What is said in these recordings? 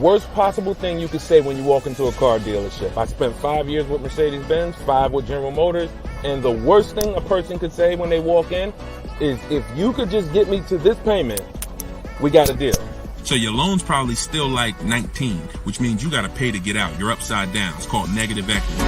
worst possible thing you could say when you walk into a car dealership. I spent 5 years with Mercedes-Benz, 5 with General Motors, and the worst thing a person could say when they walk in is, if you could just get me to this payment, we got a deal. So your loan's probably still like 19, which means you got to pay to get out. You're upside down. It's called negative equity.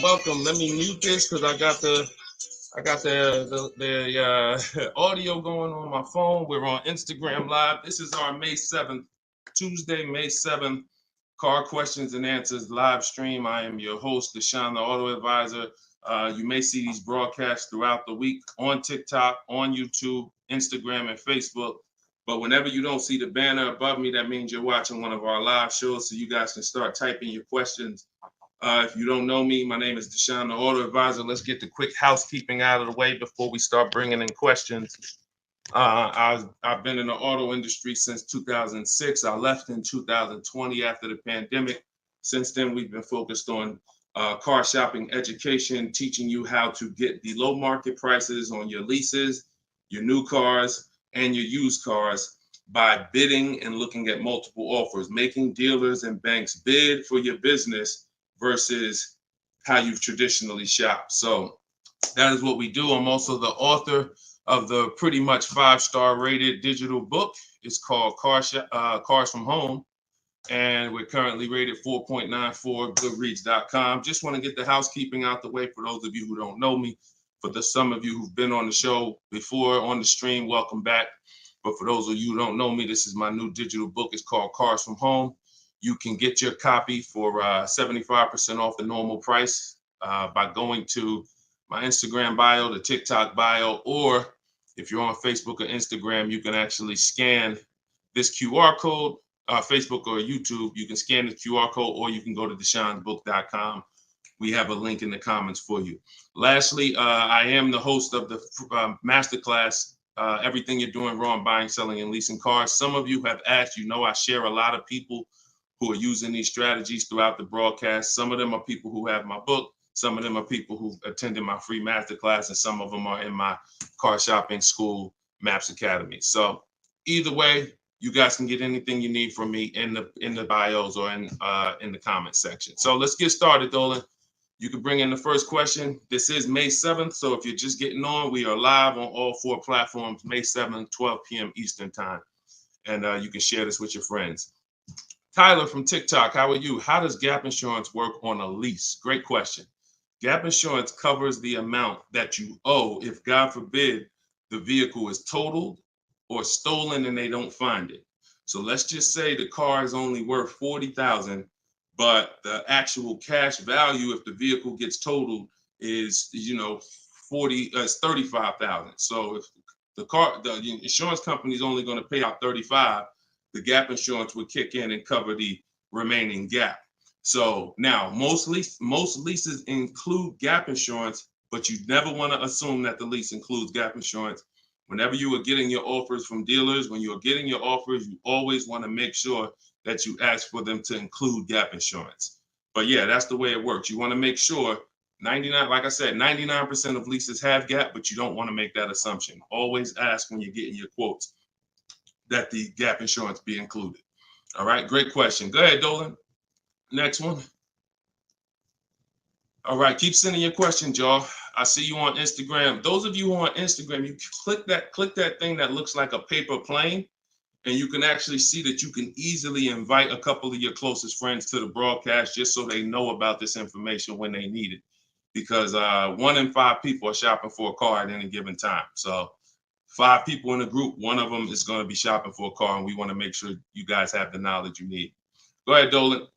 Welcome. Let me mute this because I got the audio going on my phone. We're on Instagram Live. This is our May 7th, Tuesday, May 7th, Car Questions and Answers live stream. I am your host, Deshone the Auto Advisor. You may see these broadcasts throughout the week on TikTok, on YouTube, Instagram, and Facebook. But whenever you don't see the banner above me, that means you're watching one of our live shows, so you guys can start typing your questions. If you don't know me, my name is Deshone the Auto Advisor. Let's get the quick housekeeping out of the way before we start bringing in questions. I've been in the auto industry since 2006. I left in 2020 after the pandemic. Since then, we've been focused on car shopping education, teaching you how to get the low market prices on your leases, your new cars, and your used cars by bidding and looking at multiple offers, making dealers and banks bid for your business versus how you've traditionally shopped. So that is what we do. I'm also the author of the pretty much 5-star rated digital book. It's called Cars from Home, and we're currently rated 4.94, goodreads.com. Just want to get the housekeeping out the way for those of you who don't know me. For some of you who've been on the show before on the stream, welcome back. But for those of you who don't know me, this is my new digital book. It's called Cars from Home. You can get your copy for 75% off the normal price by going to my Instagram bio, the TikTok bio, or if you're on Facebook or Instagram, you can actually scan this QR code, Facebook or YouTube. You can scan the QR code, or you can go to deshonebook.com. We have a link in the comments for you. Lastly, I am the host of the masterclass, Everything You're Doing Wrong, Buying, Selling, and Leasing Cars. Some of you have asked, I share a lot of people who are using these strategies throughout the broadcast. Some of them are people who have my book. Some of them are people who attended my free masterclass, and some of them are in my car shopping school, Maps Academy. So either way, you guys can get anything you need from me in the bios or in the comment section. So let's get started, Dolan. You can bring in the first question. This is May 7th. So if you're just getting on, we are live on all 4 platforms, May 7th, 12 p.m. Eastern time. And you can share this with your friends. Tyler from TikTok, how are you? How does gap insurance work on a lease? Great question. Gap insurance covers the amount that you owe if, God forbid, the vehicle is totaled or stolen and they don't find it. So let's just say the car is only worth $40,000, but the actual cash value if the vehicle gets totaled is, $35,000. So if the insurance company is only going to pay out $35,000, the gap insurance would kick in and cover the remaining gap. So now most leases include gap insurance, but you never want to assume that the lease includes gap insurance. Whenever you are getting your offers from dealers, when you're getting your offers, you always want to make sure that you ask for them to include gap insurance. But yeah, that's the way it works. You want to make sure 99% of leases have gap, but you don't want to make that assumption. Always ask when you're getting your quotes that the gap insurance be included. All right, great question. Go ahead, Dolan. Next one. All right, keep sending your questions, y'all. I see you on Instagram. Those of you who are on Instagram, you click that thing that looks like a paper plane, and you can actually see that you can easily invite a couple of your closest friends to the broadcast just so they know about this information when they need it. Because 1 in 5 people are shopping for a car at any given time. So 5 people in a group, 1 of them is going to be shopping for a car, and we want to make sure you guys have the knowledge you need. Go ahead, Dolan.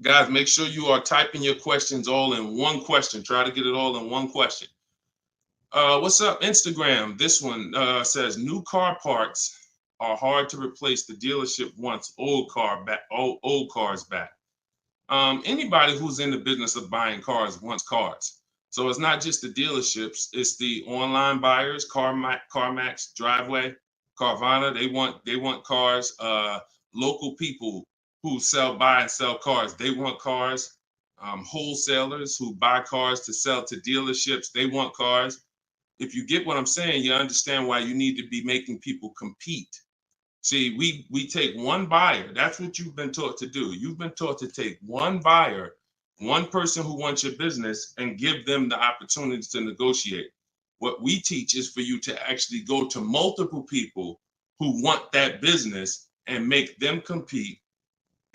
Guys, make sure you are typing your questions all in one question. Try to get it all in one question. What's up, Instagram? This one says new car parts are hard to replace. The dealership wants old cars back. Anybody who's in the business of buying cars wants cars. So it's not just the dealerships, it's the online buyers, CarMax, Driveway, Carvana. They want cars. Local people who buy and sell cars, they want cars. Wholesalers who buy cars to sell to dealerships, they want cars. If you get what I'm saying, you understand why you need to be making people compete. See, we take one buyer. That's what you've been taught to do. You've been taught to take one buyer, one person who wants your business, and give them the opportunity to negotiate. What we teach is for you to actually go to multiple people who want that business and make them compete.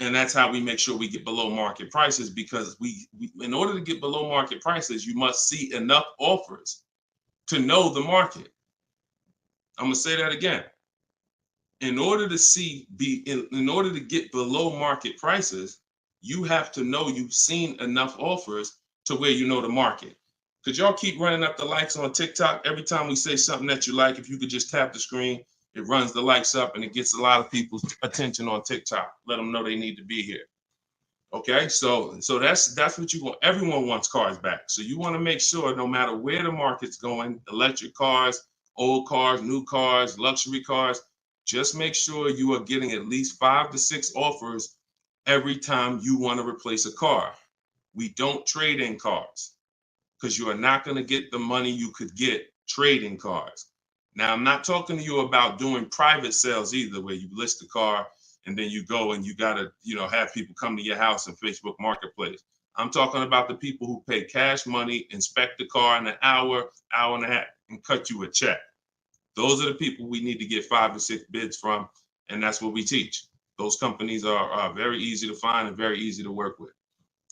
And that's how we make sure we get below market prices, because we in order to get below market prices, you must see enough offers to know the market. I'm gonna say that again. In order to get below market prices, you have to know you've seen enough offers to where you know the market. Could y'all keep running up the likes on TikTok? Every time we say something that you like, if you could just tap the screen, it runs the likes up and it gets a lot of people's attention on TikTok. Let them know they need to be here. Okay, so that's what you want. Everyone wants cars back. So you want to make sure no matter where the market's going, electric cars, old cars, new cars, luxury cars, just make sure you are getting at least 5 to 6 offers every time you want to replace a car. We don't trade in cars because you are not going to get the money you could get trading cars. Now, I'm not talking to you about doing private sales either, where you list the car and then you go and you got to, have people come to your house in Facebook Marketplace. I'm talking about the people who pay cash money, inspect the car in an hour, hour and a half, and cut you a check. Those are the people we need to get 5 or 6 bids from, and that's what we teach. Those companies are very easy to find and very easy to work with.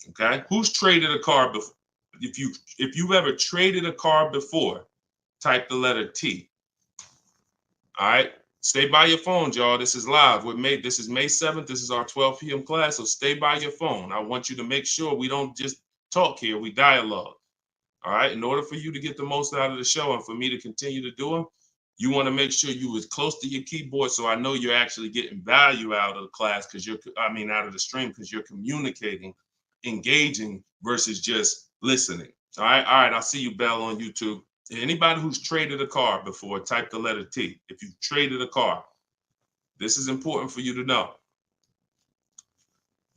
Okay, who's traded a car before? If you've ever traded a car before, type the letter T. All right, stay by your phone, y'all. This is live. This is May 7th. This is our 12 p.m. class, so stay by your phone. I want you to make sure we don't just talk here, we dialogue. All right, in order for you to get the most out of the show and for me to continue to do them, you want to make sure you as close to your keyboard so I know you're actually getting value out of the class, out of the stream, because you're communicating, engaging versus just listening. All right, I'll see you, Bell, on YouTube. Anybody who's traded a car before, type the letter T. If you've traded a car, this is important for you to know.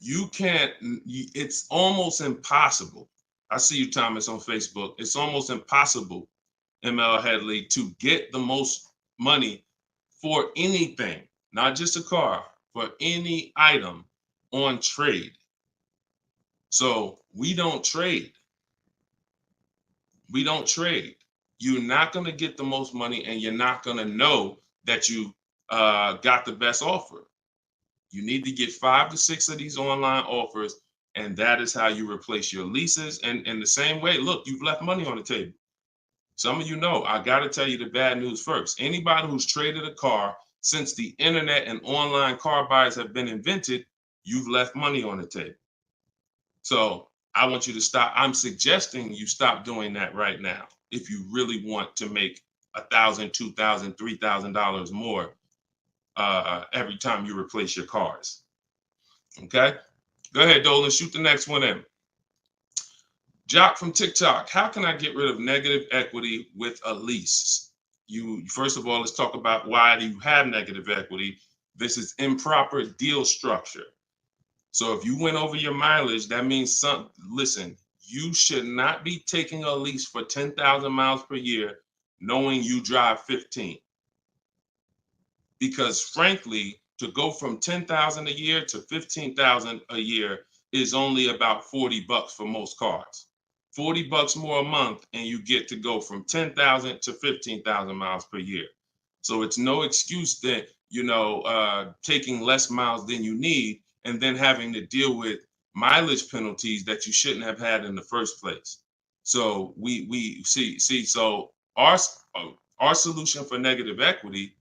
It's almost impossible. I see you, Thomas, on Facebook. It's almost impossible, ML Headley, to get the most money for anything, not just a car, for any item on trade. So we don't trade. We don't trade. You're not going to get the most money, and you're not going to know that you got the best offer. You need to get 5 to 6 of these online offers, and that is how you replace your leases. And in the same way, look, you've left money on the table. Some of you know, I got to tell you the bad news first. Anybody who's traded a car since the internet and online car buyers have been invented, you've left money on the table. So I want you to stop. I'm suggesting you stop doing that right now if you really want to make $1,000, $2,000, $3,000 more every time you replace your cars. Okay? Go ahead, Dolan. Shoot the next one in. Jock from TikTok, how can I get rid of negative equity with a lease? First of all, let's talk about why do you have negative equity. This is improper deal structure. So if you went over your mileage, that means listen, you should not be taking a lease for 10,000 miles per year knowing you drive 15. Because frankly, to go from 10,000 a year to 15,000 a year is only about $40 for most cars. $40 more a month, and you get to go from 10,000 to 15,000 miles per year. So it's no excuse that, taking less miles than you need and then having to deal with mileage penalties that you shouldn't have had in the first place. So we see. So our solution for negative equity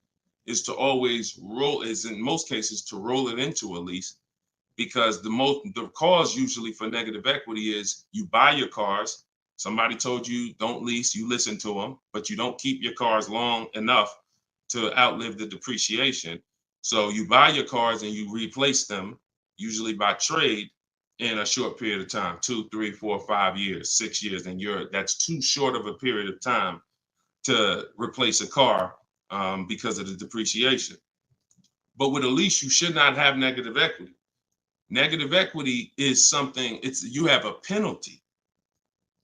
is to always in most cases to roll it into a lease, because the cause usually for negative equity is you buy your cars. Somebody told you don't lease, you listen to them, but you don't keep your cars long enough to outlive the depreciation. So you buy your cars and you replace them, usually by trade, in a short period of time, 2, 3, 4, 5 years, 6 years, and that's too short of a period of time to replace a car because of the depreciation. But with a lease, you should not have negative equity. Negative equity is something, you have a penalty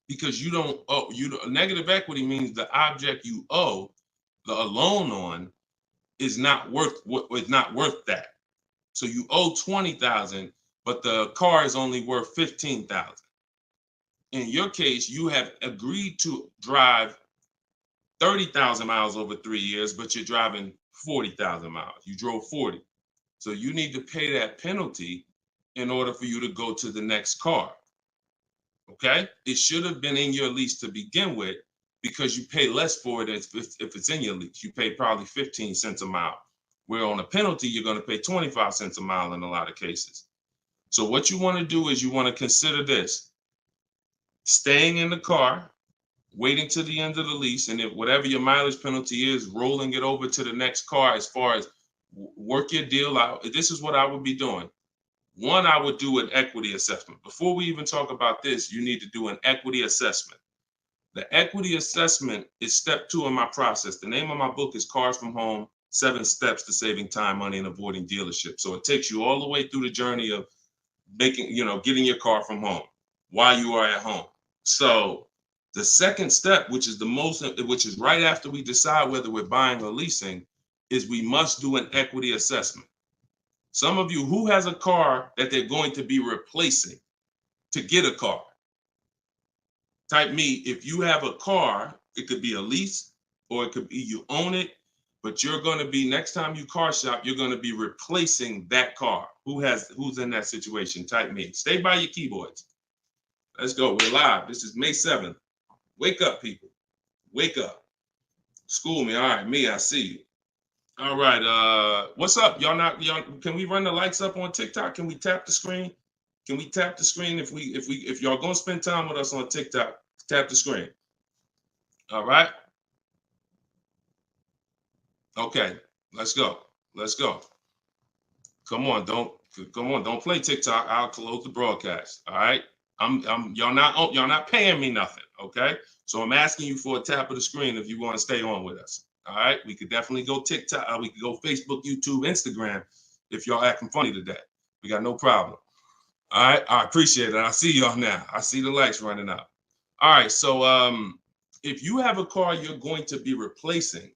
because you don't owe. Negative equity means the object you owe a loan on is not worth that. So you owe 20,000, but the car is only worth 15,000. In your case, you have agreed to drive 30,000 miles over 3 years, but you're driving 40,000 miles. You drove 40. So you need to pay that penalty in order for you to go to the next car. Okay? It should have been in your lease to begin with because you pay less for it if it's in your lease. You pay probably 15 cents a mile. Where on a penalty, you're going to pay 25 cents a mile in a lot of cases. So what you want to do is you want to consider this: staying in the car, waiting to the end of the lease, and if whatever your mileage penalty is, rolling it over to the next car as far as work your deal out. This is what I would be doing. One, I would do an equity assessment. Before we even talk about this, you need to do an equity assessment. The equity assessment is step 2 in my process. The name of my book is Cars from Home, 7 Steps to Saving Time, Money, and Avoiding Dealership. So it takes you all the way through the journey of getting your car from home while you are at home. So the second step, which is right after we decide whether we're buying or leasing, is we must do an equity assessment. Some of you, who has a car that they're going to be replacing to get a car? Type me. If you have a car, it could be a lease or it could be you own it, but you're going to be, next time you car shop, you're going to be replacing that car. Who's in that situation? Type me. Stay by your keyboards. Let's go. We're live. This is May 7th. Wake up, people. Wake up. School me. All right, me, I see you. All right. What's up? Y'all can we run the lights up on TikTok? Can we tap the screen? Can we tap the screen if y'all gonna spend time with us on TikTok? Tap the screen. All right. Okay. Let's go. Let's go. Come on, don't play TikTok. I'll close the broadcast. All right. Y'all not paying me nothing. Okay. So I'm asking you for a tap of the screen if you want to stay on with us. All right. We could definitely go TikTok. We could go Facebook, YouTube, Instagram if y'all acting funny today. We got no problem. All right. I appreciate it. I see y'all now. I see the lights running up. All right. So if you have a car you're going to be replacing,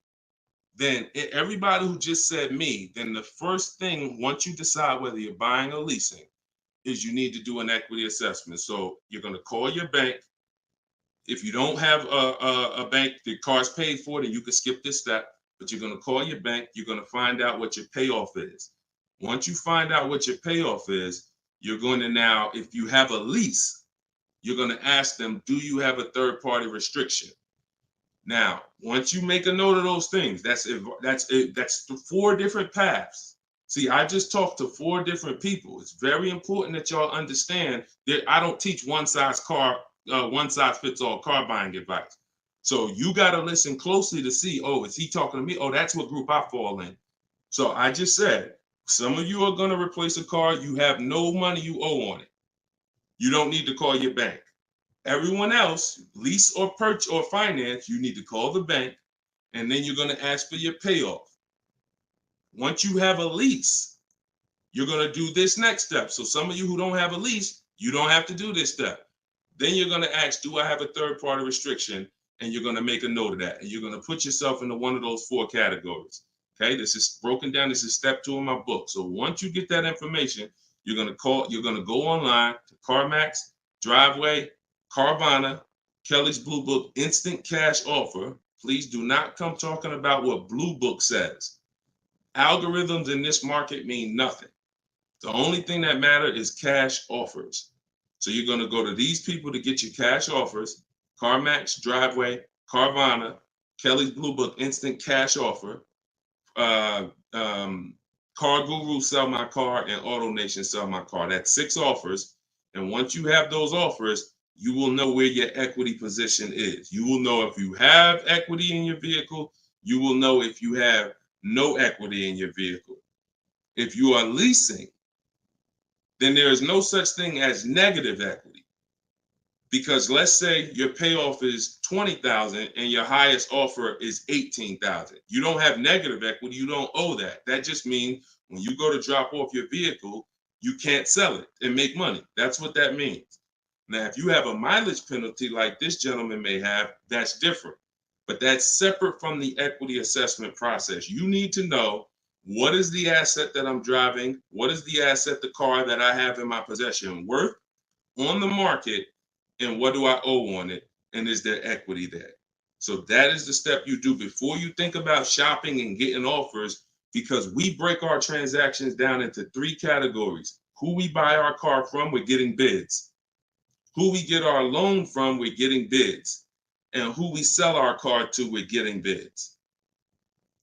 then everybody who just said me, then the first thing, once you decide whether you're buying or leasing, is you need to do an equity assessment. So you're going to call your bank. If you don't have a bank, the car's paid for, then you can skip this step, but you're going to call your bank. You're going to find out what your payoff is. Once you find out what your payoff is, you're going to now, if you have a lease, you're going to ask them, do you have a third-party restriction? Now, once you make a note of those things, that's 4 different paths. See, I just talked to 4 different people. It's very important that y'all understand that I don't teach one size fits all car buying advice. So you got to listen closely to see, oh, is he talking to me? Oh, that's what group I fall in. So I just said, some of you are going to replace a car. You have no money you owe on it. You don't need to call your bank. Everyone else, lease or purchase or finance, you need to call the bank, and then you're going to ask for your payoff. Once you have a lease, you're going to do this next step. So some of you who don't have a lease, you don't have to do this step. Then you're going to ask, do I have a third-party restriction? And you're going to make a note of that. And you're going to put yourself into one of those 4 categories. Okay, this is broken down. This is step 2 in my book. So once you get that information, you're going to go online to CarMax, Driveway, Carvana, Kelly's Blue Book, Instant Cash Offer. Please do not come talking about what Blue Book says. Algorithms in this market mean nothing. The only thing that matters is cash offers. So you're going to go to these people to get your cash offers: CarMax, Driveway, Carvana, Kelly's Blue Book, Instant Cash Offer, Car Guru, Sell My Car, and Auto Nation, Sell My Car. That's 6 offers. And once you have those offers, you will know where your equity position is. You will know if you have equity in your vehicle. You will know if you have no equity in your vehicle. If you are leasing, then there is no such thing as negative equity. Because let's say your payoff is $20,000 and your highest offer is $18,000. You don't have negative equity, you don't owe that. That just means when you go to drop off your vehicle, you can't sell it and make money. That's what that means. Now, if you have a mileage penalty like this gentleman may have, that's different. But that's separate from the equity assessment process. You need to know, what is the asset that I'm driving? What is the asset, the car that I have in my possession, worth on the market? And what do I owe on it? And is there equity there? So that is the step you do before you think about shopping and getting offers, because we break our transactions down into 3 categories. Who we buy our car from, we're getting bids. Who we get our loan from, we're getting bids. And who we sell our car to, we're getting bids.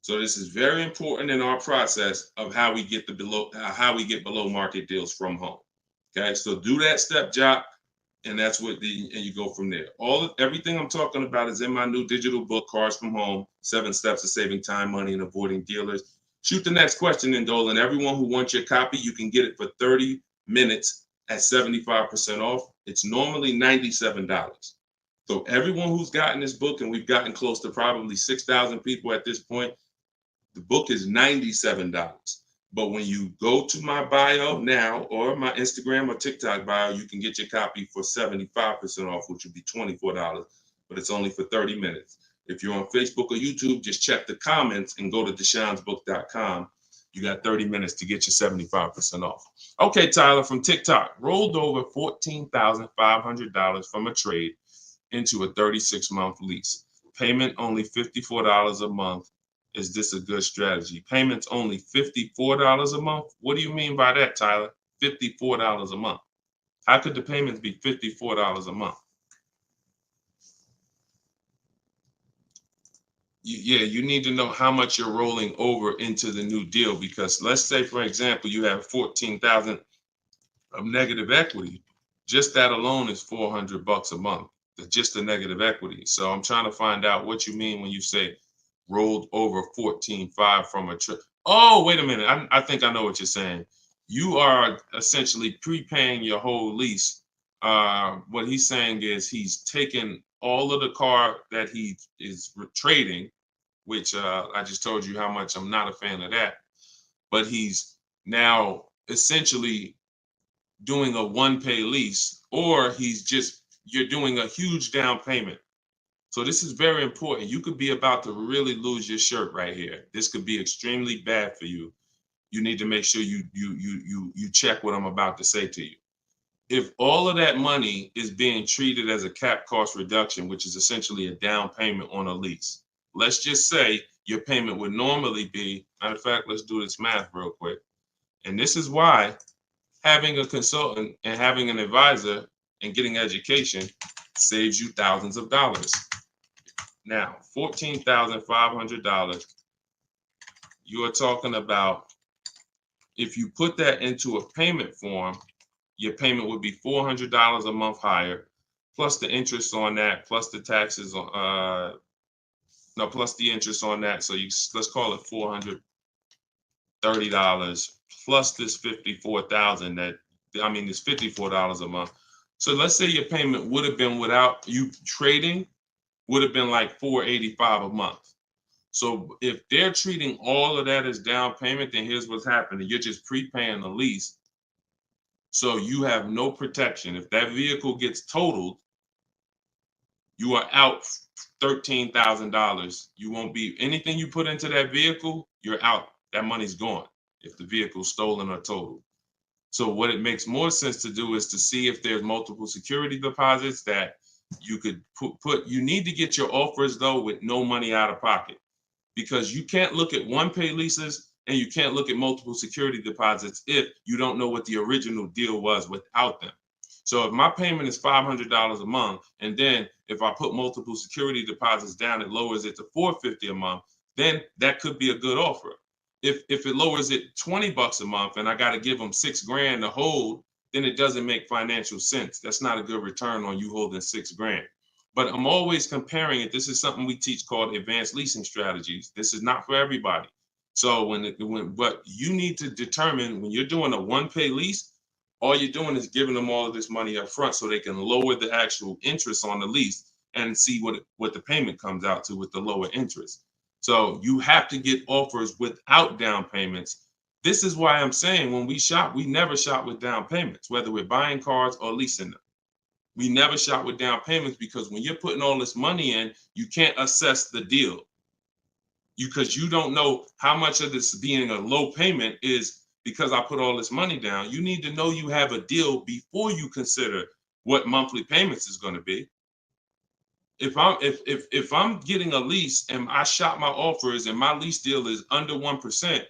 So this is very important in our process of how we get below market deals from home. Okay, so do that step, Jock, and that's what and you go from there. Everything I'm talking about is in my new digital book, Cars from Home: 7 Steps to Saving Time, Money, and Avoiding Dealers. Shoot the next question in, Dolan. Everyone who wants your copy, you can get it for 30 minutes at 75% off. It's normally $97. So everyone who's gotten this book, and we've gotten close to probably 6,000 people at this point, the book is $97. But when you go to my bio now, or my Instagram or TikTok bio, you can get your copy for 75% off, which would be $24, but it's only for 30 minutes. If you're on Facebook or YouTube, just check the comments and go to deshonsbook.com. You got 30 minutes to get your 75% off. Okay, Tyler from TikTok, rolled over $14,500 from a trade into a 36-month lease. Payment only $54 a month. Is this a good strategy? Payments only $54 a month? What do you mean by that, Tyler? $54 a month. How could the payments be $54 a month? You need to know how much you're rolling over into the new deal, because let's say, for example, you have $14,000 of negative equity. Just that alone is $400 a month. Just the negative equity. So I'm trying to find out what you mean when you say rolled over 14.5 from a trip. Oh, wait a minute. I think I know what you're saying. You are essentially prepaying your whole lease. What he's saying is he's taken all of the car that he is trading, which I just told you how much I'm not a fan of that. But he's now essentially doing a one-pay lease, or you're doing a huge down payment. So this is very important. You could be about to really lose your shirt right here. This could be extremely bad for you. You need to make sure you check what I'm about to say to you. If all of that money is being treated as a cap cost reduction, which is essentially a down payment on a lease, let's just say your payment would normally be, matter of fact, let's do this math real quick. And this is why having a consultant and having an advisor and getting education saves you thousands of dollars. Now, $14,500, you are talking about, if you put that into a payment form, your payment would be $400 a month higher, plus the interest on that, plus the taxes, plus the interest on that. So let's call it $430 plus this $54,000 this $54 a month. So let's say your payment would have been, without you trading, would have been like $485 a month. So if they're treating all of that as down payment, then here's what's happening. You're just prepaying the lease. So you have no protection. If that vehicle gets totaled, you are out $13,000. You won't be, anything you put into that vehicle, you're out. That money's gone if the vehicle's stolen or totaled. So what it makes more sense to do is to see if there's multiple security deposits that you could put. You need to get your offers, though, with no money out of pocket, because you can't look at one-pay leases and you can't look at multiple security deposits if you don't know what the original deal was without them. So if my payment is $500 a month, and then if I put multiple security deposits down, it lowers it to $450 a month, then that could be a good offer. If it lowers it $20 a month and I got to give them $6,000 to hold, then it doesn't make financial sense. That's not a good return on you holding $6,000. But I'm always comparing it. This is something we teach called advanced leasing strategies. This is not for everybody. So but you need to determine when you're doing a one-pay lease, all you're doing is giving them all of this money up front so they can lower the actual interest on the lease and see what the payment comes out to with the lower interest. So you have to get offers without down payments. This is why I'm saying when we shop, we never shop with down payments, whether we're buying cars or leasing them. We never shop with down payments because when you're putting all this money in, you can't assess the deal because you don't know how much of this being a low payment is because I put all this money down. You need to know you have a deal before you consider what monthly payments is going to be. If I'm getting a lease and I shop my offers and my lease deal is under 1%,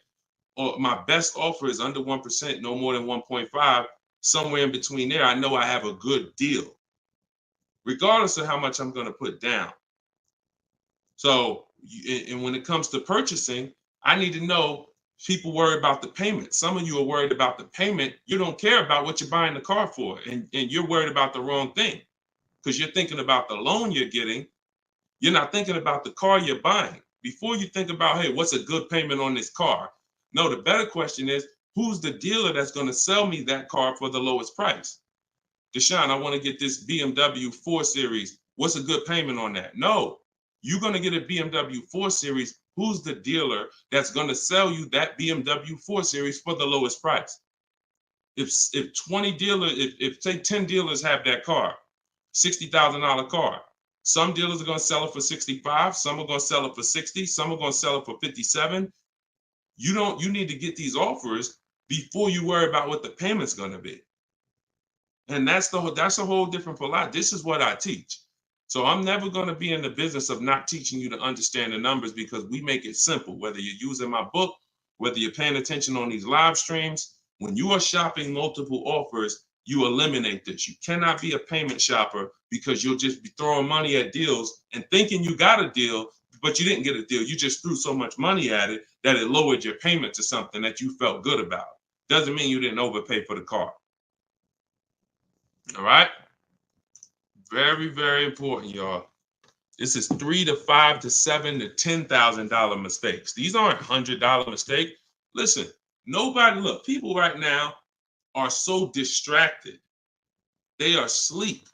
or my best offer is under 1%, no more than 1.5, somewhere in between there, I know I have a good deal, regardless of how much I'm going to put down. So, and when it comes to purchasing, I need to know people worry about the payment. Some of you are worried about the payment. You don't care about what you're buying the car for, and you're worried about the wrong thing because you're thinking about the loan you're getting. You're not thinking about the car you're buying. Before you think about, hey, what's a good payment on this car? No, the better question is, who's the dealer that's going to sell me that car for the lowest price? Deshone, I want to get this BMW 4 Series. What's a good payment on that? No, you're going to get a BMW 4 Series. Who's the dealer that's going to sell you that BMW 4 Series for the lowest price? If 20 dealers, if say 10 dealers have that car, $60,000 car, some dealers are going to sell it for 65, some are going to sell it for 60, some are going to sell it for 57. You need to get these offers before you worry about what the payment's going to be. And that's a whole different philosophy. This is what I teach. So I'm never going to be in the business of not teaching you to understand the numbers because we make it simple. Whether you're using my book, whether you're paying attention on these live streams, when you are shopping multiple offers, you eliminate this. You cannot be a payment shopper because you'll just be throwing money at deals and thinking you got a deal, but you didn't get a deal. You just threw so much money at it that it lowered your payment to something that you felt good about. Doesn't mean you didn't overpay for the car. All right? Very, very important, y'all. This is $3,000 to $5,000 to $7,000 to $10,000 mistakes. These aren't $100 mistakes. Listen, look, people right now are so distracted. They are asleep.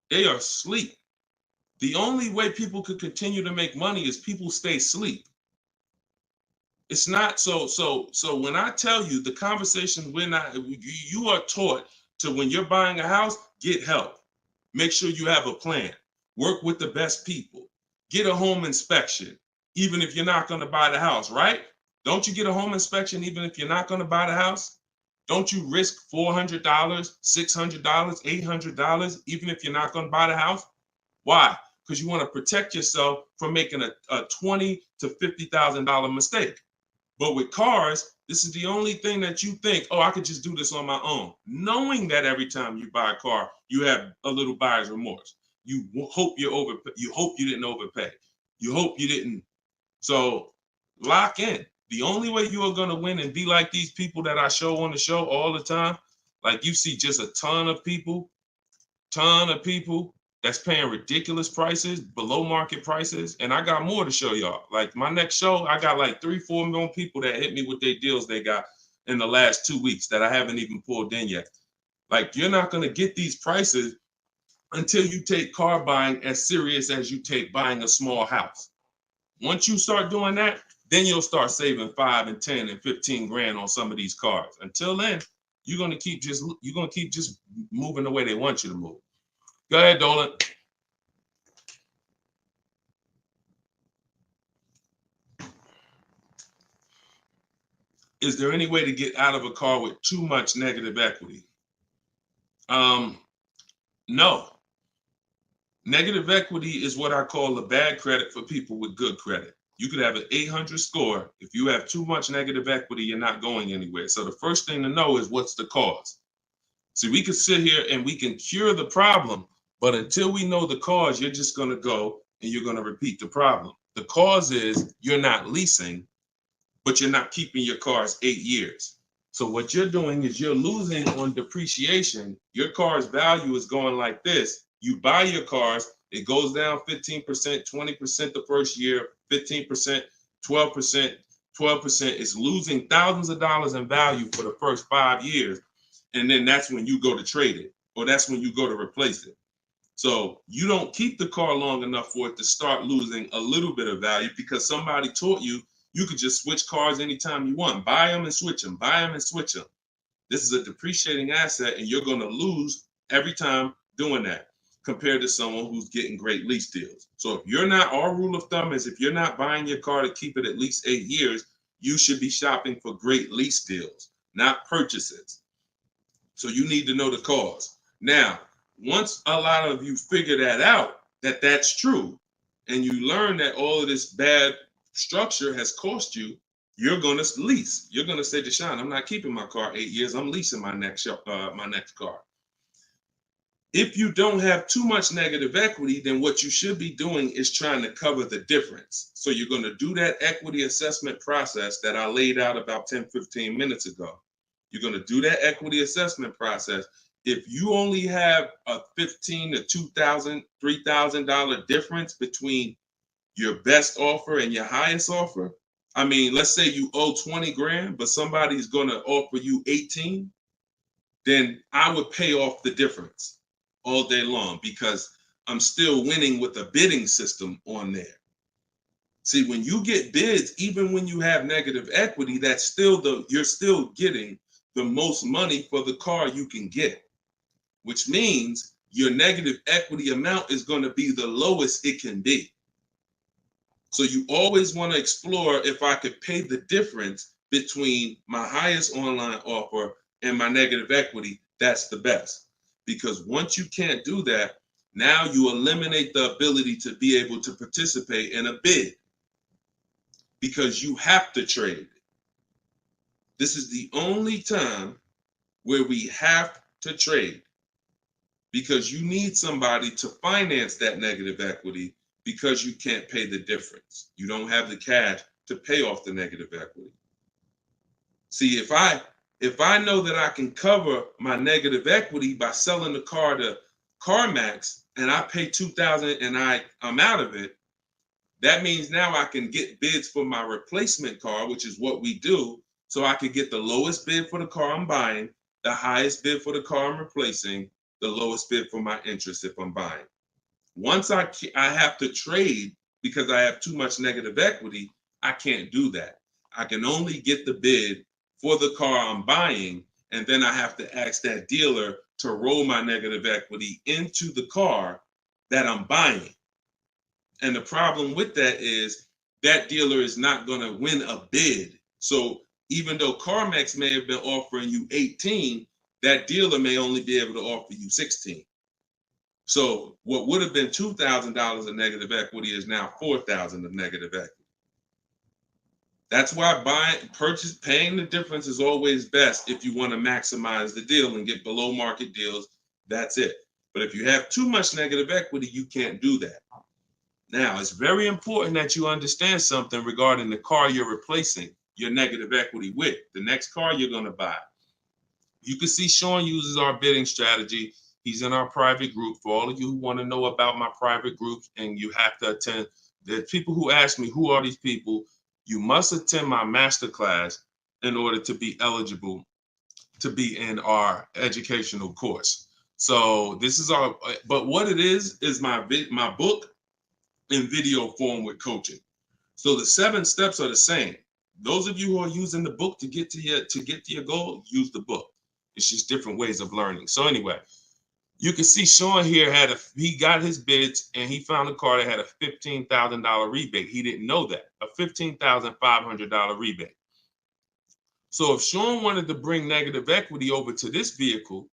They are asleep. The only way people could continue to make money is people stay asleep. It's not so when I tell you the conversation, you are taught to, when you're buying a house, get help. Make sure you have a plan. Work with the best people. Get a home inspection, even if you're not going to buy the house, right? Don't you get a home inspection even if you're not going to buy the house? Don't you risk $400, $600, $800, even if you're not going to buy the house? Why? Because you want to protect yourself from making a $20,000 to $50,000 mistake. But with cars, this is the only thing that you think, oh, I could just do this on my own. Knowing that every time you buy a car, you have a little buyer's remorse. You hope you hope you didn't overpay. You hope you didn't. So lock in. The only way you are going to win and be like these people that I show on the show all the time, like you see just a ton of people that's paying ridiculous prices, below market prices. And I got more to show y'all. Like my next show, I got like 3-4 million people that hit me with their deals they got in the last 2 weeks that I haven't even pulled in yet. Like you're not going to get these prices until you take car buying as serious as you take buying a small house. Once you start doing that, then you'll start saving 5 and 10 and 15 grand on some of these cars. Until then, you're gonna keep just moving the way they want you to move. Go ahead, Dolan. Is there any way to get out of a car with too much negative equity? No. Negative equity is what I call a bad credit for people with good credit. You could have an 800 score. If you have too much negative equity, you're not going anywhere. So the first thing to know is what's the cause. See, we could sit here and we can cure the problem, but until we know the cause, you're just going to go and you're going to repeat the problem. The cause is you're not leasing, but you're not keeping your cars 8 years. So what you're doing is you're losing on depreciation. Your car's value is going like this. You buy your cars, it goes down 15%, 20% the first year, 15%, 12%, 12% is losing thousands of dollars in value for the first 5 years. And then that's when you go to trade it, or that's when you go to replace it. So you don't keep the car long enough for it to start losing a little bit of value because somebody taught you you could just switch cars anytime you want. Buy them and switch them, buy them and switch them. This is a depreciating asset, and you're going to lose every time doing that compared to someone who's getting great lease deals. So if you're not, our rule of thumb is if you're not buying your car to keep it at least 8 years, you should be shopping for great lease deals, not purchases. So you need to know the cause. Now, once a lot of you figure that out, that that's true, and you learn that all of this bad structure has cost you, you're going to lease. You're going to say, Deshone, I'm not keeping my car 8 years. I'm leasing my next car. If you don't have too much negative equity, then what you should be doing is trying to cover the difference. So you're going to do that equity assessment process that I laid out about 10, 15 minutes ago. You're going to do that equity assessment process. If you only have a $1,500 to $2,000, $3,000 difference between your best offer and your highest offer, I mean, let's say you owe 20 grand, but somebody's going to offer you 18, then I would pay off the difference all day long because I'm still winning with a bidding system on there. See, when you get bids, even when you have negative equity, that's still you're still getting the most money for the car you can get, which means your negative equity amount is going to be the lowest it can be. So you always want to explore if I could pay the difference between my highest online offer and my negative equity, that's the best. Because once you can't do that, now you eliminate the ability to be able to participate in a bid because you have to trade. This is the only time where we have to trade because you need somebody to finance that negative equity because you can't pay the difference. You don't have the cash to pay off the negative equity. See, if I know that I can cover my negative equity by selling the car to CarMax and I pay $2,000 and I'm out of it, that means now I can get bids for my replacement car, which is what we do. So I can get the lowest bid for the car I'm buying, the highest bid for the car I'm replacing, the lowest bid for my interest if I'm buying. Once I have to trade because I have too much negative equity, I can't do that. I can only get the bid for the car I'm buying, and then I have to ask that dealer to roll my negative equity into the car that I'm buying. And the problem with that is that dealer is not going to win a bid. So even though CarMax may have been offering you 18, that dealer may only be able to offer you 16. So what would have been $2,000 of negative equity is now $4,000 of negative equity. That's why paying the difference is always best if you want to maximize the deal and get below market deals. That's it. But if you have too much negative equity, you can't do that. Now, it's very important that you understand something regarding the car you're replacing your negative equity with, the next car you're going to buy. You can see Sean uses our bidding strategy. He's in our private group. For all of you who want to know about my private groups and you have to attend, there's people who ask me, who are these people? You must attend my masterclass in order to be eligible to be in our educational course. So this is but what it is my book in video form with coaching. So the 7 steps are the same. Those of you who are using the book to get to your goal, use the book. It's just different ways of learning. So anyway, you can see Sean here he got his bids and he found a car that had a $15,000 rebate. He didn't know that, a $15,500 rebate. So if Sean wanted to bring negative equity over to this vehicle,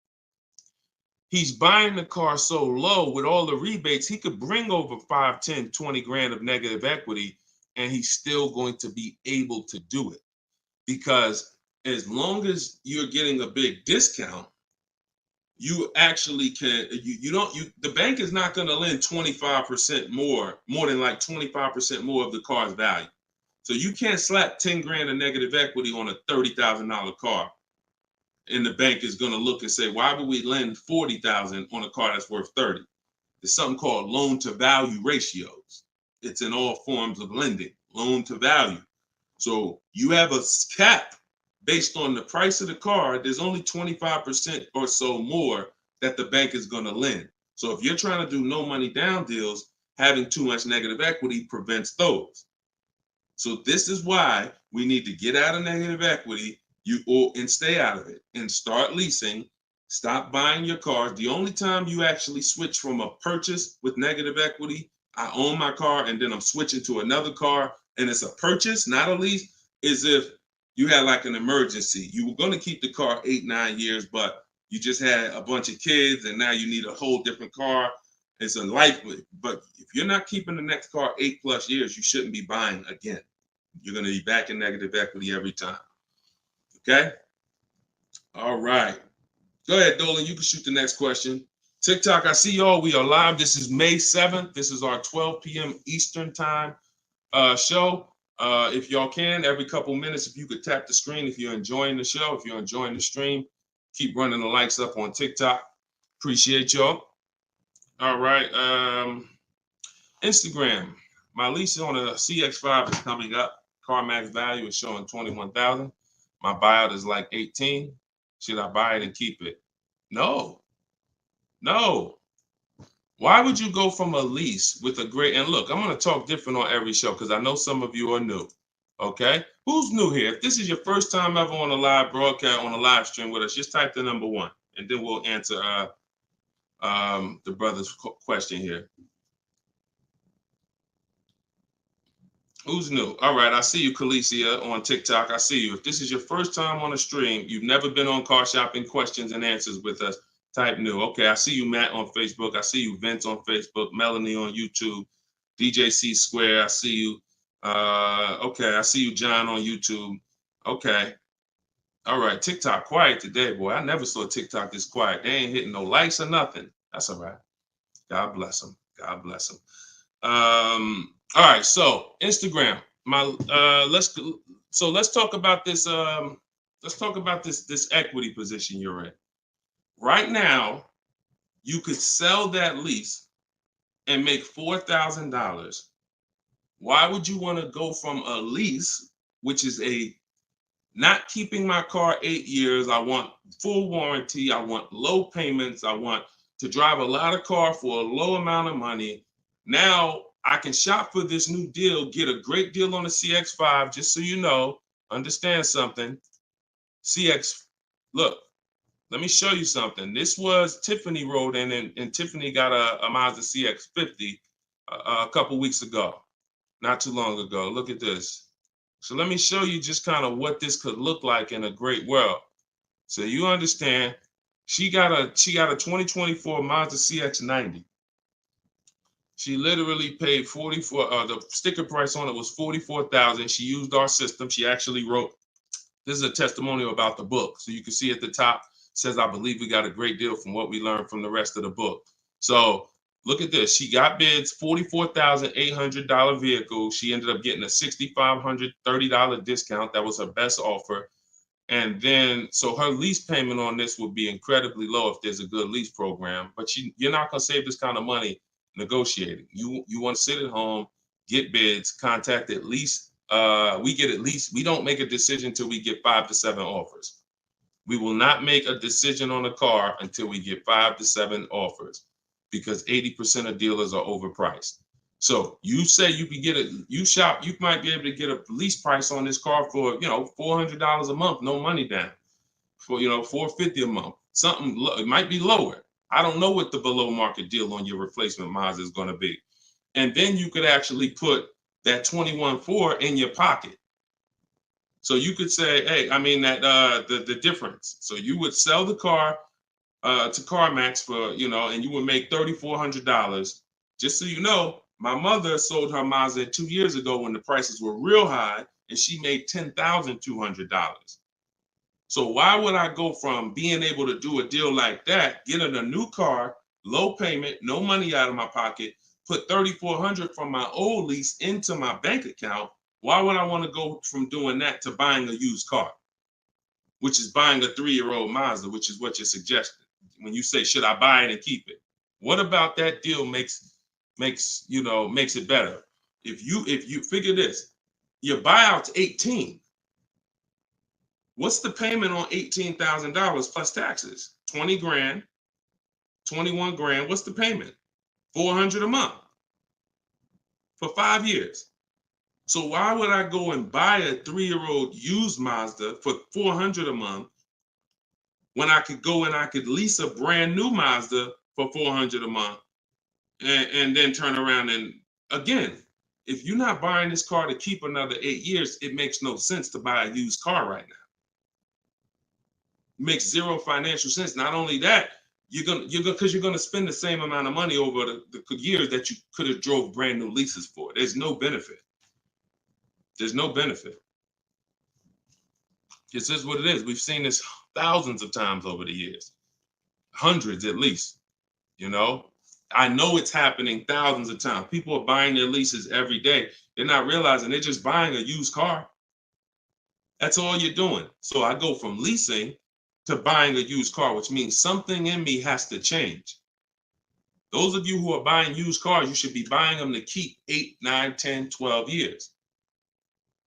he's buying the car so low with all the rebates, he could bring over 5, 10, 20 grand of negative equity and he's still going to be able to do it. Because as long as you're getting a big discount, you actually can, the bank is not going to lend 25% more than like 25% more of the car's value. So you can't slap 10 grand of negative equity on a $30,000 car. And the bank is going to look and say, why would we lend $40,000 on a car that's worth 30? There's something called loan to value ratios. It's in all forms of lending, loan to value. So you have a cap based on the price of the car. There's only 25% or so more that the bank is going to lend. So if you're trying to do no money down deals, having too much negative equity prevents those. So this is why we need to get out of negative equity and stay out of it and start leasing. Stop buying your cars. The only time you actually switch from a purchase with negative equity, I own my car and then I'm switching to another car and it's a purchase, not a lease, is if you had like an emergency. You were going to keep the car 8-9 years, but you just had a bunch of kids and now you need a whole different car. It's a life, but if you're not keeping the next car 8+ years, you shouldn't be buying again. You're going to be back in negative equity every time. Okay? All right. Go ahead, Dolan. You can shoot the next question. TikTok, I see y'all. We are live. This is May 7th. This is our 12 p.m. Eastern time show. If y'all can, every couple minutes, if you could tap the screen, if you're enjoying the show, if you're enjoying the stream, keep running the likes up on TikTok. Appreciate y'all. All right. Instagram. My lease on a CX5 is coming up. CarMax value is showing 21,000. My buyout is like 18. Should I buy it and keep it? No. Why would you go from a lease with a great, and look, I'm going to talk different on every show because I know some of you are new. Okay? Who's new here? If this is your first time ever on a live broadcast, on a live stream with us, just type the number 1 and then we'll answer the brother's question here. Who's new? All right, I see you, Khaleesi, on TikTok. I see you. If this is your first time on a stream, you've never been on Car Shopping Questions and Answers with us, type new. Okay, I see you, Matt, on Facebook. I see you, Vince, on Facebook. Melanie on YouTube. DJC Square, I see you. Okay, I see you, John, on YouTube. Okay. All right, TikTok quiet today, boy. I never saw TikTok this quiet. They ain't hitting no likes or nothing. That's all right. God bless them. God bless them. All right, so Instagram. Let's talk about this. Let's talk about this equity position you're in. Right now, you could sell that lease and make $4,000. Why would you want to go from a lease, which is a not keeping my car 8 years? I want full warranty. I want low payments. I want to drive a lot of car for a low amount of money. Now I can shop for this new deal, get a great deal on the CX5. Just so you know, understand something. CX, look, let me show you something. This was Tiffany rode in, and Tiffany got a Mazda CX50 a couple weeks ago, not too long ago. Look at this. So let me show you just kind of what this could look like in a great world. So you understand, she got a 2024 Mazda CX90. She literally paid 44. The sticker price on it was 44,000. She used our system. She actually wrote. This is a testimonial about the book, so you can see at the top says, "I believe we got a great deal from what we learned from the rest of the book." So look at this. She got bids, $44,800 vehicle. She ended up getting a $6,530 discount. That was her best offer. And then, so her lease payment on this would be incredibly low if there's a good lease program. But you're not going to save this kind of money negotiating. You want to sit at home, get bids, contact at least. We don't make a decision until we get 5 to 7 offers. We will not make a decision on a car until we get 5 to 7 offers, because 80% of dealers are overpriced. So you say you can get you might be able to get a lease price on this car for, $400 a month, no money down, for, $450 a month. Something, it might be lower. I don't know what the below market deal on your replacement Mazda is going to be. And then you could actually put that 21.4 in your pocket. So you could say, hey, the difference. So you would sell the car to CarMax for, and you would make $3,400. Just so you know, my mother sold her Mazda 2 years ago when the prices were real high, and she made $10,200. So why would I go from being able to do a deal like that, getting a new car, low payment, no money out of my pocket, put $3,400 from my old lease into my bank account? Why would I want to go from doing that to buying a used car, which is buying a 3-year-old Mazda, which is what you're suggesting when you say, should I buy it and keep it? What about that deal makes it better? If you figure this, Your buyout's 18. What's the payment on $18,000 plus taxes? 20 grand, 21 grand. What's the payment? 400 a month for 5 years. So why would I go and buy a 3-year-old used Mazda for 400 a month when I could go and I could lease a brand new Mazda for 400 a month and then turn around and again, if you're not buying this car to keep another 8 years, it makes no sense to buy a used car right now. It makes zero financial sense. Not only that, you're gonna spend the same amount of money over the years that you could have drove brand new leases for. There's no benefit. There's no benefit. This is what it is. We've seen this thousands of times over the years, hundreds at least. You know, I know it's happening thousands of times. People are buying their leases every day. They're not realizing they're just buying a used car. That's all you're doing. So I go from leasing to buying a used car, which means something in me has to change. Those of you who are buying used cars, you should be buying them to keep 8, 9, 10, 12 years.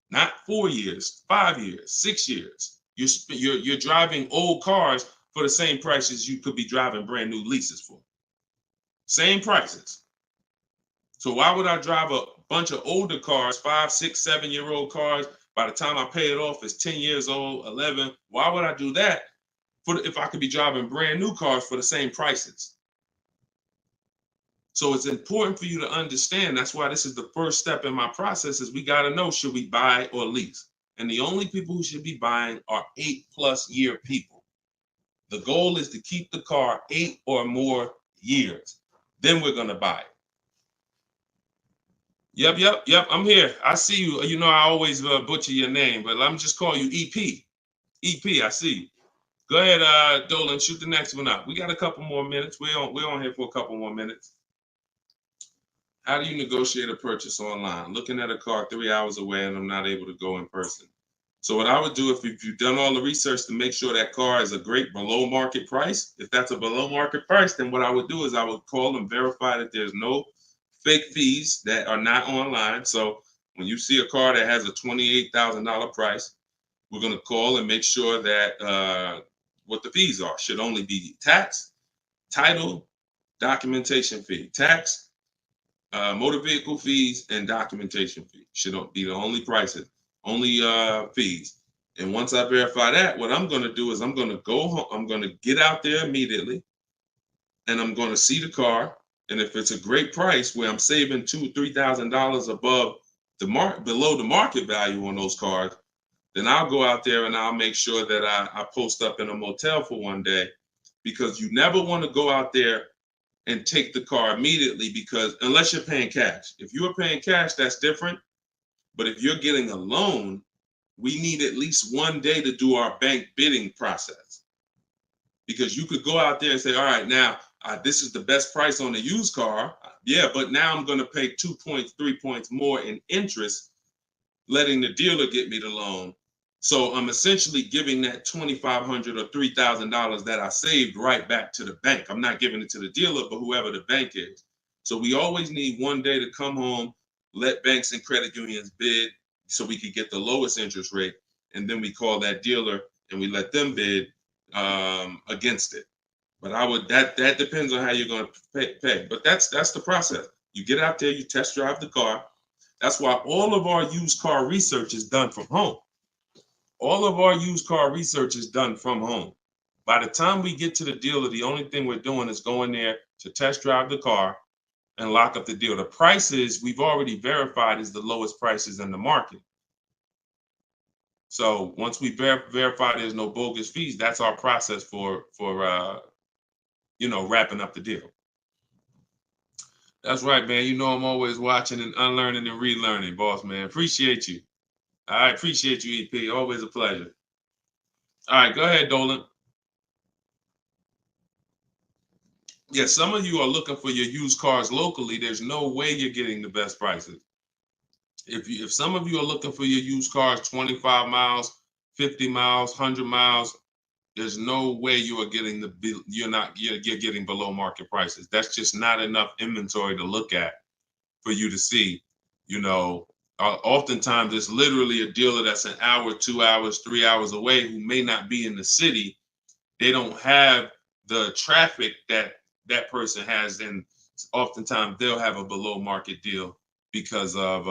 Not 4 years, 5 years, 6 years. You're driving old cars for the same prices you could be driving brand new leases for. Same prices. So why would I drive a bunch of older cars, 5, 6, 7-year-old cars? By the time I pay it off, it's 10 years old, 11. Why would I do that if I could be driving brand new cars for the same prices? So it's important for you to understand. That's why this is the first step in my process is we got to know, should we buy or lease? And the only people who should be buying are 8+ year people. The goal is to keep the car 8 or more years. Then we're going to buy it. Yep. I'm here. I see you. You know, I always butcher your name, but let me just call you EP. EP, I see you. Go ahead, Dolan, shoot the next one up. We got a couple more minutes. We're on here for a couple more minutes. How do you negotiate a purchase online? Looking at a car 3 hours away and I'm not able to go in person. So what I would do if you've done all the research to make sure that car is a great below market price, if that's a below market price, then what I would do is I would call and verify that there's no fake fees that are not online. So when you see a car that has a $28,000 price, we're going to call and make sure that what the fees are should only be tax, title, documentation fee. Tax, motor vehicle fees, and documentation fee should be the only prices, only fees. And once I verify that, what I'm going to do is I'm going to go home. I'm going to get out there immediately, and I'm going to see the car. And if it's a great price where I'm saving $2,000-$3,000 above below the market value on those cars, then I'll go out there and I'll make sure that I post up in a motel for one day, because you never want to go out there and take the car immediately, because unless you're paying cash. If you are paying cash, that's different. But if you're getting a loan, we need at least one day to do our bank bidding process. Because you could go out there and say, all right, now this is the best price on a used car. Yeah, but now I'm going to pay 2 points, 3 points more in interest, letting the dealer get me the loan. So I'm essentially giving that $2,500 or $3,000 that I saved right back to the bank. I'm not giving it to the dealer, but whoever the bank is. So we always need one day to come home, let banks and credit unions bid so we could get the lowest interest rate. And then we call that dealer and we let them bid against it. But that depends on how you're going to pay. But that's the process. You get out there, you test drive the car. That's why all of our used car research is done from home. All of our used car research is done from home. By the time we get to the dealer, the only thing we're doing is going there to test drive the car and lock up the deal. The prices we've already verified is the lowest prices in the market. So once we verify there's no bogus fees, that's our process for wrapping up the deal. That's right, man. You know I'm always watching and unlearning and relearning, boss man. Appreciate you. I appreciate you, EP. Always a pleasure. All right, go ahead, Dolan. Yeah, some of you are looking for your used cars locally. There's no way you're getting the best prices. If some of you are looking for your used cars 25 miles, 50 miles, 100 miles, there's no way you are getting you're getting below market prices. That's just not enough inventory to look at for you to see, Oftentimes, it's literally a dealer that's an hour, 2 hours, 3 hours away who may not be in the city. They don't have the traffic that that person has, and oftentimes they'll have a below market deal because of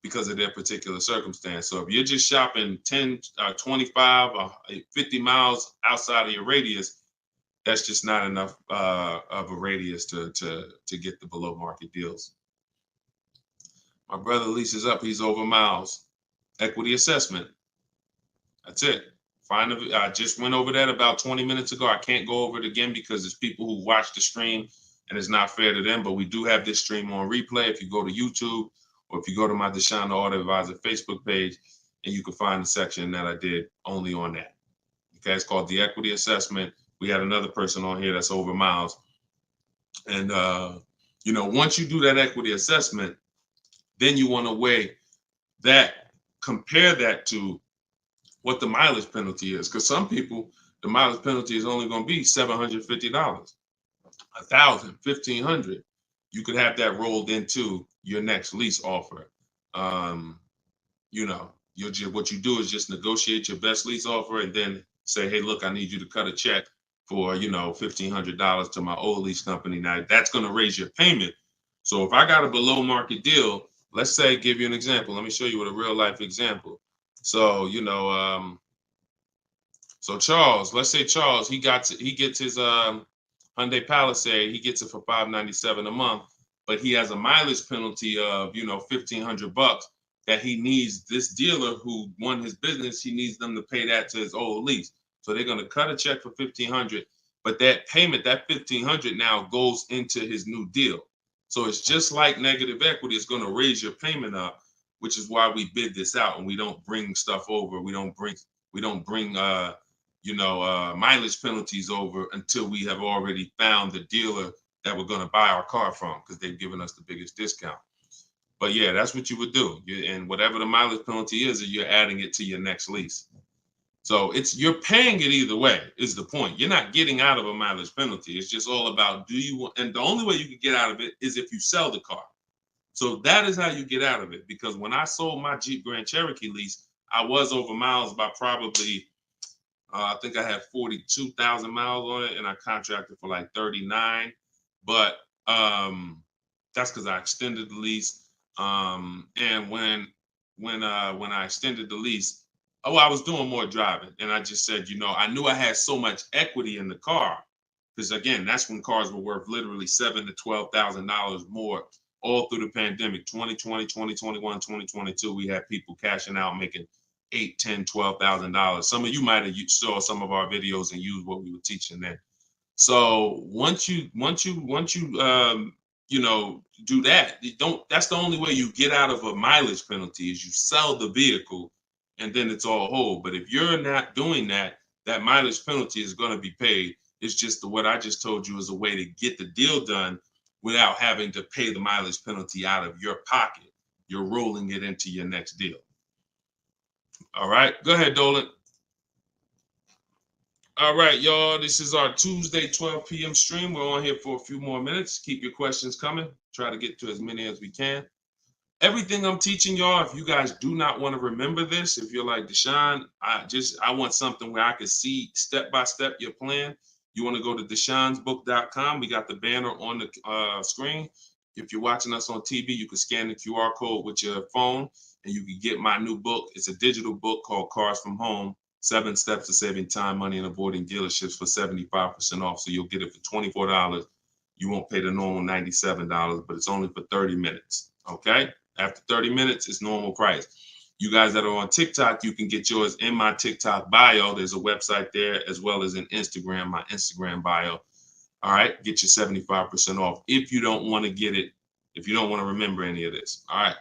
their particular circumstance. So if you're just shopping 10, 25, 50 miles outside of your radius, that's just not enough of a radius to get the below market deals. My brother leases up, he's over miles. Equity assessment. That's it. I just went over that about 20 minutes ago. I can't go over it again because it's people who watch the stream and it's not fair to them, but we do have this stream on replay. If you go to YouTube or if you go to my Deshone the Auto Advisor Facebook page, and you can find the section that I did only on that. Okay, it's called the equity assessment. We had another person on here that's over miles. And, once you do that equity assessment, then you want to weigh that, compare that to what the mileage penalty is. Because some people, the mileage penalty is only going to be $750, $1,000, $1,500. You could have that rolled into your next lease offer. What you do is just negotiate your best lease offer and then say, hey, look, I need you to cut a check for, $1,500 to my old lease company. Now that's going to raise your payment. So if I got a below market deal, let's say, give you an example. Let me show you with a real life example. So, so Charles, let's say Charles, he gets his Hyundai Palisade, he gets it for $597 a month, but he has a mileage penalty of, $1,500 that he needs. This dealer who won his business, he needs them to pay that to his old lease. So they're going to cut a check for $1,500, but that payment, that $1,500 now goes into his new deal. So it's just like negative equity. It's going to raise your payment up, which is why we bid this out and we don't bring stuff over. We don't bring mileage penalties over until we have already found the dealer that we're going to buy our car from, because they've given us the biggest discount. But yeah, that's what you would do. And whatever the mileage penalty is, you're adding it to your next lease. So you're paying it either way is the point. You're not getting out of a mileage penalty. It's just all about and the only way you can get out of it is if you sell the car. So that is how you get out of it. Because when I sold my Jeep Grand Cherokee lease, I was over miles by probably, I think I had 42,000 miles on it, and I contracted for like 39. But that's because I extended the lease. And when I extended the lease, I was doing more driving, and I just said, I knew I had so much equity in the car, because again, that's when cars were worth literally $7,000 to $12,000 more all through the pandemic. 2020, 2021, 2022, we had people cashing out, making $8,000, $10,000, $12,000. Some of you might have saw some of our videos and used what we were teaching then. So once you do that, that's the only way you get out of a mileage penalty is you sell the vehicle, and then it's all whole. But if you're not doing that, that mileage penalty is going to be paid. It's just what I just told you is a way to get the deal done without having to pay the mileage penalty out of your pocket. You're rolling it into your next deal. All right, go ahead, Dolan. All right, y'all, this is our Tuesday 12 p.m. stream. We're on here for a few more minutes. Keep your questions coming. Try to get to as many as we can. Everything I'm teaching y'all, if you guys do not want to remember this, if you're like, Deshone, I want something where I can see step-by-step your plan, you want to go to deshonesbook.com. We got the banner on the screen. If you're watching us on TV, you can scan the QR code with your phone, and you can get my new book. It's a digital book called Cars from Home, 7 Steps to Saving Time, Money, and Avoiding Dealerships for 75% off. So you'll get it for $24. You won't pay the normal $97, but it's only for 30 minutes, okay? After 30 minutes, it's normal price. You guys that are on TikTok, you can get yours in my TikTok bio. There's a website there, as well as in Instagram, my Instagram bio. All right, get your 75% off if you don't want to get it, if you don't want to remember any of this. All right,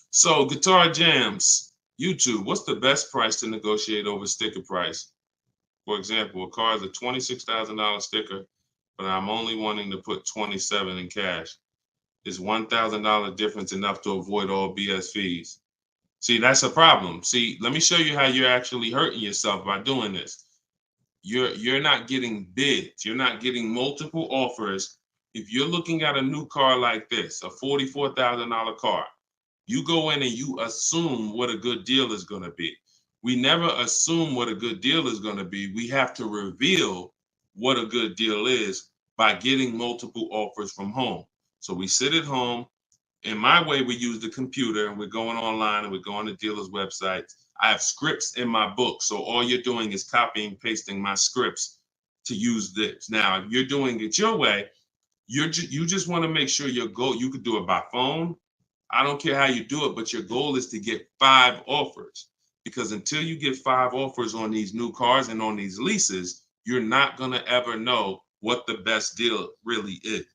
so Guitar Jams, YouTube, what's the best price to negotiate over sticker price? For example, a car is a $26,000 sticker, but I'm only wanting to put $27,000 in cash. Is $1,000 difference enough to avoid all BS fees? See, that's a problem. See, let me show you how you're actually hurting yourself by doing this. You're not getting bids. You're not getting multiple offers. If you're looking at a new car like this, a $44,000 car, You go in and you assume what a good deal is going to be. We never assume what a good deal is going to be. We have to reveal what a good deal is by getting multiple offers from home. So we sit at home. In my way, we use the computer and we're going online and we're going to dealers' websites. I have scripts in my book. So all you're doing is copying, pasting my scripts to use this. Now, if you're doing it your way, you just want to make sure your goal, you could do it by phone. I don't care how you do it, but your goal is to get 5 offers. Because until you get 5 offers on these new cars and on these leases, you're not going to ever know what the best deal really is.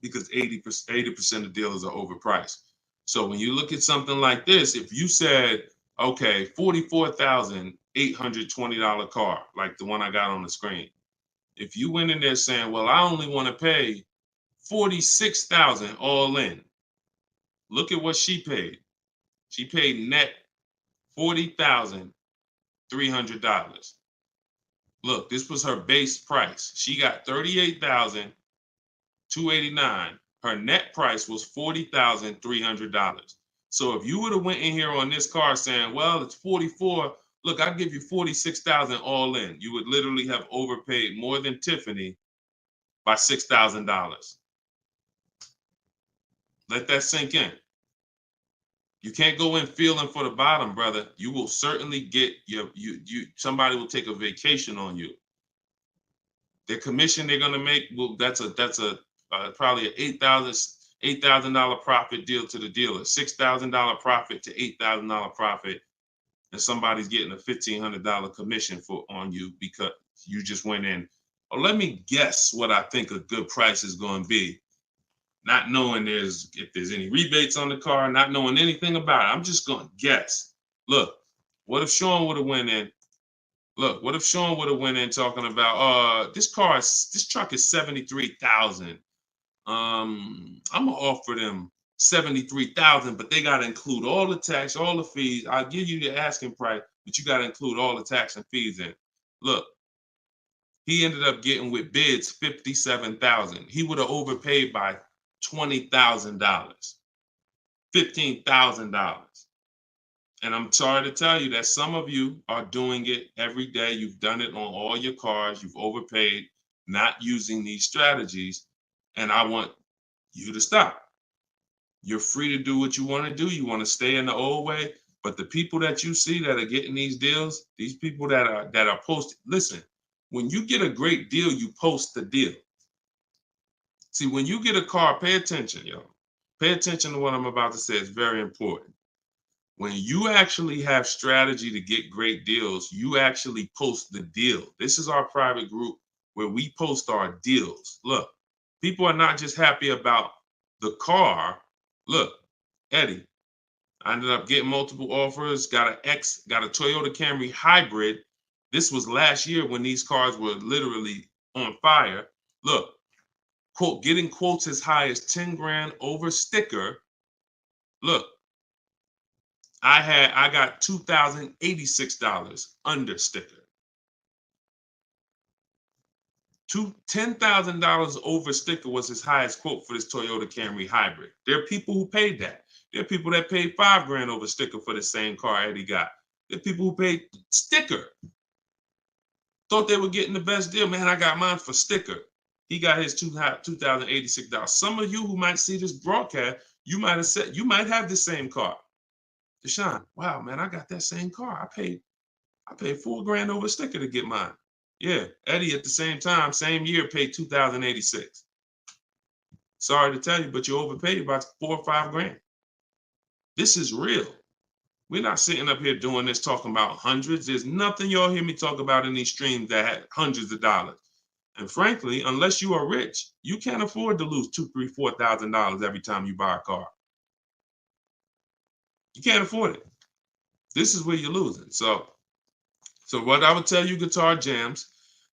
Because 80% of dealers are overpriced. So when you look at something like this, if you said, okay, $44,820 car, like the one I got on the screen. If you went in there saying, well, I only want to pay $46,000 all in. Look at what she paid. She paid net $40,300. Look, this was her base price. She got $38,289. Her net price was $40,300. So if you would have went in here on this car saying, well, it's 44, look, I'll give you 46,000 all in. You would literally have overpaid more than Tiffany by $6,000. Let that sink in. You can't go in feeling for the bottom, brother. You will certainly get somebody will take a vacation on you. Their commission they're gonna make, well, that's probably an $8,000 profit deal to the dealer, $6,000 profit to $8,000 profit, and somebody's getting a $1,500 commission on you because you just went in. Oh, let me guess what I think a good price is going to be. Not knowing if there's any rebates on the car, not knowing anything about it. I'm just going to guess. Look, what if Sean would have went in? Look, what if Sean would have went in talking about, this truck is $73,000. I'm gonna offer them $73,000, but they gotta include all the tax, all the fees. I'll give you the asking price, but you gotta include all the tax and fees in. Look, he ended up getting with bids $57,000. He would have overpaid by $20,000, $15,000. And I'm sorry to tell you that some of you are doing it every day. You've done it on all your cars. You've overpaid, not using these strategies. And I want you to stop. You're free to do what you want to do. You want to stay in the old way. But the people that you see that are getting these deals, these people that are posting, listen, when you get a great deal, you post the deal. See, when you get a car, pay attention, yo. Pay attention to what I'm about to say. It's very important. When you actually have strategy to get great deals, you actually post the deal. This is our private group where we post our deals. Look, people are not just happy about the car. Look, Eddie, I ended up getting multiple offers, got a Toyota Camry hybrid. This was last year when these cars were literally on fire. Look, quote, getting quotes as high as 10 grand over sticker. Look, I got $2,086 under sticker. $10,000 over sticker was his highest quote for this Toyota Camry hybrid. There are people who paid that. There are people that paid 5 grand over sticker for the same car Eddie got. There are people who paid sticker. Thought they were getting the best deal. Man, I got mine for sticker. He got his $2,086. Some of you who might see this broadcast, you might have said, you might have the same car. Deshone, wow, man, I got that same car. I paid 4 grand over sticker to get mine. Yeah, Eddie at the same time, same year, paid $2,086. Sorry to tell you, but you overpaid about 4 or 5 grand. This is real. We're not sitting up here doing this talking about hundreds. There's nothing y'all hear me talk about in these streams that had hundreds of dollars. And frankly, unless you are rich, you can't afford to lose $2,000, $3,000, $4,000 every time you buy a car. You can't afford it. This is where you're losing. So what I would tell you, Guitar Jams,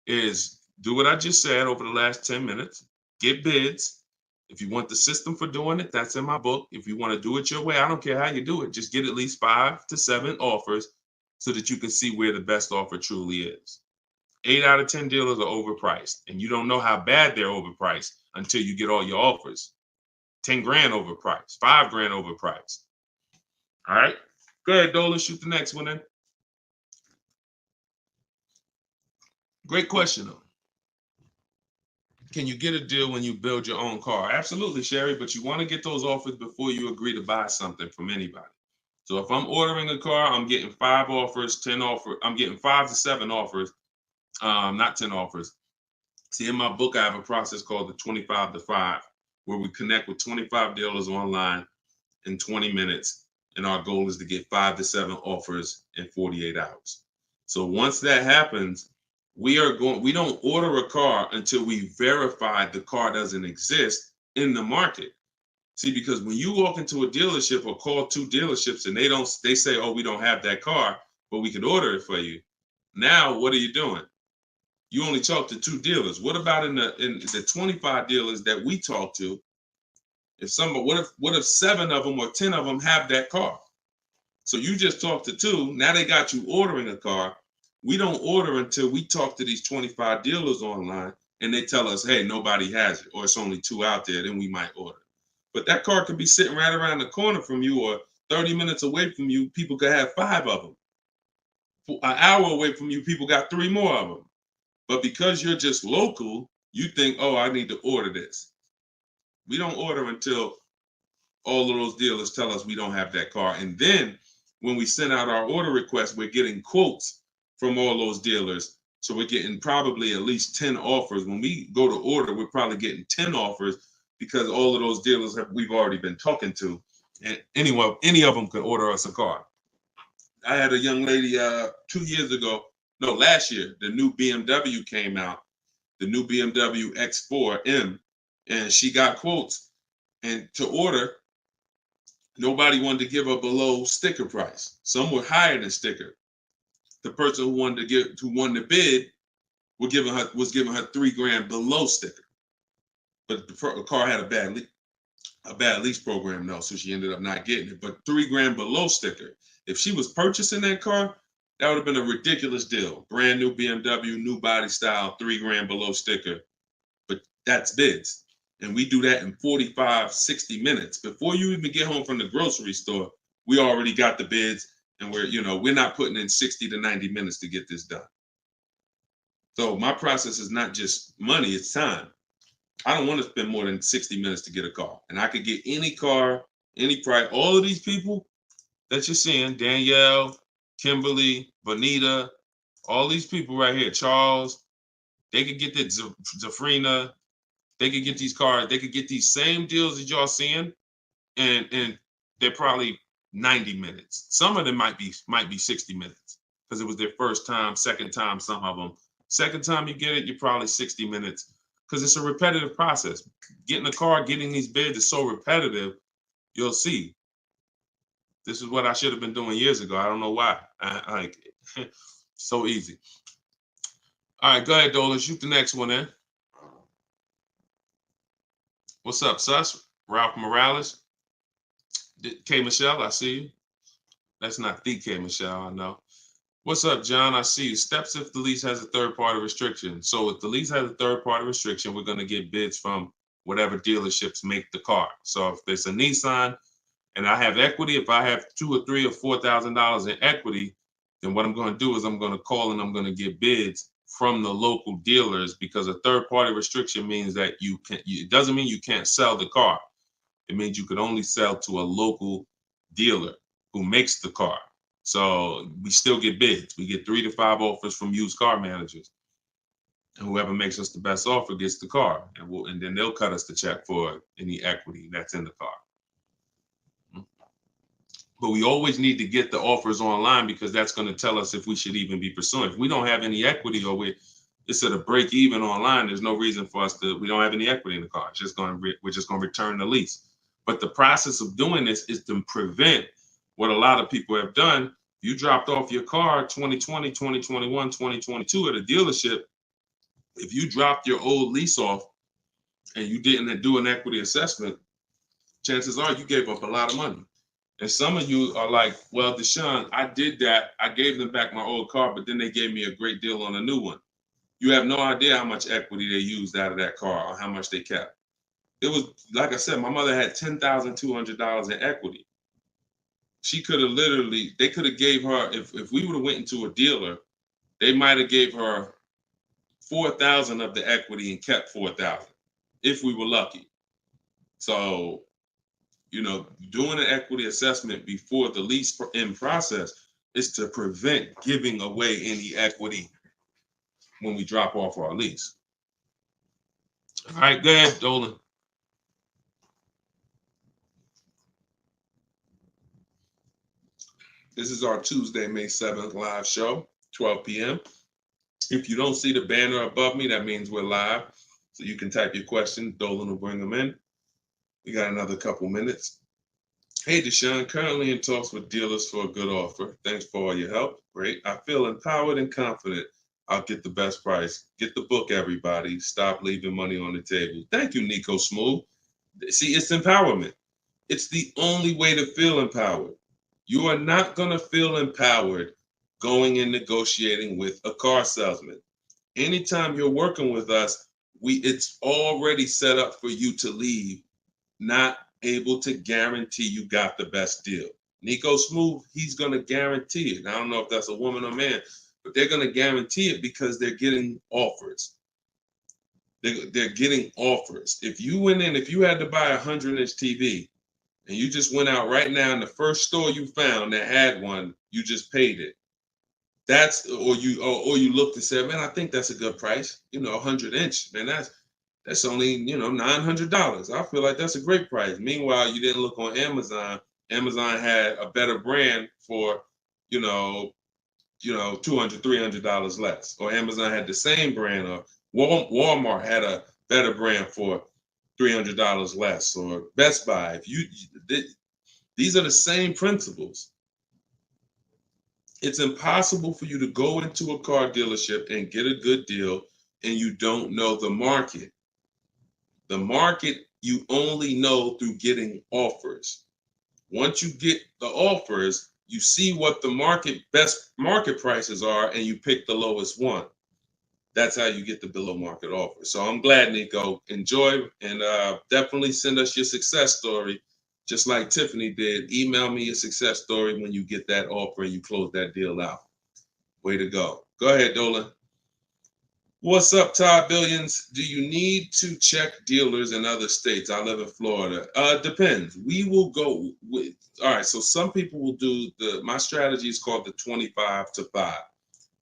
is do what I just said over the last 10 minutes. Get bids. If you want the system for doing it, that's in my book. If you want to do it your way, I don't care how you do it. Just get at least 5 to 7 offers so that you can see where the best offer truly is. 8 out of 10 dealers are overpriced, and you don't know how bad they're overpriced until you get all your offers. 10 grand overpriced, 5 grand overpriced. All right. Go ahead, Dolan. Shoot the next one in. Great question, though. Can you get a deal when you build your own car? Absolutely, Sherry, but you want to get those offers before you agree to buy something from anybody. So if I'm ordering a car, I'm getting 5 offers, 10 offers. I'm getting 5 to 7 offers, not 10 offers. See, in my book, I have a process called the 25 to 5, where we connect with 25 dealers online in 20 minutes. And our goal is to get 5 to 7 offers in 48 hours. So once that happens, we don't order a car until we verify the car doesn't exist in the market. See, because when you walk into a dealership or call 2 dealerships and they say, oh, we don't have that car, but we could order it for you. Now, what are you doing? You only talk to 2 dealers. What about in the 25 dealers that we talk to? What if 7 of them or 10 of them have that car? So you just talked to 2. Now they got you ordering a car. We don't order until we talk to these 25 dealers online and they tell us, hey, nobody has it, or it's only 2 out there, then we might order. But that car could be sitting right around the corner from you, or 30 minutes away from you. People could have 5 of them. An hour away from you, people got 3 more of them. But because you're just local, you think, oh, I need to order this. We don't order until all of those dealers tell us we don't have that car. And then when we send out our order request, we're getting quotes from all those dealers. So we're getting probably at least 10 offers. When we go to order, we're probably getting 10 offers because all of those dealers we've already been talking to. And any of them could order us a car. I had a young lady 2 years ago, no, last year, the new BMW came out, the new BMW X4M, and she got quotes. And to order, nobody wanted to give her below sticker price. Some were higher than sticker. The person who won the bid was giving her $3,000 below sticker. But the car had a bad lease program though, so she ended up not getting it. But $3,000 below sticker. If she was purchasing that car, that would have been a ridiculous deal. Brand new BMW, new body style, $3,000 below sticker. But that's bids. And we do that in 45, 60 minutes. Before you even get home from the grocery store, we already got the bids, and we're not putting in 60 to 90 minutes to get this done. So my process is not just money, it's time. I don't want to spend more than 60 minutes to get a car. And I could get any car, any price. All of these people that you're seeing, Danielle, Kimberly, Bonita, all these people right here, Charles, they could get that Zafrina, they could get these cars, they could get these same deals that y'all seeing, and they're probably 90 minutes. Some of them might be 60 minutes because it was their first time, second time, some of them. Second time you get it, you're probably 60 minutes because it's a repetitive process. Getting a car, getting these bids is so repetitive, you'll see. This is what I should have been doing years ago. I don't know why. So easy. All right, go ahead, Dola. Shoot the next one in. What's up, Sus? Ralph Morales. K. Michelle, I see you. That's not the K. Michelle, I know. What's up, John? I see you. Steps if the lease has a third-party restriction. So if the lease has a third-party restriction, we're going to get bids from whatever dealerships make the car. So if there's a Nissan and I have equity, if I have $2,000 or $3,000 or $4,000 in equity, then what I'm going to do is I'm going to call and I'm going to get bids from the local dealers, because a third-party restriction means that it doesn't mean you can't sell the car. It means you could only sell to a local dealer who makes the car. So we still get bids. We get 3 to 5 offers from used car managers. And whoever makes us the best offer gets the car. And then they'll cut us the check for any equity that's in the car. But we always need to get the offers online, because that's going to tell us if we should even be pursuing. If we don't have any equity, or it's at a break even online, there's no reason for us we don't have any equity in the car. We're just going to return the lease. But the process of doing this is to prevent what a lot of people have done. You dropped off your car 2020, 2021, 2022 at a dealership. If you dropped your old lease off and you didn't do an equity assessment, chances are you gave up a lot of money. And some of you are like, well, Deshone, I did that. I gave them back my old car, but then they gave me a great deal on a new one. You have no idea how much equity they used out of that car or how much they kept. It was, like I said, my mother had $10,200 in equity. She could have literally, they could have gave her, if we would have went into a dealer, they might have gave her 4,000 of the equity and kept 4,000 if we were lucky. So, doing an equity assessment before the lease in process is to prevent giving away any equity when we drop off our lease. All right, go ahead, Dolan. This is our Tuesday, May 7th live show, 12 p.m. If you don't see the banner above me, that means we're live. So you can type your question. Dolan will bring them in. We got another couple minutes. Hey, Deshone, currently in talks with dealers for a good offer. Thanks for all your help. Great. I feel empowered and confident I'll get the best price. Get the book, everybody. Stop leaving money on the table. Thank you, Nico Smooth. See, it's empowerment. It's the only way to feel empowered. You are not going to feel empowered going and negotiating with a car salesman. Anytime you're working with us, it's already set up for you to leave not able to guarantee you got the best deal. Nico Smooth, he's going to guarantee it. I don't know if that's a woman or man, but they're going to guarantee it because they're getting offers. They're getting offers. If you went in, if you had to buy a 100-inch TV and you just went out right now in the first store you found that had one, you just paid it. Or you looked and said, man, I think that's a good price. 100-inch, man, that's only, $900. I feel like that's a great price. Meanwhile, you didn't look on Amazon. Amazon had a better brand for, $200, $300 less. Or Amazon had the same brand, or Walmart had a better brand for $300 less, or Best Buy. These are the same principles. It's impossible for you to go into a car dealership and get a good deal and you don't know the market. The market you only know through getting offers. Once you get the offers, you see what the best market prices are and you pick the lowest one. That's how you get the below market offer. So I'm glad, Nico. Enjoy, and definitely send us your success story. Just like Tiffany did, email me your success story when you get that offer and you close that deal out. Way to go. Go ahead, Dolan. What's up, Todd Billions? Do you need to check dealers in other states? I live in Florida. Depends. We will go with, all right, so some people will do my strategy is called the 25 to 5.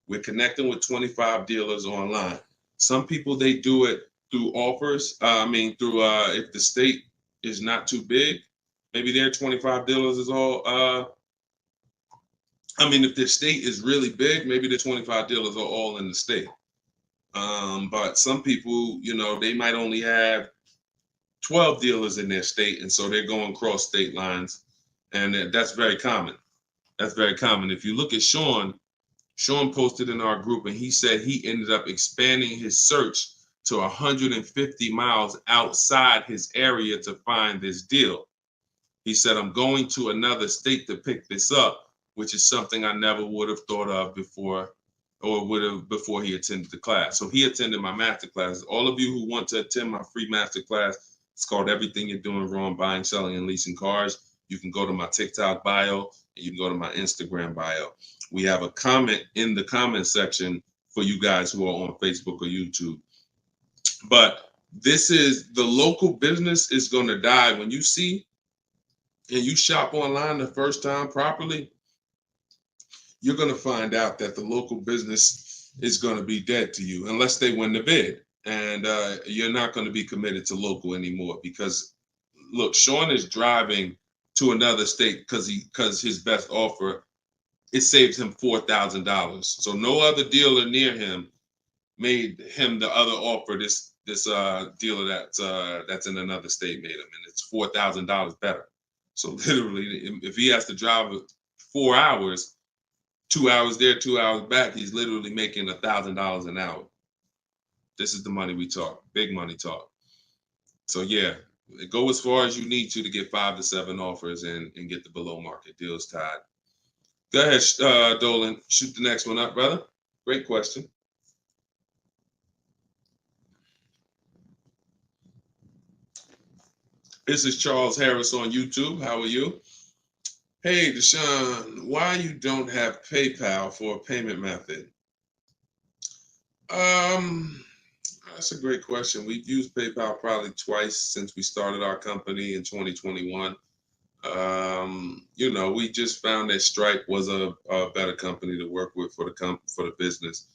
We're connecting with 25 dealers online. Some people, they do it through offers. If the state is not too big, maybe their 25 dealers is all, if the state is really big, maybe the 25 dealers are all in the state. But some people, they might only have 12 dealers in their state, and so they're going cross state lines, and that's very common. That's very common. If you look at Sean posted in our group, and he said he ended up expanding his search to 150 miles outside his area to find this deal. He said, I'm going to another state to pick this up, which is something I never would have thought of before, or would have before he attended the class. So he attended my master class. All of you who want to attend my free master class, it's called Everything You're Doing Wrong, Buying, Selling, and Leasing Cars. You can go to my TikTok bio, and you can go to my Instagram bio. We have a comment in the comment section for you guys who are on Facebook or YouTube. But this is, the local business is going to die. When you see and you shop online the first time properly, you're going to find out that the local business is going to be dead to you unless they win the bid. And you're not going to be committed to local anymore, because look, Sean is driving to another state because his best offer, it saves him $4,000. So no other dealer near him made him the other offer. This dealer that's in another state made him, and it's $4,000 better. So literally, if he has to drive 4 hours, 2 hours there, 2 hours back, he's literally making $1,000 an hour. This is the money we talk, big money talk. So yeah, go as far as you need to get 5 to 7 offers and get the below market deals tied. Go ahead, Dolan, shoot the next one up, brother. Great question. This is Charles Harris on YouTube. How are you? Hey, Deshone, why you don't have PayPal for a payment method? Um, that's a great question. We've used PayPal probably twice since we started our company in 2021. We just found that Stripe was a better company to work with for the business.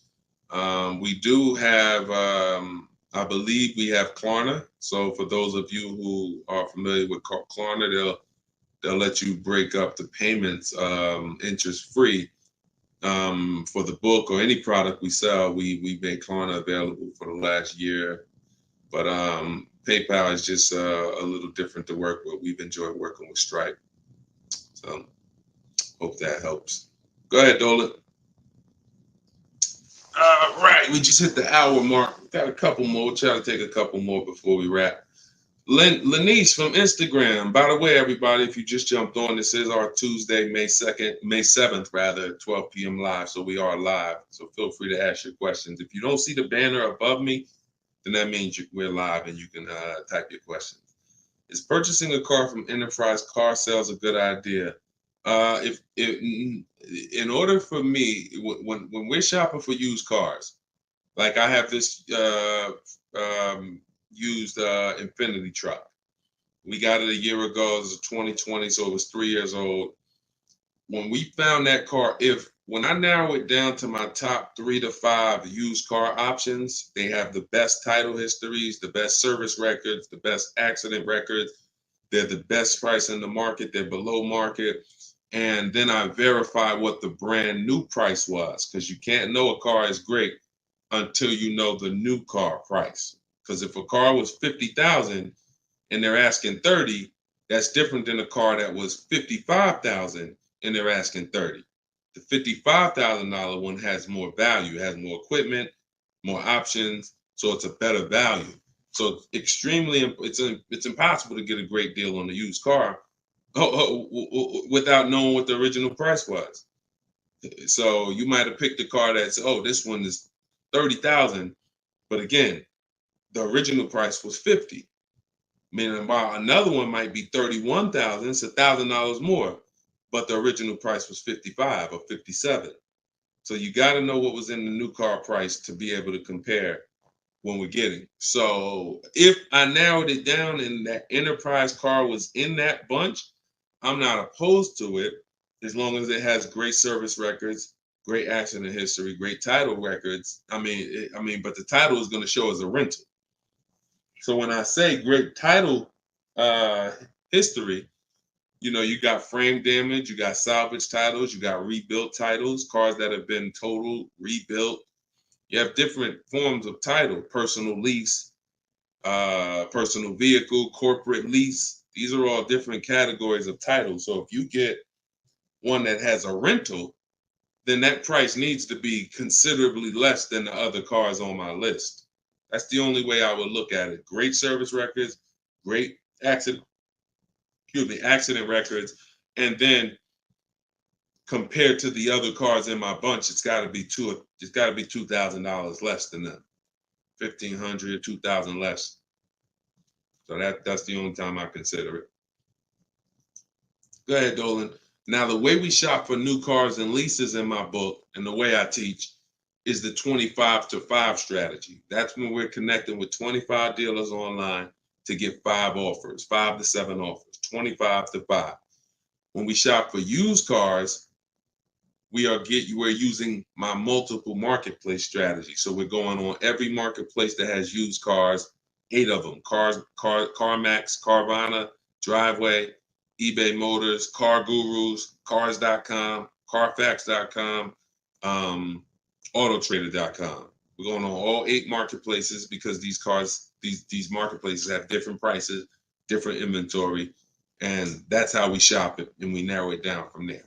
We do have, I believe we have Klarna. So for those of you who are familiar with Klarna, they'll let you break up the payments interest free. For the book or any product we sell, we make Klarna available for the last year. But PayPal is just a little different to work with. We've enjoyed working with Stripe. So hope that helps. Go ahead, Dolan. Right, we just hit the hour mark. Got a couple more. We'll try to take a couple more before we wrap. Lenice from Instagram. By the way, everybody, if you just jumped on, this is our Tuesday, May 2nd, May 7th, rather, 12 p.m. live. So we are live. So feel free to ask your questions. If you don't see the banner above me, then that means we're live and you can type your questions. Is purchasing a car from Enterprise Car Sales a good idea? If in order for me, when we're shopping for used cars, like I have this used Infinity truck. We got it a year ago. It was 2020, so it was 3 years old. When we found that car, when I narrow it down to my top 3 to 5 used car options, they have the best title histories, the best service records, the best accident records. They're the best price in the market. They're below market. And then I verify what the brand new price was, because you can't know a car is great until you know the new car price. Because if a car was 50,000 and they're asking 30, that's different than a car that was 55,000 and they're asking 30. The $55,000 one has more value, has more equipment, more options, so it's a better value. So it's impossible to get a great deal on a used car without knowing what the original price was. So you might have picked a car that's, this one is 30,000, but again, the original price was 50. Meaning, while another one might be 31,000, it's $1,000 more, but the original price was 55 or 57. So you got to know what was in the new car price to be able to compare when we're getting. So if I narrowed it down and that Enterprise car was in that bunch, I'm not opposed to it as long as it has great service records, great accident history, great title records. But the title is going to show as a rental. So when I say great title history, you got frame damage, you got salvage titles, you got rebuilt titles, cars that have been totaled, rebuilt. You have different forms of title: personal lease, personal vehicle, corporate lease. These are all different categories of title. So if you get one that has a rental, then that price needs to be considerably less than the other cars on my list. That's the only way I would look at it. Great service records, great accident records, and then compared to the other cars in my bunch, it's got to be $2,000 less than them. 1,500, 2,000 less. So that's the only time I consider it. Go ahead, Dolan. Now, the way we shop for new cars and leases in my book, and the way I teach, is the 25 to 5 strategy. That's when we're connecting with 25 dealers online to get 5 offers, 5 to 7 offers, 25 to 5. When we shop for used cars, we're using my multiple marketplace strategy. So we're going on every marketplace that has used cars, 8 of them: CarMax, Carvana, Driveway, eBay Motors, Car Gurus, Cars.com, Carfax.com, Autotrader.com. We're going on all 8 marketplaces because these marketplaces have different prices, different inventory, and that's how we shop it, and we narrow it down from there.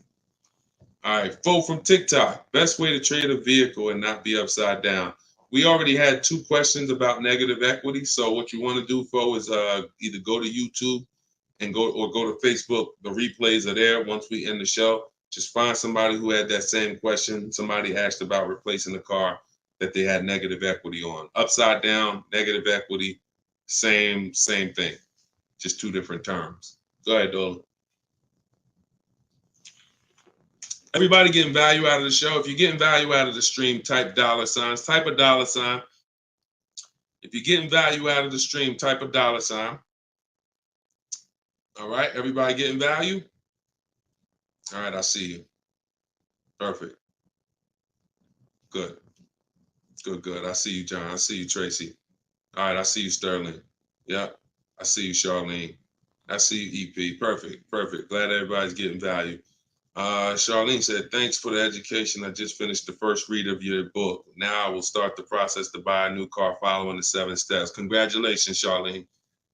All right, Fo from TikTok. Best way to trade a vehicle and not be upside down. We already had 2 questions about negative equity. So what you want to do, Fo, is either go to YouTube and go to Facebook. The replays are there once we end the show. Just find somebody who had that same question. Somebody asked about replacing a car that they had negative equity on. Upside down, negative equity, same thing. Just 2 different terms. Go ahead, Dolan. Everybody getting value out of the show. If you're getting value out of the stream, type $. Type a $. If you're getting value out of the stream, type a $. All right, everybody getting value? All right, I see you. Perfect. Good. Good. I see you, John. I see you, Tracy. All right, I see you, Sterling. Yep. I see you, Charlene. I see you, EP. Perfect. Glad everybody's getting value. Charlene said, thanks for the education. I just finished the first read of your book. Now I will start the process to buy a new car following the 7 steps. Congratulations, Charlene.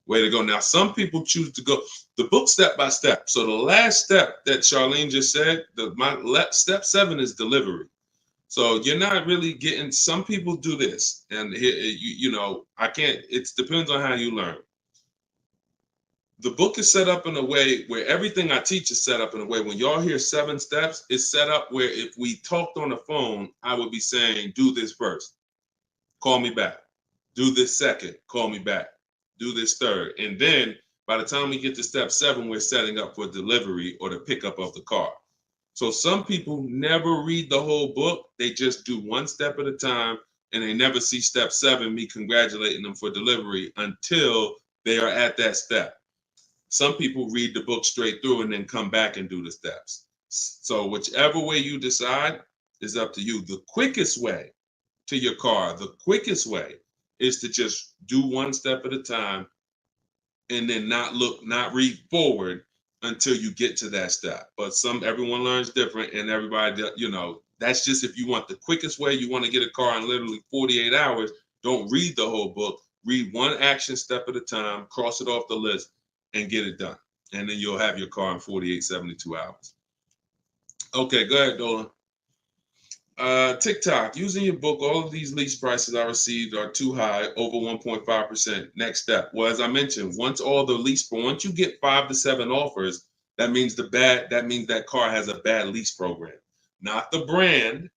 Way to go. Now, some people choose to go the book step by step. So the last step that Charlene just said, step 7 is delivery. So you're not really getting, some people do this. And I can't, it depends on how you learn. The book is set up in a way where everything I teach is set up in a way when y'all hear 7 steps, it's set up where if we talked on the phone, I would be saying, do this first, call me back. Do this second, call me back. Do this third. And then by the time we get to step 7, we're setting up for delivery or the pickup of the car. So some people never read the whole book. They just do 1 step at a time and they never see step 7, me congratulating them for delivery until they are at that step. Some people read the book straight through and then come back and do the steps. So whichever way you decide is up to you. The quickest way to your car, the quickest way is to just do 1 step at a time and then not read forward until you get to that step. But everyone learns different, and everybody, that's just if you want the quickest way, you want to get a car in literally 48 hours, don't read the whole book. Read 1 action step at a time, cross it off the list, and get it done. And then you'll have your car in 48, 72 hours. Okay, go ahead, Dolan. TikTok, using your book, all of these lease prices I received are too high, over 1.5%. Next step. Well, as I mentioned, once you get 5 to 7 offers, that means that car has a bad lease program. Not the brand,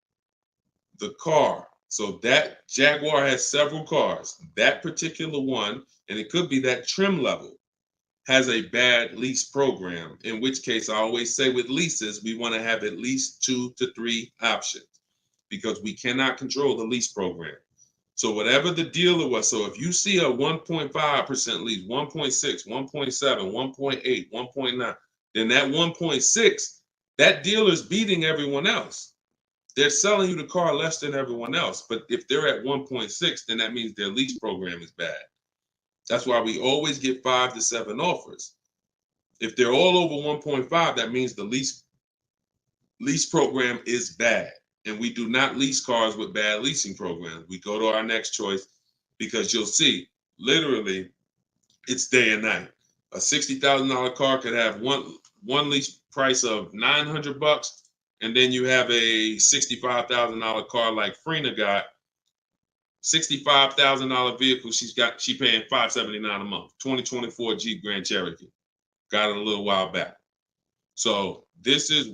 the car. So that Jaguar has several cars. That particular one, and it could be that trim level, has a bad lease program, in which case I always say with leases, we want to have at least 2 to 3 options, because we cannot control the lease program. So whatever the dealer was, so if you see a 1.5% lease, 1.6, 1.7, 1.8, 1.9, then that 1.6, that dealer's beating everyone else. They're selling you the car less than everyone else. But if they're at 1.6, then that means their lease program is bad. That's why we always get 5 to 7 offers. If they're all over 1.5, that means the lease program is bad. And we do not lease cars with bad leasing programs. We go to our next choice, because you'll see, literally, it's day and night. A $60,000 car could have one lease price of $900, and then you have a $65,000 car like Frena got, $65,000 vehicle. She paying $579 a month. 2024 Jeep Grand Cherokee. Got it a little while back. So this is,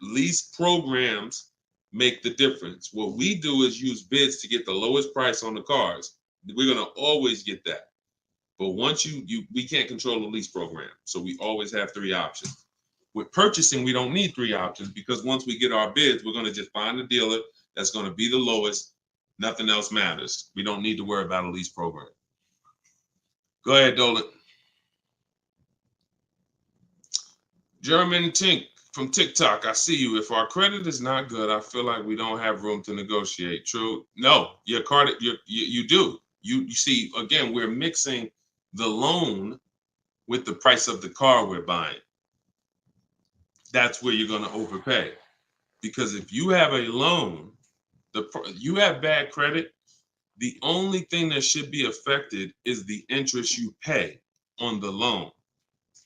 lease programs make the difference. What we do is use bids to get the lowest price on the cars. We're gonna always get that. But once we can't control the lease program. So we always have 3 options. With purchasing, we don't need 3 options, because once we get our bids, we're gonna just find a dealer that's gonna be the lowest. Nothing else matters. We don't need to worry about a lease program. Go ahead, Dolan. German Tink from TikTok, I see you. If our credit is not good, I feel like we don't have room to negotiate. True? No, your credit, you do. You see, again, we're mixing the loan with the price of the car we're buying. That's where you're going to overpay. Because if you have a loan, you have bad credit, the only thing that should be affected is the interest you pay on the loan.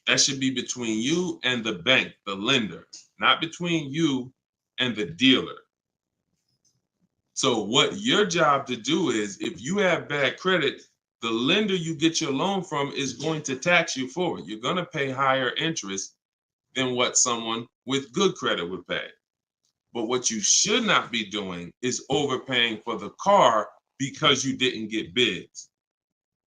That should be between you and the bank, the lender, not between you and the dealer. So what your job to do is, if you have bad credit, the lender you get your loan from is going to tax you for it. You're going to pay higher interest than what someone with good credit would pay. But what you should not be doing is overpaying for the car because you didn't get bids.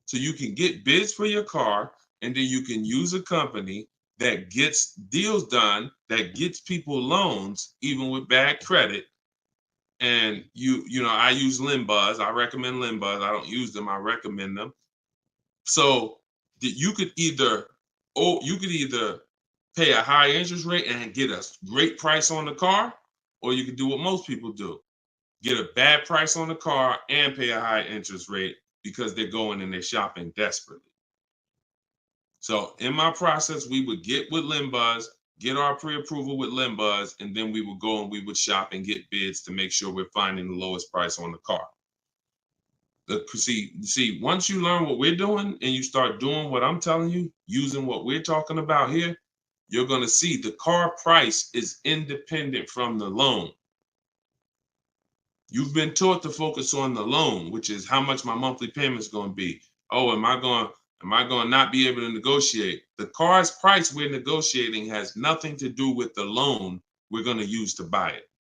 So you can get bids for your car, and then you can use a company that gets deals done, that gets people loans, even with bad credit. And you know, I use Limbuzz. I recommend Limbuzz. I don't use them. I recommend them. So you could either, pay a high interest rate and get a great price on the car, or you could do what most people do: get a bad price on the car and pay a high interest rate because they're going and they're shopping desperately. So in my process, we would get with Limbuzz, get our pre-approval with Limbuzz, and then we would go and we would shop and get bids to make sure we're finding the lowest price on the car. See, once you learn what we're doing and you start doing what I'm telling you, using what we're talking about here, you're going to see the car price is independent from the loan. You've been taught to focus on the loan, which is how much my monthly payment is going to be. Oh, am I going to not be able to negotiate? The car's price we're negotiating has nothing to do with the loan we're going to use to buy it.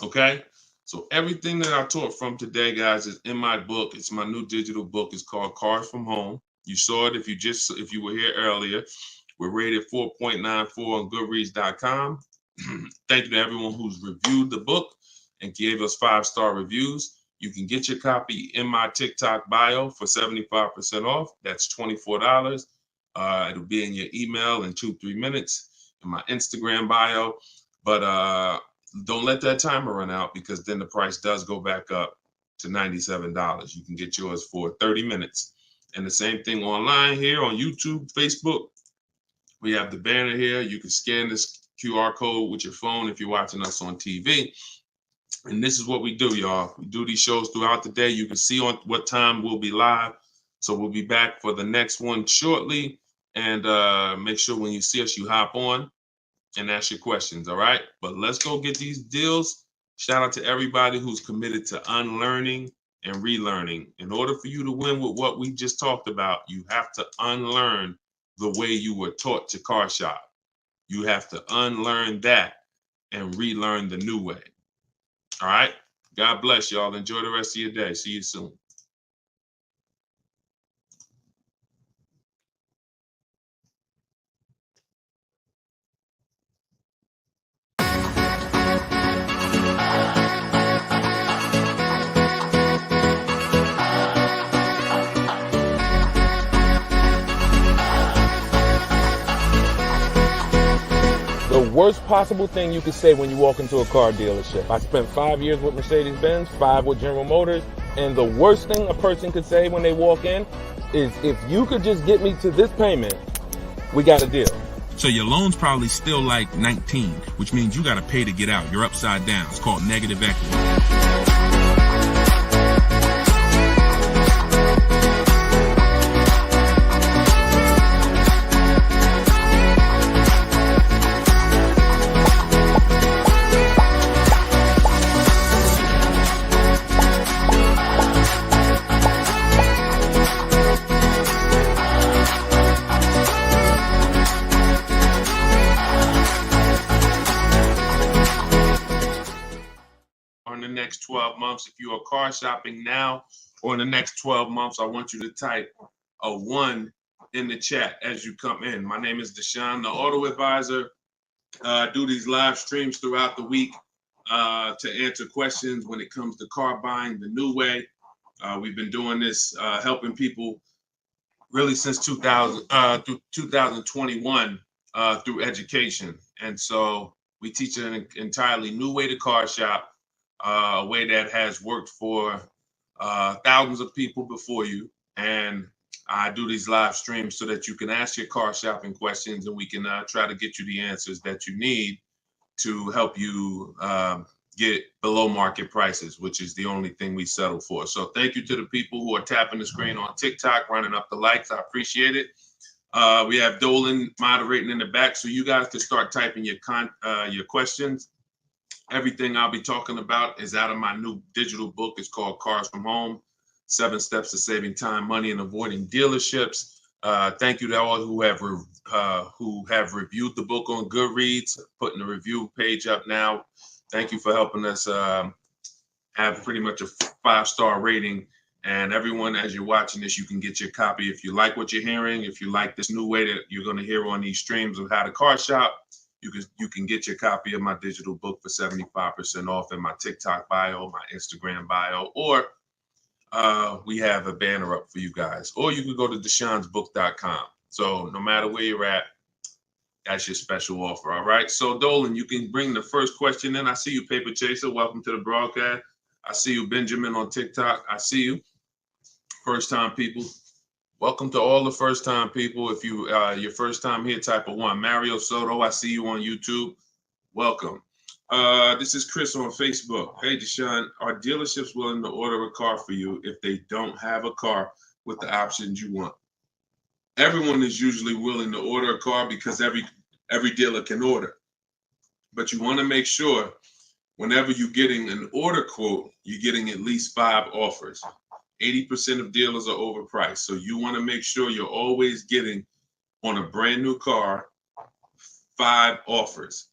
Okay? So everything that I taught from today, guys, is in my book. It's my new digital book. It's called Cars from Home. You saw it if you were here earlier. We're rated 4.94 on Goodreads.com. Thank you to everyone who's reviewed the book and gave us 5-star reviews. You can get your copy in my TikTok bio for 75% off. That's $24. It'll be in your email in 2-3 minutes, in my Instagram bio. But don't let that timer run out, because then the price does go back up to $97. You can get yours for 30 minutes. And the same thing online here on YouTube, Facebook. We have the banner here. You can scan this QR code with your phone if you're watching us on TV. And this is what we do, y'all. We do these shows throughout the day. You can see on what time we'll be live. So we'll be back for the next one shortly. And make sure when you see us, you hop on and ask your questions, all right? But let's go get these deals. Shout out to everybody who's committed to unlearning and relearning. In order for you to win with what we just talked about, you have to unlearn the way you were taught to car shop. You have to unlearn that and relearn the new way. All right? God bless y'all. Enjoy the rest of your day. See you soon. The worst possible thing you could say when you walk into a car dealership. I spent 5 years with Mercedes-Benz, 5 with General Motors, and the worst thing a person could say when they walk in is, if you could just get me to this payment, we got a deal. So your loan's probably still like 19, which means you got to pay to get out. You're upside down. It's called negative equity. In the next 12 months, if you are car shopping now, or in the next 12 months, I want you to type a 1 in the chat as you come in. My name is Deshone the Auto Advisor. I do these live streams throughout the week to answer questions when it comes to car buying the new way. We've been doing this, helping people really since 2021 through education. And so we teach an entirely new way to car shop, a way that has worked for thousands of people before you. And I do these live streams so that you can ask your car shopping questions, and we can try to get you the answers that you need to help you get below market prices, which is the only thing we settle for. So thank you to the people who are tapping the screen on TikTok, running up the likes. I appreciate it. We have Dolan moderating in the back, so you guys can start typing your questions. Everything I'll be talking about is out of my new digital book. It's called Cars from Home: 7 Steps to Saving Time, Money, and Avoiding Dealerships. Thank you to all who have reviewed the book on Goodreads, putting the review page up now. Thank you for helping us have pretty much a 5-star rating And everyone, as you're watching this, you can get your copy. If you like what you're hearing, if you like this new way that you're going to hear on these streams of how to car shop, you can get your copy of my digital book for 75% off in my TikTok bio, my Instagram bio, or we have a banner up for you guys. Or you can go to deshonsbook.com. So no matter where you're at, that's your special offer. All right. So Dolan, you can bring the first question in. I see you, Paper Chaser. Welcome to the broadcast. I see you, Benjamin, on TikTok. I see you. First time people. Welcome to all the first time people. If you your first time here, type of 1. Mario Soto, I see you on YouTube. Welcome. This is Chris on Facebook. Hey, Deshone, are dealerships willing to order a car for you if they don't have a car with the options you want? Everyone is usually willing to order a car because every dealer can order. But you want to make sure whenever you're getting an order quote, you're getting at least 5 offers. 80% of dealers are overpriced. So you want to make sure you're always getting on a brand new car 5 offers.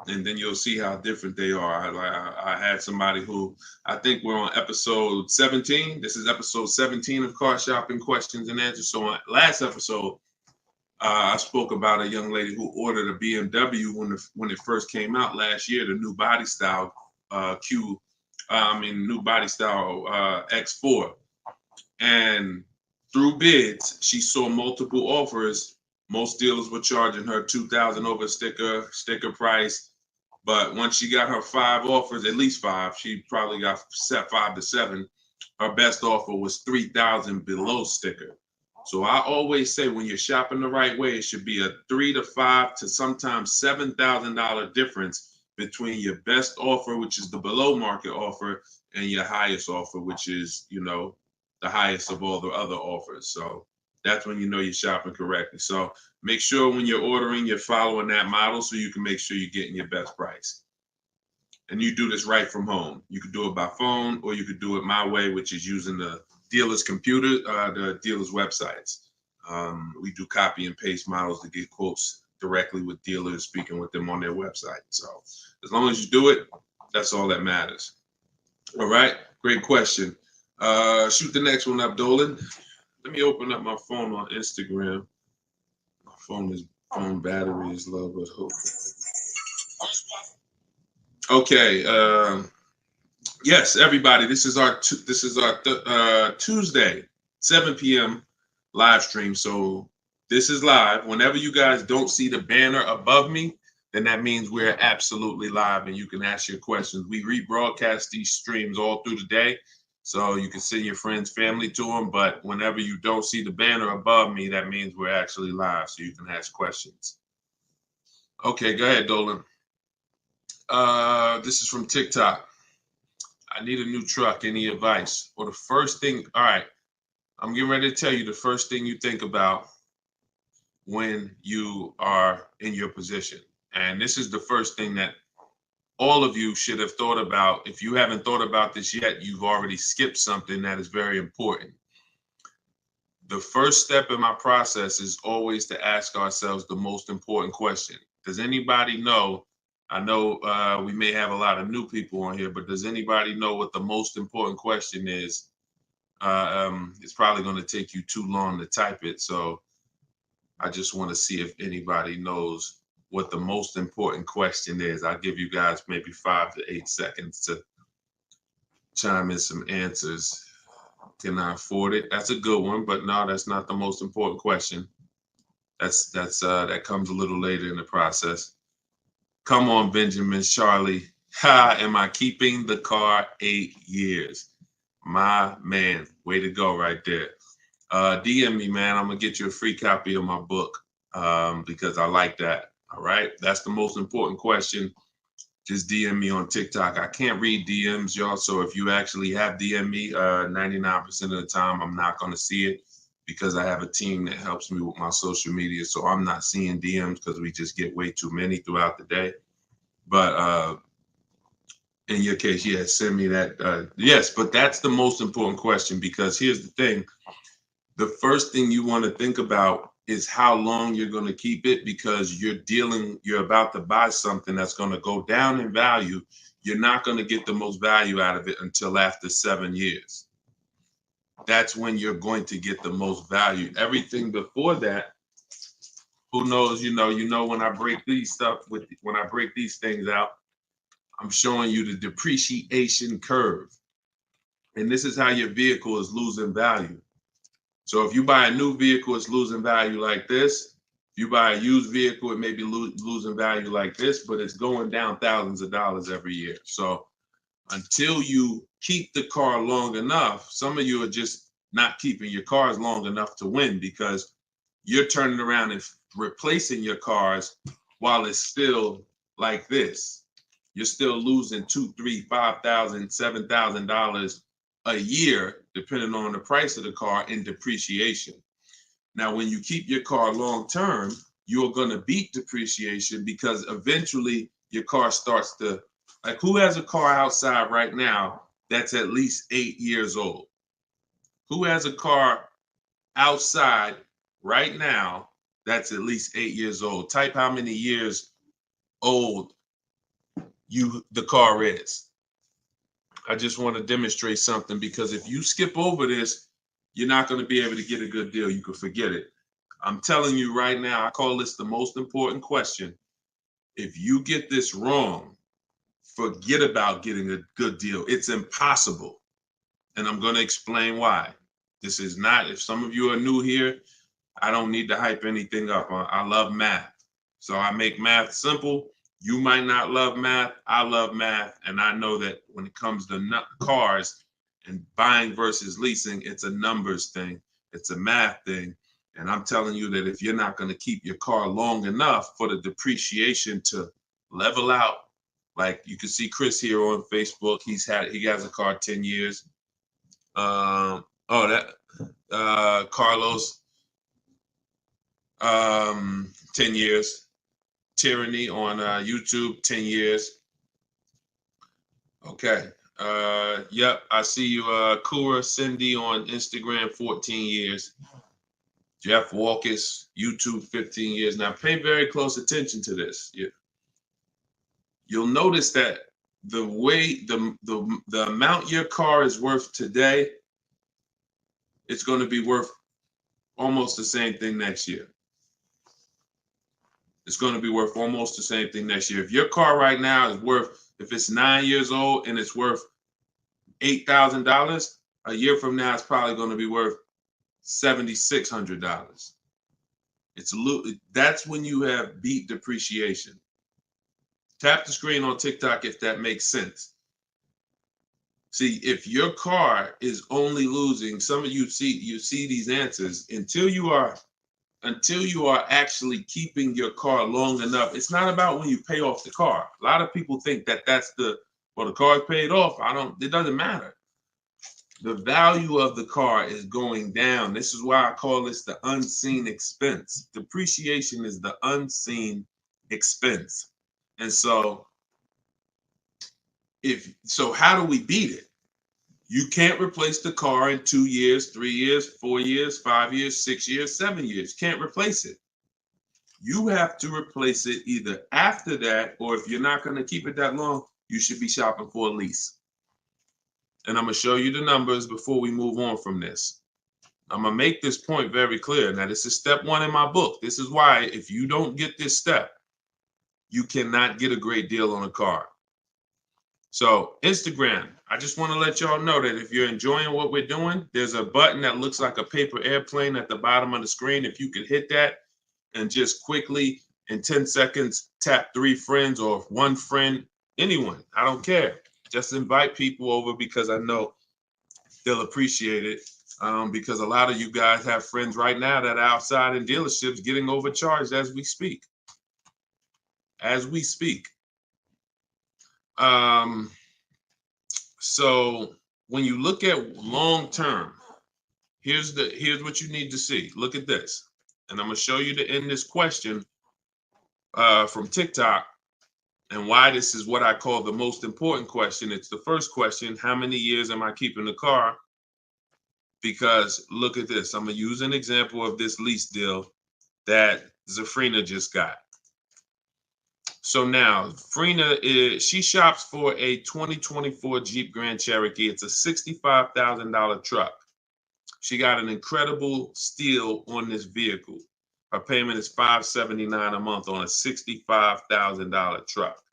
And then you'll see how different they are. I had somebody who, I think we're on episode 17. This is episode 17 of Car Shopping Questions and Answers. So on last episode, I spoke about a young lady who ordered a BMW when it first came out last year, the new body style new body style X4. And through bids, she saw multiple offers. Most dealers were charging her $2,000 over sticker price. But once she got her 5 offers, at least 5, she probably got set 5 to 7. Her best offer was $3,000 below sticker. So I always say when you're shopping the right way, it should be a $3,000 to $5,000 to sometimes $7,000 difference between your best offer, which is the below market offer, and your highest offer, which is, the highest of all the other offers. So that's when you know you're shopping correctly. So make sure when you're ordering, you're following that model so you can make sure you're getting your best price. And you do this right from home. You could do it by phone, or you could do it my way, which is using the dealer's computer, the dealer's websites. We do copy and paste models to get quotes directly with dealers, speaking with them on their website. So as long as you do it, that's all that matters. All right, great question. Shoot the next one up, Dolan. Let me open up my phone on Instagram. My phone battery is low, but hope. Okay. Yes, everybody. This is our Tuesday 7 p.m. live stream. So this is live. Whenever you guys don't see the banner above me, then that means we're absolutely live, and you can ask your questions. We rebroadcast these streams all through the day, so you can send your friends, family to them. But whenever you don't see the banner above me, that means we're actually live, so you can ask questions. Okay, go ahead, Dolan. This is from TikTok. I need a new truck. Any advice? Or the first thing, all right, I'm getting ready to tell you the first thing you think about when you are in your position. And this is the first thing that all of you should have thought about. If you haven't thought about this yet, you've already skipped something that is very important. The first step in my process is always to ask ourselves the most important question. Does anybody know? I know we may have a lot of new people on here, but does anybody know what the most important question is? It's probably going to take you too long to type it. So I just want to see if anybody knows what the most important question is. I'll give you guys maybe 5 to 8 seconds to chime in some answers. Can I afford it? That's a good one, but no, that's not the most important question. That comes a little later in the process. Come on, Benjamin, Charlie. Ha, am I keeping the car 8 years? My man, way to go right there. DM me, man. I'm going to get you a free copy of my book because I like that. All right. That's the most important question. Just DM me on TikTok. I can't read DMs, y'all. So if you actually have DM me, 99% of the time, I'm not going to see it because I have a team that helps me with my social media. So I'm not seeing DMs because we just get way too many throughout the day. But in your case, yeah, send me that. Yes, but that's the most important question because here's the thing. The first thing you want to think about is how long you're going to keep it because you're about to buy something that's going to go down in value. You're not going to get the most value out of it until after 7 years. that's when you're going to get the most value. Everything before that, who knows, when I break when I break these things out, I'm showing you the depreciation curve. And this is how your vehicle is losing value. So if you buy a new vehicle, it's losing value like this. If you buy a used vehicle, it may be losing value like this, but it's going down thousands of dollars every year. So until you keep the car long enough, some of you are just not keeping your cars long enough to win, because you're turning around and replacing your cars while it's still like this. You're still losing $2,000, $3,000, $5,000, $7,000 a year, depending on the price of the car, in depreciation. Now, when you keep your car long term, you're going to beat depreciation, because eventually your car starts to, like, who has a car outside right now that's at least 8 years old? Who has a car outside right now that's at least 8 years old? Type how many years old the car is. I just want to demonstrate something, because if you skip over this, you're not going to be able to get a good deal. You can forget it. I'm telling you right now, I call this the most important question. If you get this wrong, forget about getting a good deal. It's impossible. And I'm going to explain why. This is not, if some of you are new here, I don't need to hype anything up. I love math. So I make math simple. You might not love math. I love math. And I know that when it comes to cars and buying versus leasing, it's a numbers thing. It's a math thing. And I'm telling you that if you're not going to keep your car long enough for the depreciation to level out, like you can see Chris here on Facebook, he has a car 10 years. Carlos, 10 years. Tyranny on YouTube, 10 years. Okay. Yep, I see you. Kura Cindy on Instagram, 14 years. Jeff Walkus, YouTube, 15 years. Now pay very close attention to this. You'll notice that the amount your car is worth today, it's going to be worth almost the same thing next year. It's going to be worth almost the same thing next year. If your car right now is worth, if it's 9 years old and it's worth $8,000, a year from now it's probably going to be worth $7,600. That's when you have beat depreciation. Tap the screen on TikTok if that makes sense. See, if your car is only losing, some of you see these answers, until you are actually keeping your car long enough. It's not about when you pay off the car. A lot of people think that that's the car's paid off. It doesn't matter. The value of the car is going down. This is why I call this the unseen expense. Depreciation is the unseen expense. And so how do we beat it? You can't replace the car in 2 years, 3 years, 4 years, 5 years, 6 years, 7 years. Can't replace it. You have to replace it either after that, or if you're not going to keep it that long, you should be shopping for a lease. And I'm going to show you the numbers before we move on from this. I'm going to make this point very clear. Now, this is step 1 in my book. This is why if you don't get this step, you cannot get a great deal on a car. So Instagram, I just want to let y'all know that if you're enjoying what we're doing, there's a button that looks like a paper airplane at the bottom of the screen. If you could hit that and just quickly in 10 seconds, tap 3 friends or 1 friend, anyone, I don't care. Just invite people over, because I know they'll appreciate it. Because a lot of you guys have friends right now that are outside in dealerships getting overcharged as we speak. So when you look at long term, here's what you need to see. Look at this, and I'm gonna show you to end this question from TikTok, and why this is what I call the most important question. It's the first question: how many years am I keeping the car? Because look at this. I'm gonna use an example of this lease deal that Zafrina just got. So now, she shops for a 2024 Jeep Grand Cherokee. It's a $65,000 truck. She got an incredible steal on this vehicle. Her payment is $579 a month on a $65,000 truck.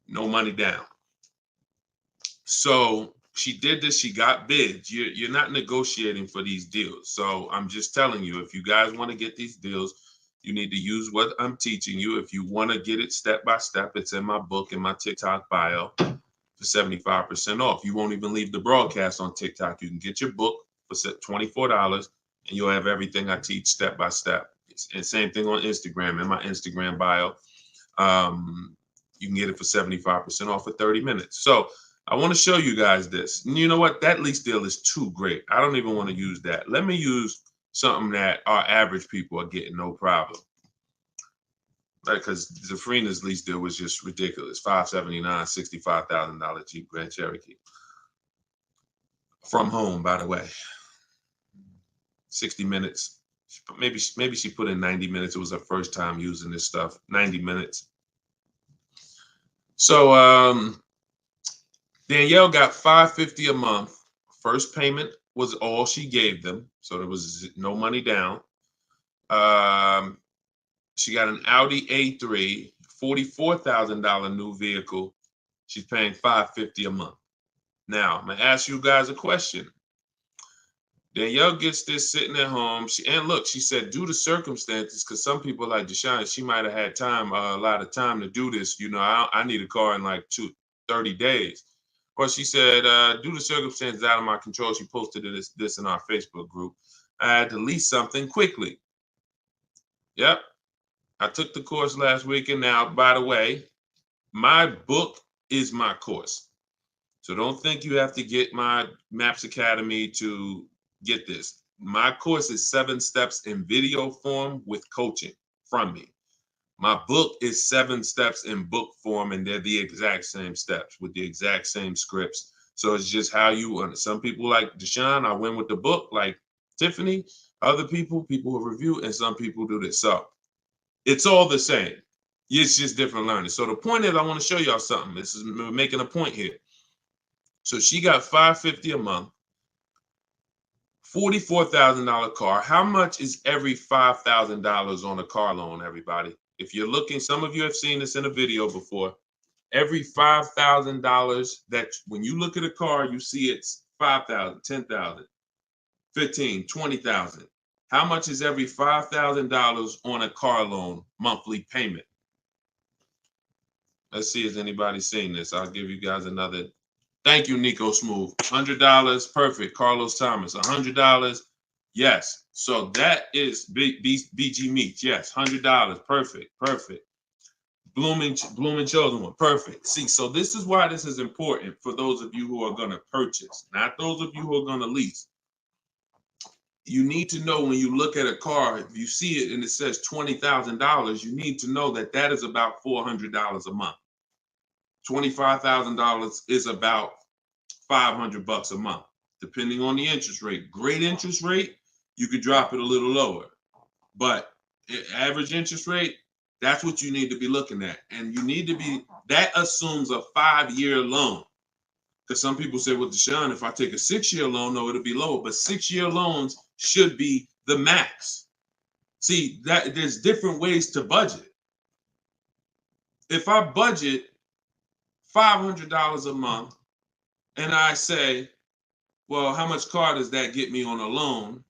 No money down. So she did this. She got bids. You're not negotiating for these deals. So I'm just telling you, if you guys want to get these deals, you need to use what I'm teaching you. If you want to get it step by step, it's in my book, in my TikTok bio for 75% off. You won't even leave the broadcast on TikTok. You can get your book for $24 and you'll have everything I teach step by step. And same thing on Instagram, in my Instagram bio. You can get it for 75% off for 30 minutes. So I want to show you guys this. And you know what? That lease deal is too great. I don't even want to use that. Let me use something that our average people are getting no problem. Because Zafrina's lease deal was just ridiculous. $579, $65,000 Jeep Grand Cherokee. From home, by the way. 60 minutes. Maybe she put in 90 minutes. It was her first time using this stuff. 90 minutes. So Danielle got $550 a month. First payment was all she gave them, so there was no money down. She got an Audi A3, $44,000 new vehicle. She's paying $550 a month. Now, I'm gonna ask you guys a question. Danielle gets this sitting at home. She said, due to circumstances, because some people like Deshone, she might have had time, a lot of time to do this. You know, I need a car in like 30 days. But she said, due to circumstances out of my control, she posted this in our Facebook group. I had to lease something quickly. Yep. I took the course last week. And now, by the way, my book is my course. So don't think you have to get my Maps Academy to get this. My course is 7 steps in video form with coaching from me. My book is 7 steps in book form, and they're the exact same steps with the exact same scripts. So it's just how you want it. Some people like Deshone, I win with the book, like Tiffany. Other people who review, and some people do this. So it's all the same. It's just different learning. So the point is, I want to show y'all something. We're making a point here. So she got $550 a month, $44,000 car. How much is every $5,000 on a car loan, everybody? If you're looking, some of you have seen this in a video before. Every $5,000 that when you look at a car, you see it's $5,000, $10,000, $15,000, $20,000. How much is every $5,000 on a car loan monthly payment? Let's see if anybody's seen this. I'll give you guys another. Thank you, Nico Smooth. $100, perfect. Carlos Thomas, $100. Yes. So that is BG Meats. Yes, $100. Perfect. Perfect. Blooming Chosen One. Perfect. See, so this is why this is important for those of you who are going to purchase, not those of you who are going to lease. You need to know when you look at a car, if you see it and it says $20,000, you need to know that that is about $400 a month. $25,000 is about $500 a month, depending on the interest rate. Great interest rate, you could drop it a little lower, but average interest rate, that's what you need to be looking at. And you need to be, that assumes a 5-year loan. Because some people say, well, Deshone, if I take a 6-year loan, no, it'll be lower. But 6-year loans should be the max. See, that there's different ways to budget. If I budget $500 a month and I say, well, how much car does that get me on a loan?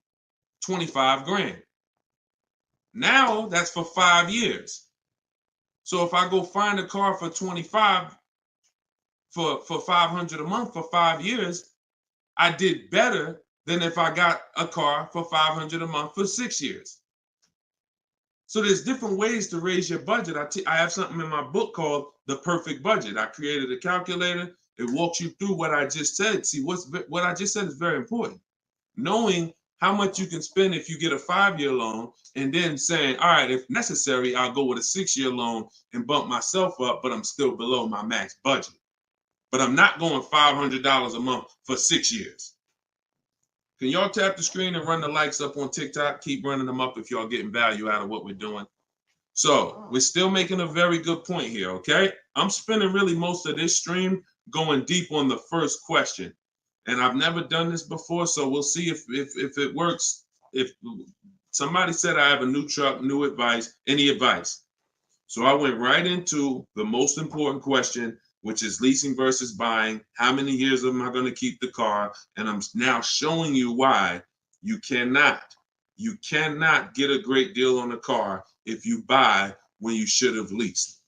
25 grand. Now that's for 5 years. So if I go find a car for 25 for $500 a month for 5 years, I did better than if I got a car for $500 a month for 6 years. So there's different ways to raise your budget. I have something in my book called The Perfect Budget. I created a calculator. It walks you through what I just said. See, what I just said is very important. Knowing how much you can spend if you get a 5-year loan, and then saying, all right, if necessary, I'll go with a 6-year loan and bump myself up, but I'm still below my max budget. But I'm not going $500 a month for 6 years. Can y'all tap the screen and run the likes up on TikTok? Keep running them up if y'all getting value out of what we're doing. So we're still making a very good point here, okay? I'm spending really most of this stream going deep on the first question. And I've never done this before, so we'll see if it works. If somebody said I have a new truck, new advice, any advice. So I went right into the most important question, which is leasing versus buying. How many years am I going to keep the car? And I'm now showing you why you cannot get a great deal on a car if you buy when you should have leased.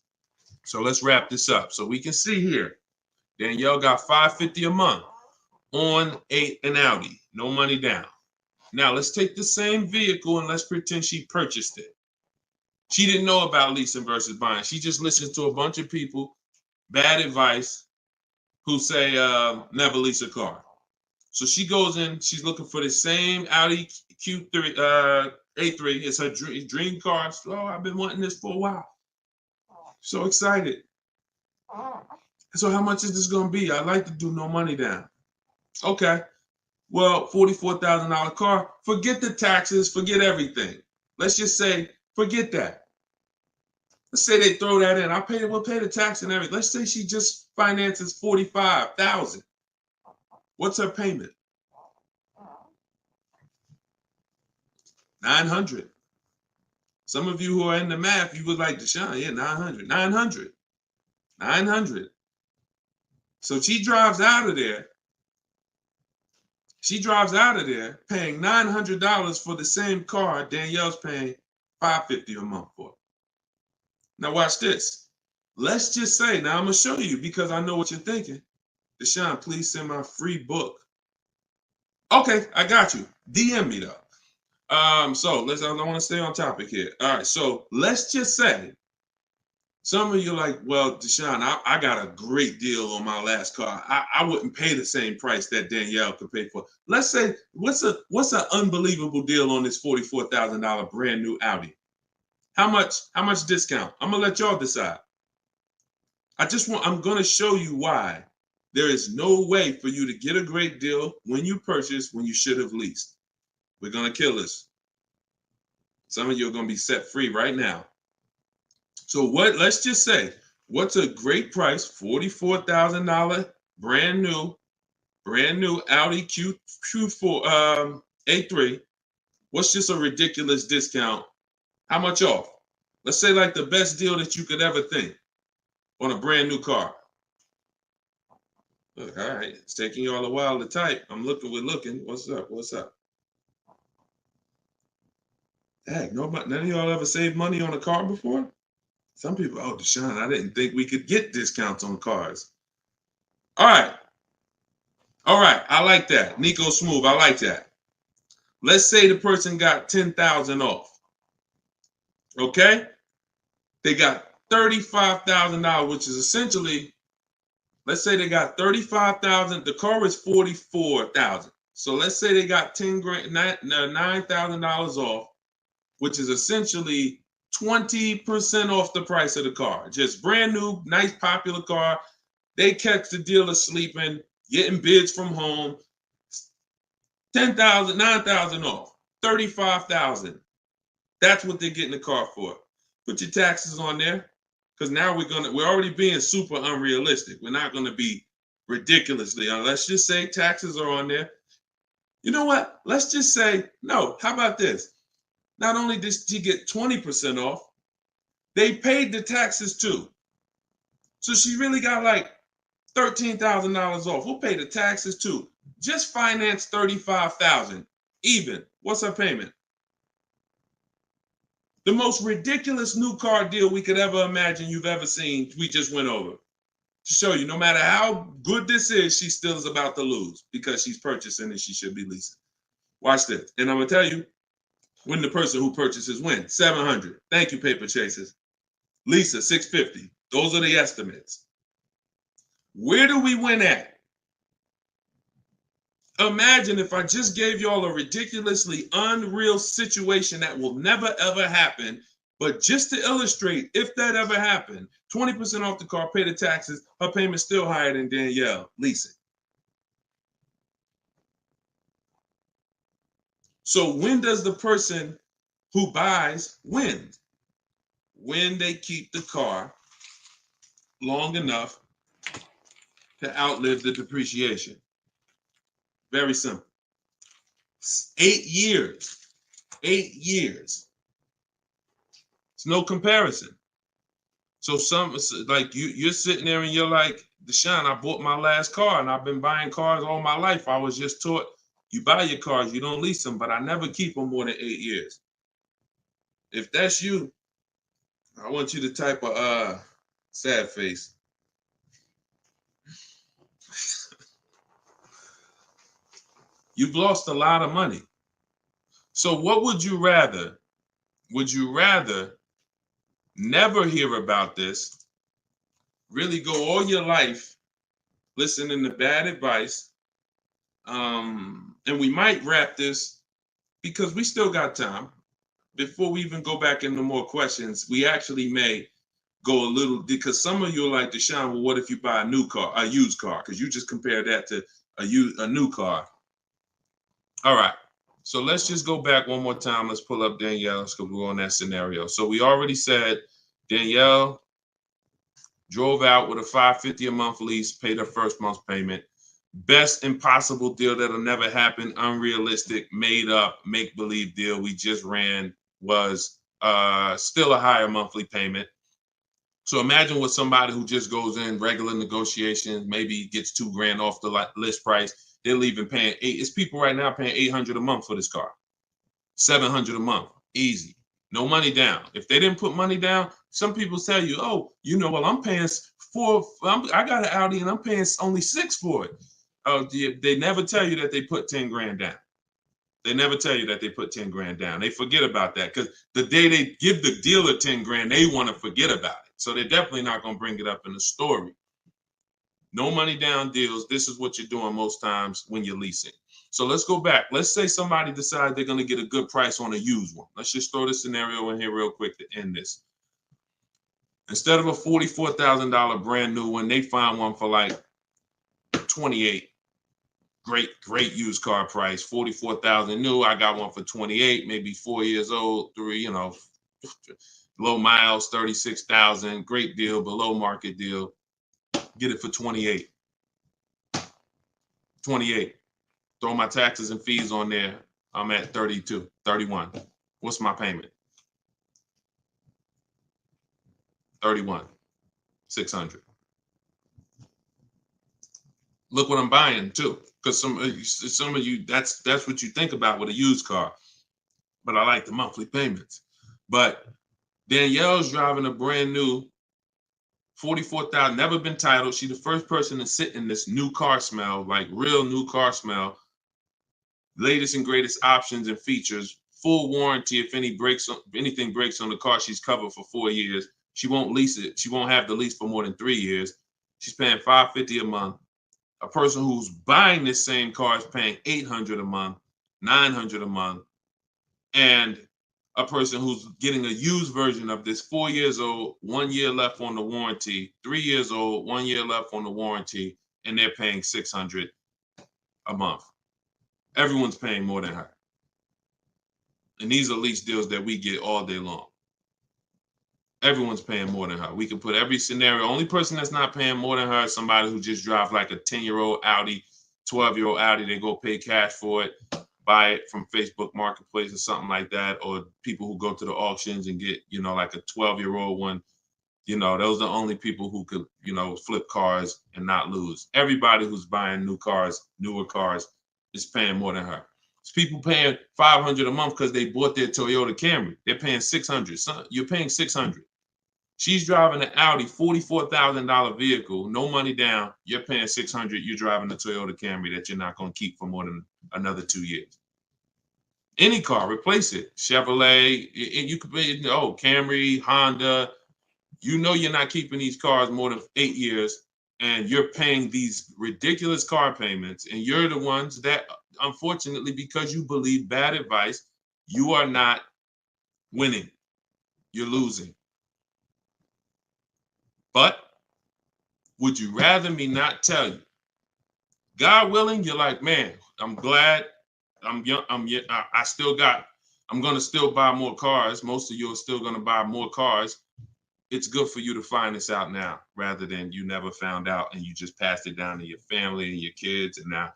So let's wrap this up. So we can see here, Danielle got $550 a month on an Audi, no money down. Now let's take the same vehicle and let's pretend she purchased it. She didn't know about leasing versus buying. She just listened to a bunch of people, bad advice, who say never lease a car. So she goes in, she's looking for the same Audi Q3 A3. It's her dream car. Oh, I've been wanting this for a while. So excited. So how much is this going to be? I'd like to do no money down. Okay. Well, $44,000 car. Forget the taxes. Forget everything. Let's just say, forget that. Let's say they throw that in. We'll pay the tax and everything. Let's say she just finances $45,000. What's her payment? $900. Some of you who are in the math, you would like Deshone, yeah, $900. $900. So she drives out of there. She drives out of there paying $900 for the same car Danielle's paying $550 a month for. Now watch this. Let's just say, now I'm going to show you because I know what you're thinking. Deshone, please send my free book. Okay, I got you. DM me though. I want to stay on topic here. All right, so let's just say some of you are like, well, Deshone, I got a great deal on my last car. I wouldn't pay the same price that Danielle could pay for. Let's say, what's an unbelievable deal on this $44,000 brand new Audi? How much discount? I'm gonna let y'all decide. I'm gonna show you why there is no way for you to get a great deal when you purchase when you should have leased. We're gonna kill this. Some of you are gonna be set free right now. So let's just say, what's a great price? $44,000 brand new Audi Q4 A3. What's just a ridiculous discount? How much off? Let's say like the best deal that you could ever think on a brand new car. Look, all right, it's taking you all a while to type. We're looking. What's up? Heck, none of y'all ever saved money on a car before? Some people, oh, Deshone, I didn't think we could get discounts on cars. All right, I like that. Nico Smooth, I like that. Let's say the person got $10,000 off. Okay? They got $35,000, which is essentially, let's say they got $35,000. The car is $44,000. So let's say they got $9,000 off, which is essentially 20% off the price of the car. Just brand new, nice, popular car. They catch the dealer sleeping, getting bids from home. $10,000, $9,000 off, $35,000. That's what they're getting the car for. Put your taxes on there, because now we're already being super unrealistic. We're not gonna be ridiculously. Let's just say taxes are on there. You know what? Let's just say no. How about this? Not only did she get 20% off, they paid the taxes too. So she really got like $13,000 off. We'll pay the taxes too. Just finance $35,000 even. What's her payment? The most ridiculous new car deal we could ever imagine you've ever seen, we just went over. To show you, no matter how good this is, she still is about to lose because she's purchasing and she should be leasing. Watch this. And I'm going to tell you, when the person who purchases wins, $700. Thank you, paper chasers. Lisa, $650. Those are the estimates. Where do we win at? Imagine if I just gave y'all a ridiculously unreal situation that will never, ever happen. But just to illustrate, if that ever happened, 20% off the car, pay the taxes, her payment's still higher than Danielle leasing. So when does the person who buys win? When they keep the car long enough to outlive the depreciation. Very simple. 8 years. 8 years. It's no comparison. So like you're sitting there and you're like, Deshone, I bought my last car and I've been buying cars all my life. I was just taught you buy your cars, you don't lease them, but I never keep them more than 8 years. If that's you, I want you to type a sad face. You've lost a lot of money. So what would you rather? Would you rather never hear about this, really go all your life listening to bad advice? And we might wrap this because we still got time. Before we even go back into more questions, we actually may go a little, because some of you are like, Deshone, well, what if you buy a used car? Because you just compared that to a new car. All right. So let's just go back one more time. Let's pull up Danielle. Let's go on that scenario. So we already said Danielle drove out with a $550 a month lease, paid her first month's payment. Best impossible deal that'll never happen, unrealistic, made up, make-believe deal we just ran was still a higher monthly payment. So imagine with somebody who just goes in regular negotiations, maybe gets $2,000 off the list price. They're leaving paying it's people right now paying $800 a month for this car, $700 a month, easy, no money down. If they didn't put money down, some people tell you, oh, you know, well, I'm paying I got an Audi and I'm paying only $6,000 for it. They never tell you that they put 10 grand down. They never tell you that they put 10 grand down. They forget about that because the day they give the dealer 10 grand, they want to forget about it. So they're definitely not going to bring it up in the story. No money down deals. This is what you're doing most times when you're leasing. So let's go back. Let's say somebody decides they're going to get a good price on a used one. Let's just throw the scenario in here real quick to end this. Instead of a $44,000 brand new one, they find one for like 28. Great used car price, 44,000 new. I got one for 28, maybe 4 years old, low miles, 36,000. Great deal, below market deal. Get it for 28. 28. Throw my taxes and fees on there. I'm at 32, 31. What's my payment? 31, 600. Look what I'm buying too, because some of you, that's what you think about with a used car. But I like the monthly payments. But Danielle's driving a brand new 44,000, never been titled. She's the first person to sit in this new car smell, like real new car smell. Latest and greatest options and features, full warranty. If anything breaks on the car, she's covered for 4 years. She won't lease it. She won't have the lease for more than 3 years. She's paying $550 a month. A person who's buying this same car is paying $800 a month, $900 a month. And a person who's getting a used version of this, 4 years old, 1 year left on the warranty, 3 years old, 1 year left on the warranty, and they're paying $600 a month. Everyone's paying more than her. And these are lease deals that we get all day long. Everyone's paying more than her. We can put every scenario. Only person that's not paying more than her is somebody who just drives like a 10-year-old Audi, 12-year-old Audi. They go pay cash for it, buy it from Facebook Marketplace or something like that, or people who go to the auctions and get, like a 12-year-old one. Those are the only people who could, flip cars and not lose. Everybody who's buying new cars, newer cars, is paying more than her. It's people paying $500 a month because they bought their Toyota Camry. They're paying $600. So you're paying $600. She's driving an Audi, $44,000 vehicle, no money down. You're paying $600. You're driving a Toyota Camry that you're not going to keep for more than another 2 years. Any car, replace it. Chevrolet, you could pay, Camry, Honda. You're not keeping these cars more than 8 years, and you're paying these ridiculous car payments, and you're the ones that, unfortunately, because you believe bad advice, you are not winning. You're losing. But would you rather me not tell you? God willing, you're like, man, I'm glad I'm young. I'm going to still buy more cars. Most of you are still going to buy more cars. It's good for you to find this out now rather than you never found out and you just passed it down to your family and your kids. And now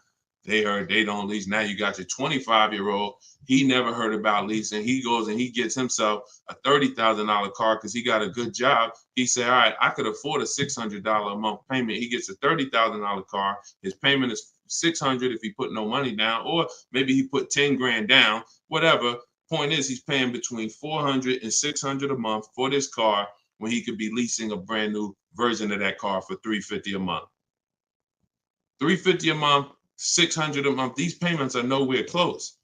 They heard they don't lease. Now you got your 25-year-old. He never heard about leasing. He goes and he gets himself a $30,000 car because he got a good job. He said, all right, I could afford a $600 a month payment. He gets a $30,000 car. His payment is $600 if he put no money down, or maybe he put 10 grand down, whatever. Point is, he's paying between $400 and $600 a month for this car when he could be leasing a brand new version of that car for $350 a month. $350 a month, $600 a month. These payments are nowhere close.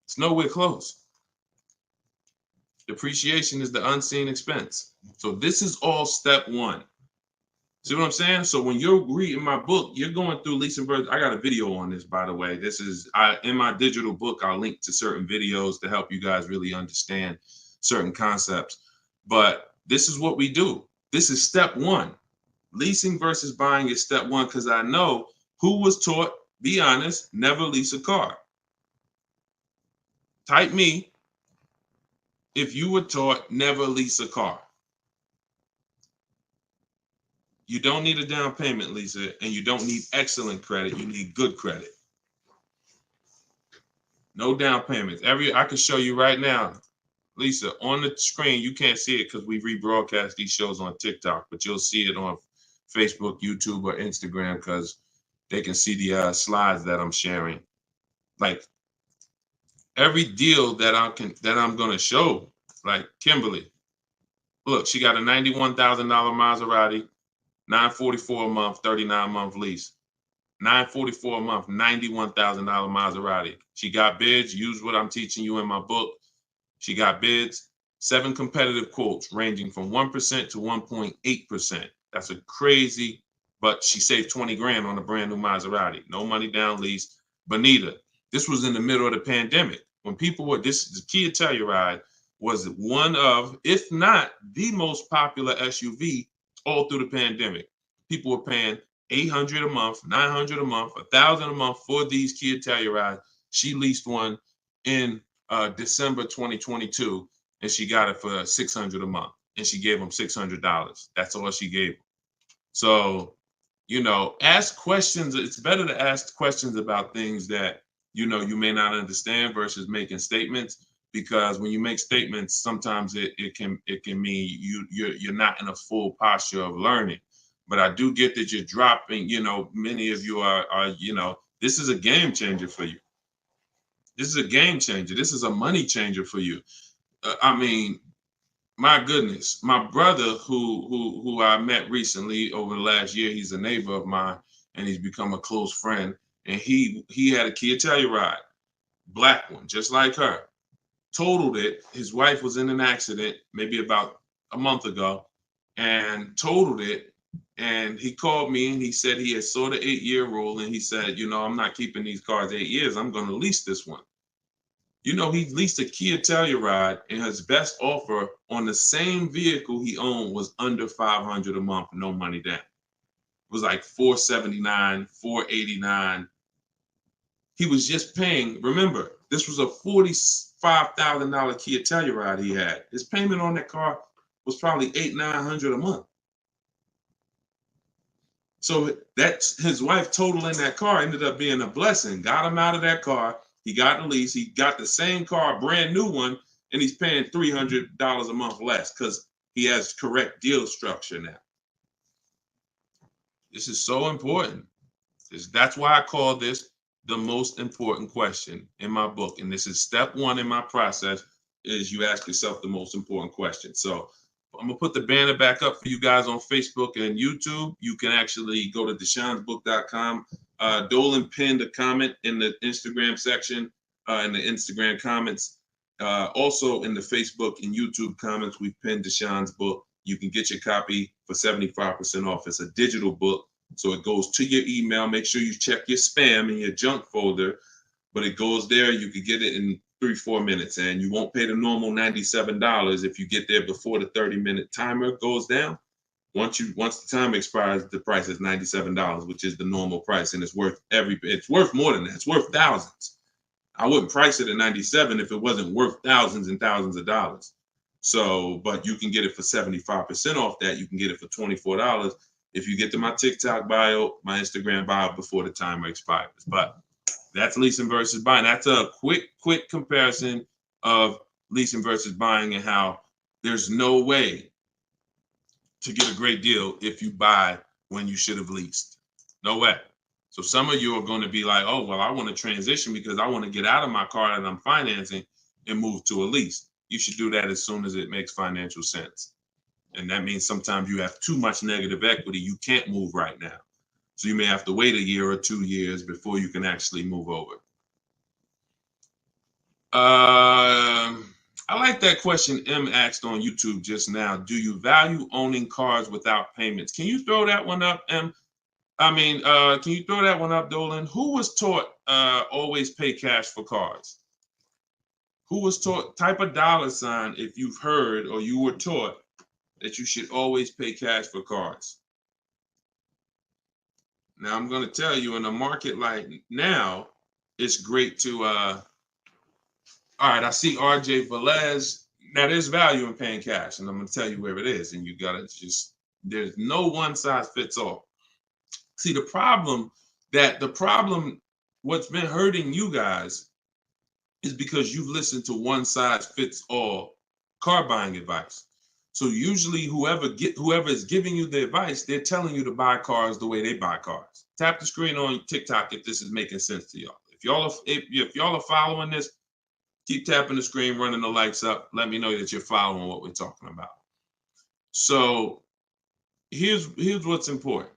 It's nowhere close. Depreciation is the unseen expense. So this is all step one. See what I'm saying? So when you're reading my book, you're going through leasing versions. I got a video on this, by the way. This is in my digital book. I'll link to certain videos to help you guys really understand certain concepts. But this is what we do. This is step one. Leasing versus buying is step one, because I know who was taught, be honest, never lease a car. Type me if you were taught never lease a car. You don't need a down payment, Lisa, and you don't need excellent credit. You need good credit. No down payments. I can show you right now, Lisa, on the screen. You can't see it because we rebroadcast these shows on TikTok, but you'll see it on Facebook, YouTube, or Instagram because they can see the slides that I'm sharing. Like every deal that I'm gonna show, like Kimberly. Look, she got a $91,000 Maserati, $944 a month, 39-month lease. $944 a month, $91,000 Maserati. She got bids. Use what I'm teaching you in my book. She got bids. 7 competitive quotes ranging from 1% to 1.8%. That's a crazy, but she saved 20 grand on a brand new Maserati. No money down lease. Bonita, this was in the middle of the pandemic. When people were, the Kia Telluride was one of, if not the most popular SUV all through the pandemic. People were paying $800 a month, $900 a month, $1,000 a month for these Kia Tellurides. She leased one in December 2022, and she got it for $600 a month, and she gave them $600. That's all she gave them. So, ask questions. It's better to ask questions about things that, you may not understand versus making statements, because when you make statements, sometimes it can mean you're not in a full posture of learning. But I do get that you're dropping, many of you are, this is a game changer for you. This is a game changer. This is a money changer for you. I mean, my goodness, my brother who I met recently over the last year, he's a neighbor of mine and he's become a close friend. And he had a Kia Telluride, black one, just like her. Totaled it. His wife was in an accident maybe about a month ago and totaled it. And he called me and he said he had saw the 8-year rule and he said, I'm not keeping these cars 8 years. I'm going to lease this one. He leased a Kia Telluride and his best offer on the same vehicle he owned was under $500 a month, no money down. It was like $479, $489. He was just paying, remember, this was a $45,000 Kia Telluride he had. His payment on that car was probably $800-900 a month. So that's his wife totaling that car ended up being a blessing. Got him out of that car. He got the lease. He got the same car, brand new one, and he's paying $300 a month less because he has correct deal structure now. This is so important. That's why I call this the most important question in my book. And this is step one in my process is you ask yourself the most important question. So I'm going to put the banner back up for you guys on Facebook and YouTube. You can actually go to deshonsbook.com. Dolan pinned a comment in the Instagram section, in the Instagram comments. Also in the Facebook and YouTube comments, we've pinned Deshon's book. You can get your copy for 75% off. It's a digital book, so it goes to your email. Make sure you check your spam and your junk folder, but it goes there. You can get it in 3-4 minutes, and you won't pay the normal $97 if you get there before the 30-minute timer goes down. Once the time expires, the price is $97, which is the normal price, and it's worth more than that. It's worth thousands. I wouldn't price it at $97 if it wasn't worth thousands and thousands of dollars. So, but you can get it for 75% off that. You can get it for $24. if you get to my TikTok bio, my Instagram bio before the timer expires. But that's leasing versus buying. That's a quick comparison of leasing versus buying and how there's no way to get a great deal if you buy when you should have leased. No way. So some of you are going to be like, oh, well, I want to transition because I want to get out of my car that I'm financing and move to a lease. You should do that as soon as it makes financial sense. And that means sometimes you have too much negative equity. You can't move right now. So you may have to wait a year or 2 years before you can actually move over. I like that question M asked on YouTube just now. Do you value owning cars without payments? Can you throw that one up, M? Can you throw that one up, Dolan? Who was taught always pay cash for cars? Who was taught, type a $sign if you've heard or you were taught that you should always pay cash for cars. Now, I'm going to tell you, in a market like now, it's great to, all right, I see RJ Velez. Now, there's value in paying cash, and I'm going to tell you where it is, and you got to just, there's no one size fits all. See, the problem, what's been hurting you guys is because you've listened to one size fits all car buying advice. So usually whoever is giving you the advice, they're telling you to buy cars the way they buy cars. Tap the screen on TikTok if this is making sense to y'all. If y'all are following this, keep tapping the screen, running the lights up. Let me know that you're following what we're talking about. So here's what's important.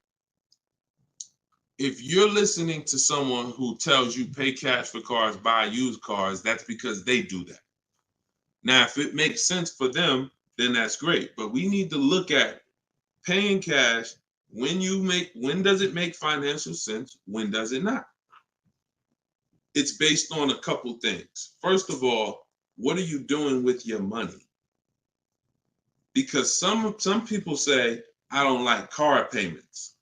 If you're listening to someone who tells you pay cash for cars, buy used cars, that's because they do that. Now, if it makes sense for them, then that's great. But we need to look at paying cash. When does it make financial sense? When does it not? It's based on a couple things. First of all, what are you doing with your money? Because some people say, I don't like car payments.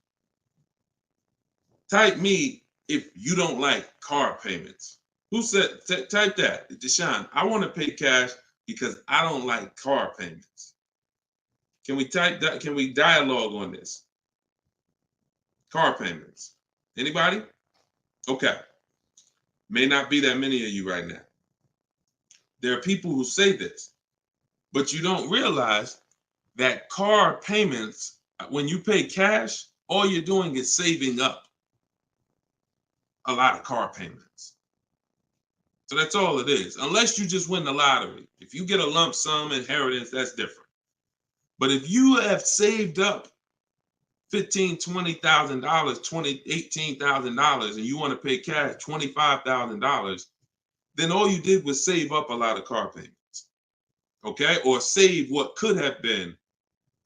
Type me if you don't like car payments. Who said, type that, Deshone, I want to pay cash because I don't like car payments. Can we type that? Can we dialogue on this? Car payments. Anybody? Okay. May not be that many of you right now. There are people who say this, but you don't realize that car payments, when you pay cash, all you're doing is saving up a lot of car payments. So that's all it is, unless you just win the lottery. If you get a lump sum inheritance, that's different. But if you have saved up $15,000, $20,000, $18,000, and you want to pay cash $25,000, then all you did was save up a lot of car payments, okay? Or save what could have been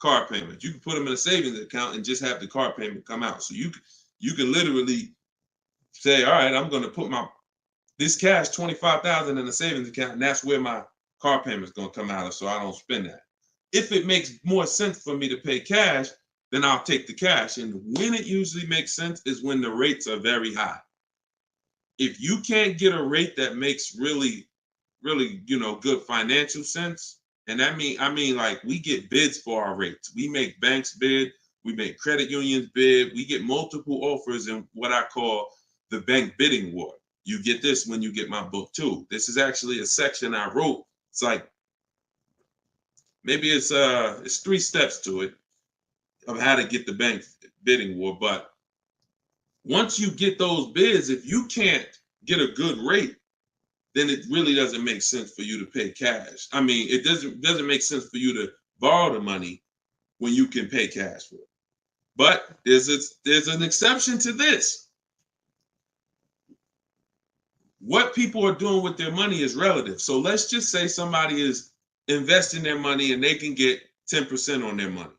car payments. You can put them in a savings account and just have the car payment come out. So you can literally say, all right, I'm going to put this cash, $25,000 in a savings account, and that's where my car payment's going to come out of, so I don't spend that. If it makes more sense for me to pay cash, then I'll take the cash. And when it usually makes sense is when the rates are very high. If you can't get a rate that makes really, really, good financial sense, and I mean like we get bids for our rates. We make banks bid, we make credit unions bid, we get multiple offers in what I call the bank bidding war. You get this when you get my book too. This is actually a section I wrote. It's like, maybe it's 3 steps to it of how to get the bank bidding war. But once you get those bids, if you can't get a good rate, then it really doesn't make sense for you to pay cash. I mean, it doesn't make sense for you to borrow the money when you can pay cash for it. But there's an exception to this. What people are doing with their money is relative. So let's just say somebody is investing their money and they can get 10% on their money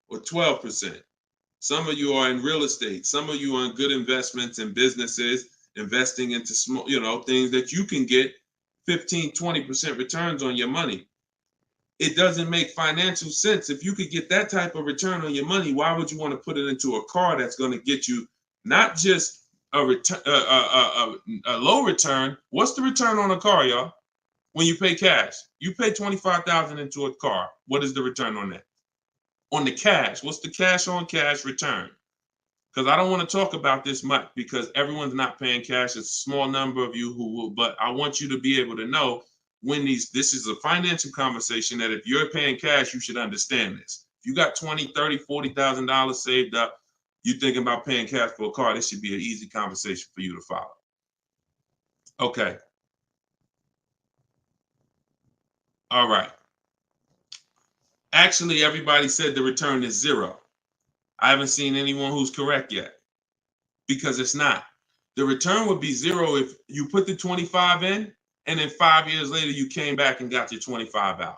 or 12%. Some of you are in real estate. Some of you are in good investments and businesses, investing into small, things that you can get 15, 20% returns on your money. It doesn't make financial sense. If you could get that type of return on your money, why would you want to put it into a car that's going to get you not just a low return? What's the return on a car, y'all? When you pay cash, you pay $25,000 into a car. What is the return on that? on the cash. What's the cash on cash return? Because I don't want to talk about this much because everyone's not paying cash. It's a small number of you who will, but I want you to be able to know when this is a financial conversation that if you're paying cash, you should understand this. If you got $20,000, $30,000, $40,000 saved up, you thinking about paying cash for a car, this should be an easy conversation for you to follow. Okay. All right. Actually, everybody said the return is 0. I haven't seen anyone who's correct yet because it's not. The return would be 0 if you put the 25 in and then 5 years later you came back and got your 25 out.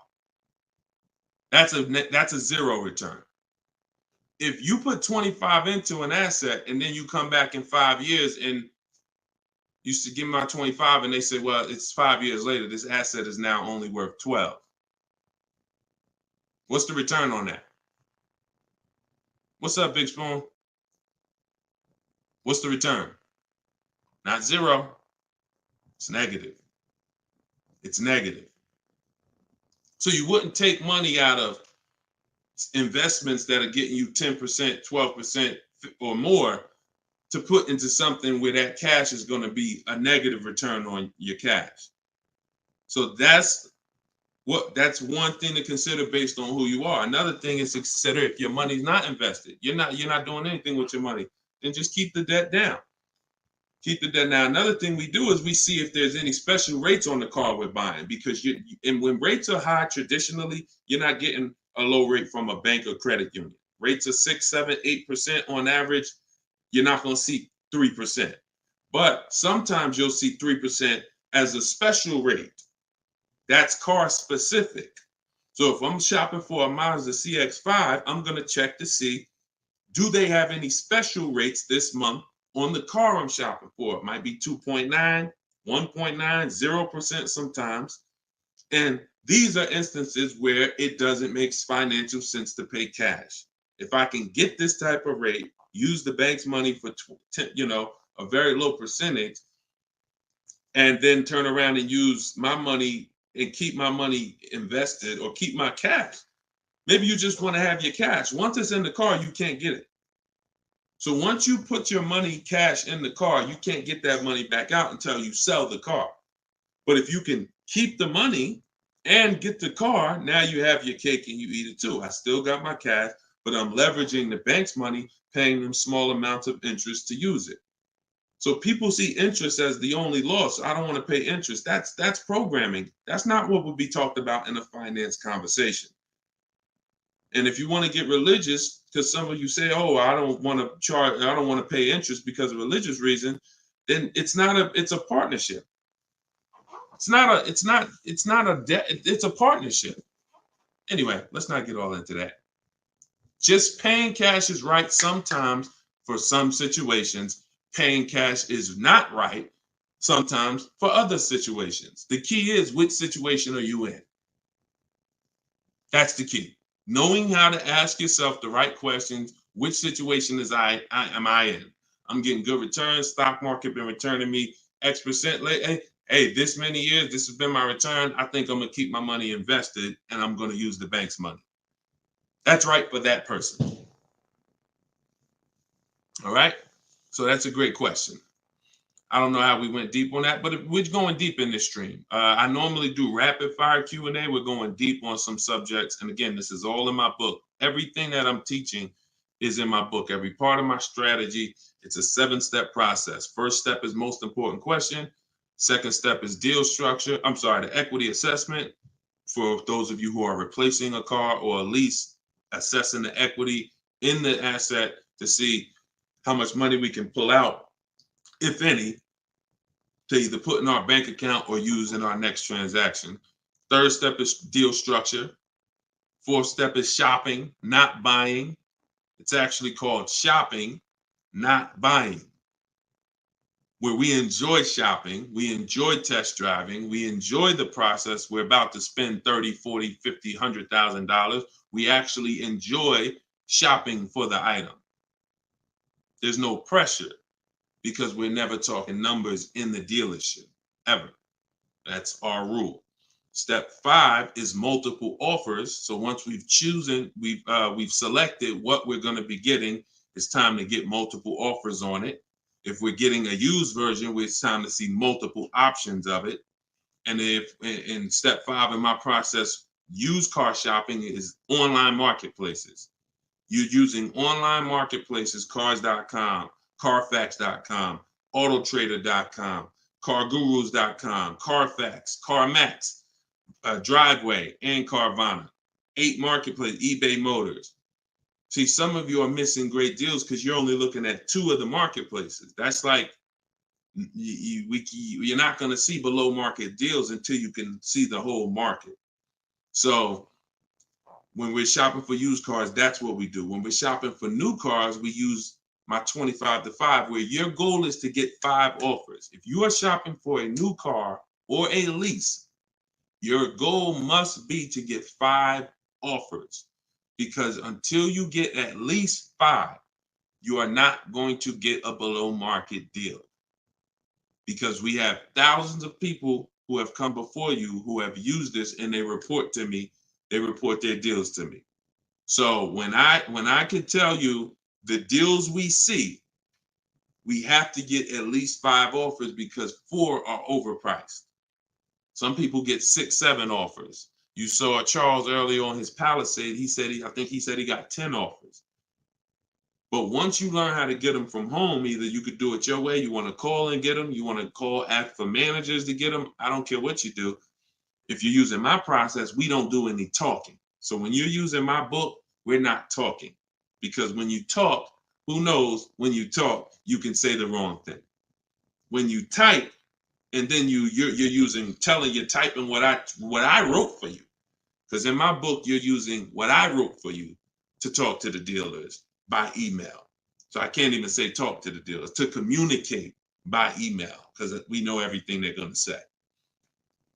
That's a 0 return. If you put 25 into an asset and then you come back in 5 years and you should give me my 25 and they say, well, it's 5 years later, this asset is now only worth 12. What's the return on that? What's up, Big Spoon? What's the return? Not 0. It's negative. It's negative. So you wouldn't take money out of investments that are getting you 10%, 12% or more to put into something where that cash is going to be a negative return on your cash. So that's one thing to consider based on who you are. Another thing is to consider if your money's not invested, you're not doing anything with your money, then just keep the debt down. Keep the debt down. Another thing we do is we see if there's any special rates on the car we're buying, because and when rates are high, traditionally, you're not getting a low rate from a bank or credit union. Rates are 6, 7, 8% on average. You're not going to see 3%. But sometimes you'll see 3% as a special rate. That's car specific. So if I'm shopping for a Mazda CX-5, I'm going to check to see, do they have any special rates this month on the car I'm shopping for? It might be 2.9, 1.9, 0% sometimes. And these are instances where it doesn't make financial sense to pay cash. If I can get this type of rate, use the bank's money for a very low percentage, and then turn around and use my money and keep my money invested or keep my cash. Maybe you just want to have your cash. Once it's in the car, you can't get it. So once you put your money cash in the car, you can't get that money back out until you sell the car. But if you can keep the money and get the car, now you have your cake and you eat it too. I still got my cash, but I'm leveraging the bank's money, paying them small amounts of interest to use it. So people see interest as the only loss. I don't want to pay interest. That's programming. That's not what will be talked about in a finance conversation. And if you want to get religious, because some of you say, "Oh, I don't want to pay interest because of religious reason," then it's a partnership. It's not a debt. It's a partnership. Anyway, let's not get all into that. Just paying cash is right sometimes for some situations. Paying cash is not right sometimes for other situations. The key is, which situation are you in? That's the key. Knowing how to ask yourself the right questions. Which situation am I in? I'm getting good returns. Stock market been returning me X%. Hey, this many years, this has been my return. I think I'm going to keep my money invested and I'm going to use the bank's money. That's right for that person. All right. So that's a great question. I don't know how we went deep on that, but we're going deep in this stream. I normally do rapid fire Q&A. We're going deep on some subjects. And again, this is all in my book. Everything that I'm teaching is in my book. Every part of my strategy, it's a 7-step process. First step is most important question. Second step is deal structure. The equity assessment. For those of you who are replacing a car or a lease, assessing the equity in the asset to see how much money we can pull out, if any, to either put in our bank account or use in our next transaction. Third step is deal structure. Fourth step is shopping, not buying. It's actually called shopping, not buying, where we enjoy shopping, we enjoy test driving, we enjoy the process. We're about to spend $30,000, $40,000, $50,000, $100,000. We actually enjoy shopping for the item. There's no pressure because we're never talking numbers in the dealership, ever. That's our rule. Step 5 is multiple offers. So once we've selected what we're going to be getting, it's time to get multiple offers on it. If we're getting a used version, it's time to see multiple options of it. And if in step 5 in my process, used car shopping is online marketplaces. You're using online marketplaces, cars.com, carfax.com, autotrader.com, cargurus.com, Carfax, CarMax, Driveway, and Carvana. 8 marketplaces, eBay Motors. See, some of you are missing great deals because you're only looking at 2 of the marketplaces. That's like you're not going to see below market deals until you can see the whole market. So when we're shopping for used cars, that's what we do. When we're shopping for new cars, we use my 25 to 5, where your goal is to get 5 offers. If you are shopping for a new car or a lease, your goal must be to get 5 offers, because until you get at least 5, you are not going to get a below market deal. Because we have thousands of people who have come before you who have used this, and they report to me, they report their deals to me. So when I can tell you the deals we see, we have to get at least 5 offers, because 4 are overpriced. Some people get 6, 7 offers. You saw Charles earlier on his Palisade. I think he said he got 10 offers. But once you learn how to get them from home, either you could do it your way, you want to call and get them, you want to call, ask for managers to get them. I don't care what you do. If you're using my process, we don't do any talking. So when you're using my book, we're not talking. Because when you talk, who knows, when you talk, you can say the wrong thing. When you type, and then you're typing what I wrote for you. Because in my book, you're using what I wrote for you to talk to the dealers by email. So I can't even say talk to the dealers, to communicate by email, because we know everything they're going to say.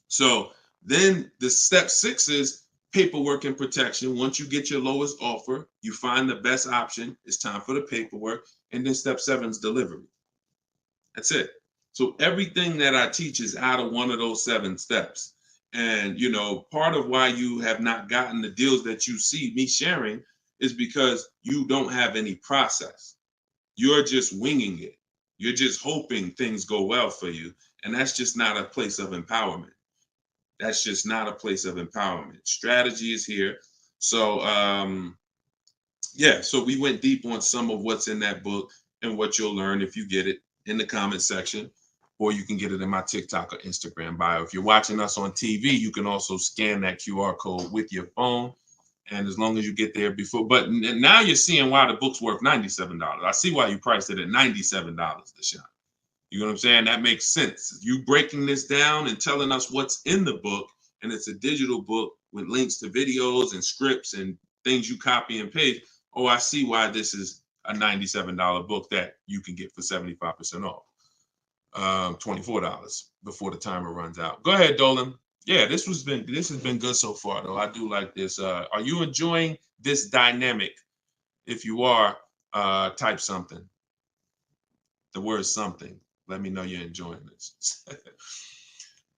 So then the step 6 is paperwork and protection. Once you get your lowest offer, you find the best option. It's time for the paperwork. And then step 7 is delivery. That's it. So everything that I teach is out of one of those 7 steps. And, part of why you have not gotten the deals that you see me sharing is because you don't have any process. You're just winging it. You're just hoping things go well for you. And that's just not a place of empowerment. That's just not a place of empowerment. Strategy is here. So, so we went deep on some of what's in that book and what you'll learn if you get it in the comment section, or you can get it in my TikTok or Instagram bio. If you're watching us on TV, you can also scan that QR code with your phone. And as long as you get there before, but now you're seeing why the book's worth $97. I see why you priced it at $97, Deshone. You know what I'm saying? That makes sense. You breaking this down and telling us what's in the book, and it's a digital book with links to videos and scripts and things you copy and paste. Oh, I see why this is a $97 book that you can get for 75% off. $24 before the timer runs out. Go ahead, Dolan. Yeah, this has been good so far, though. I do like this. Are you enjoying this dynamic? If you are, type something. The word something. Let me know you're enjoying this.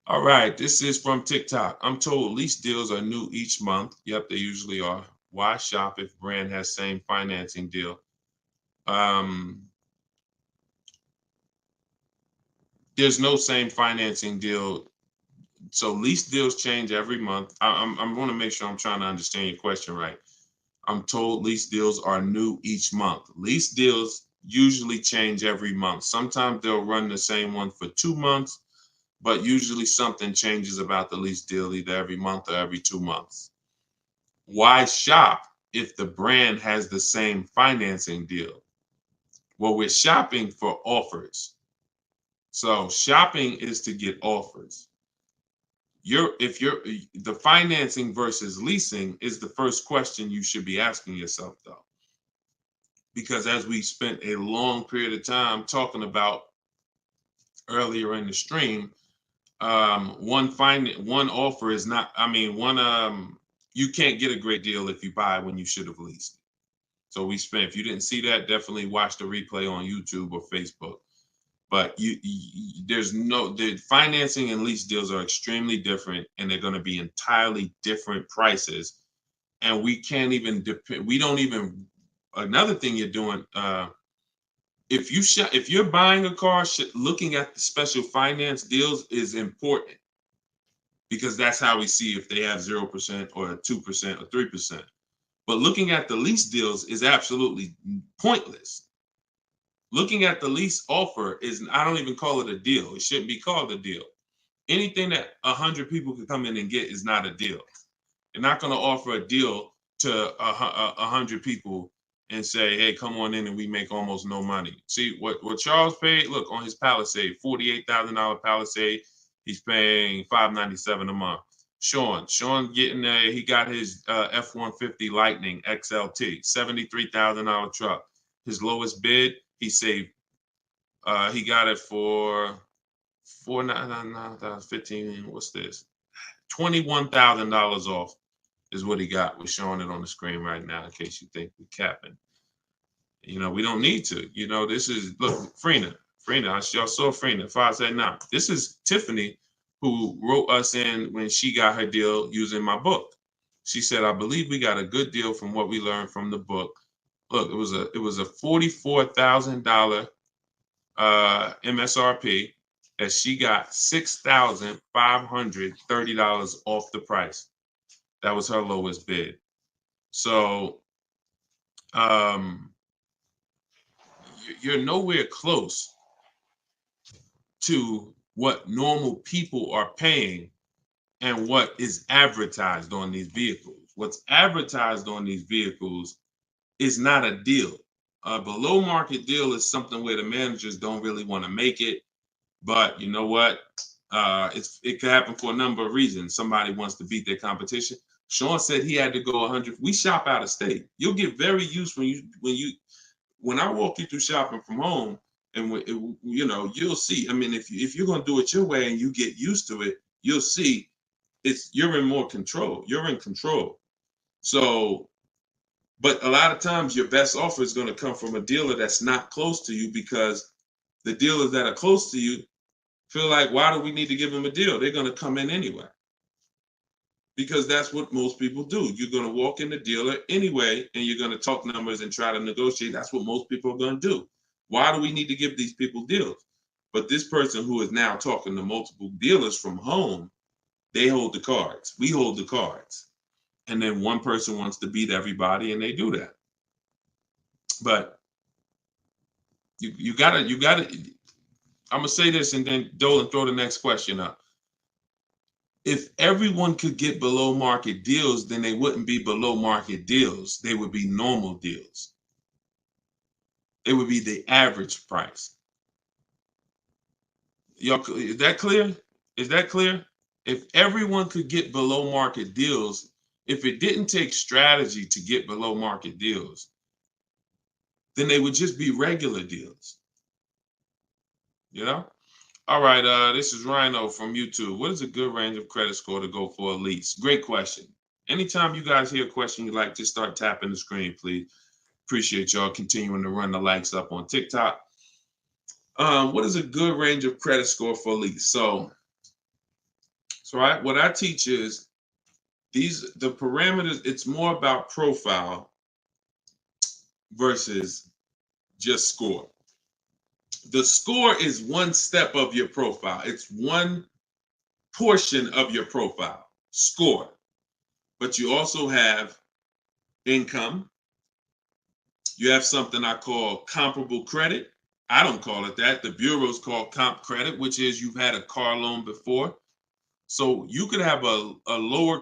All right, this is from TikTok. I'm told lease deals are new each month. Yep, they usually are. Why shop if brand has same financing deal? There's no same financing deal. So lease deals change every month. I'm going to make sure I'm trying to understand your question right. I'm told lease deals are new each month. Lease deals usually change every month. Sometimes they'll run the same one for 2 months, but usually something changes about the lease deal either every month or every 2 months. Why shop if the brand has the same financing deal? Well, we're shopping for offers. So shopping is to get offers. The financing versus leasing is the first question you should be asking yourself, though. Because as we spent a long period of time talking about earlier in the stream, one offer is not, you can't get a great deal if you buy when you should have leased. So if you didn't see that, definitely watch the replay on YouTube or Facebook. But the financing and lease deals are extremely different, and they're going to be entirely different prices. And we can't even depend. We don't even. Another thing you're doing, if you're buying a car, looking at the special finance deals is important, because that's how we see if they have 0% or 2% or 3%. But looking at the lease deals is absolutely pointless. Looking at the lease offer I don't even call it a deal. It shouldn't be called a deal. Anything that 100 people can come in and get is not a deal. You're not going to offer a deal to 100 people and say, hey, come on in and we make almost no money. See what Charles paid? Look, on his Palisade, $48,000 Palisade, he's paying $597 a month. Sean getting he got his F-150 Lightning XLT, $73,000 truck. His lowest bid, he saved, he got it for $4,999, what's this? $21,000 off is what he got. We're showing it on the screen right now in case you think we're capping. We don't need to. This is, look, Frina, y'all saw Frina, 579. This is Tiffany, who wrote us in when she got her deal using my book. She said, I believe we got a good deal from what we learned from the book. Look, it was a $44,000 MSRP that she got $6,530 off the price. That was her lowest bid. So you're nowhere close to what normal people are paying and what is advertised on these vehicles. What's advertised on these vehicles is not a deal. A below market deal is something where the managers don't really want to make it. But you know what? It could happen for a number of reasons. Somebody wants to beat their competition. Sean said he had to go 100. We shop out of state. You'll get very used when I walk you through shopping from home, and you'll see. I mean, if you're gonna do it your way and you get used to it, you'll see you're in more control. You're in control. So, but a lot of times your best offer is going to come from a dealer that's not close to you, because the dealers that are close to you feel like, why do we need to give them a deal? They're going to come in anyway. Because that's what most people do. You're going to walk in the dealer anyway, and you're going to talk numbers and try to negotiate. That's what most people are going to do. Why do we need to give these people deals? But this person who is now talking to multiple dealers from home, they hold the cards. We hold the cards. And then one person wants to beat everybody, and they do that. But you gotta, I'm gonna say this, and then Dolan, throw the next question up. If everyone could get below market deals, then they wouldn't be below market deals. They would be normal deals. It would be the average price. Y'all, is that clear? Is that clear? If everyone could get below market deals, if it didn't take strategy to get below market deals, then they would just be regular deals. All right, this is Rhino from YouTube. What is a good range of credit score to go for a lease? Great question. Anytime you guys hear a question you like, just start tapping the screen, please. Appreciate y'all continuing to run the likes up on TikTok. What is a good range of credit score for a lease? So what I teach is the parameters. It's more about profile versus just score. The score is one step of your profile. It's one portion of your profile, score. But you also have income. You have something I call comparable credit. I don't call it that. The bureaus call comp credit, which is you've had a car loan before. So you could have a lower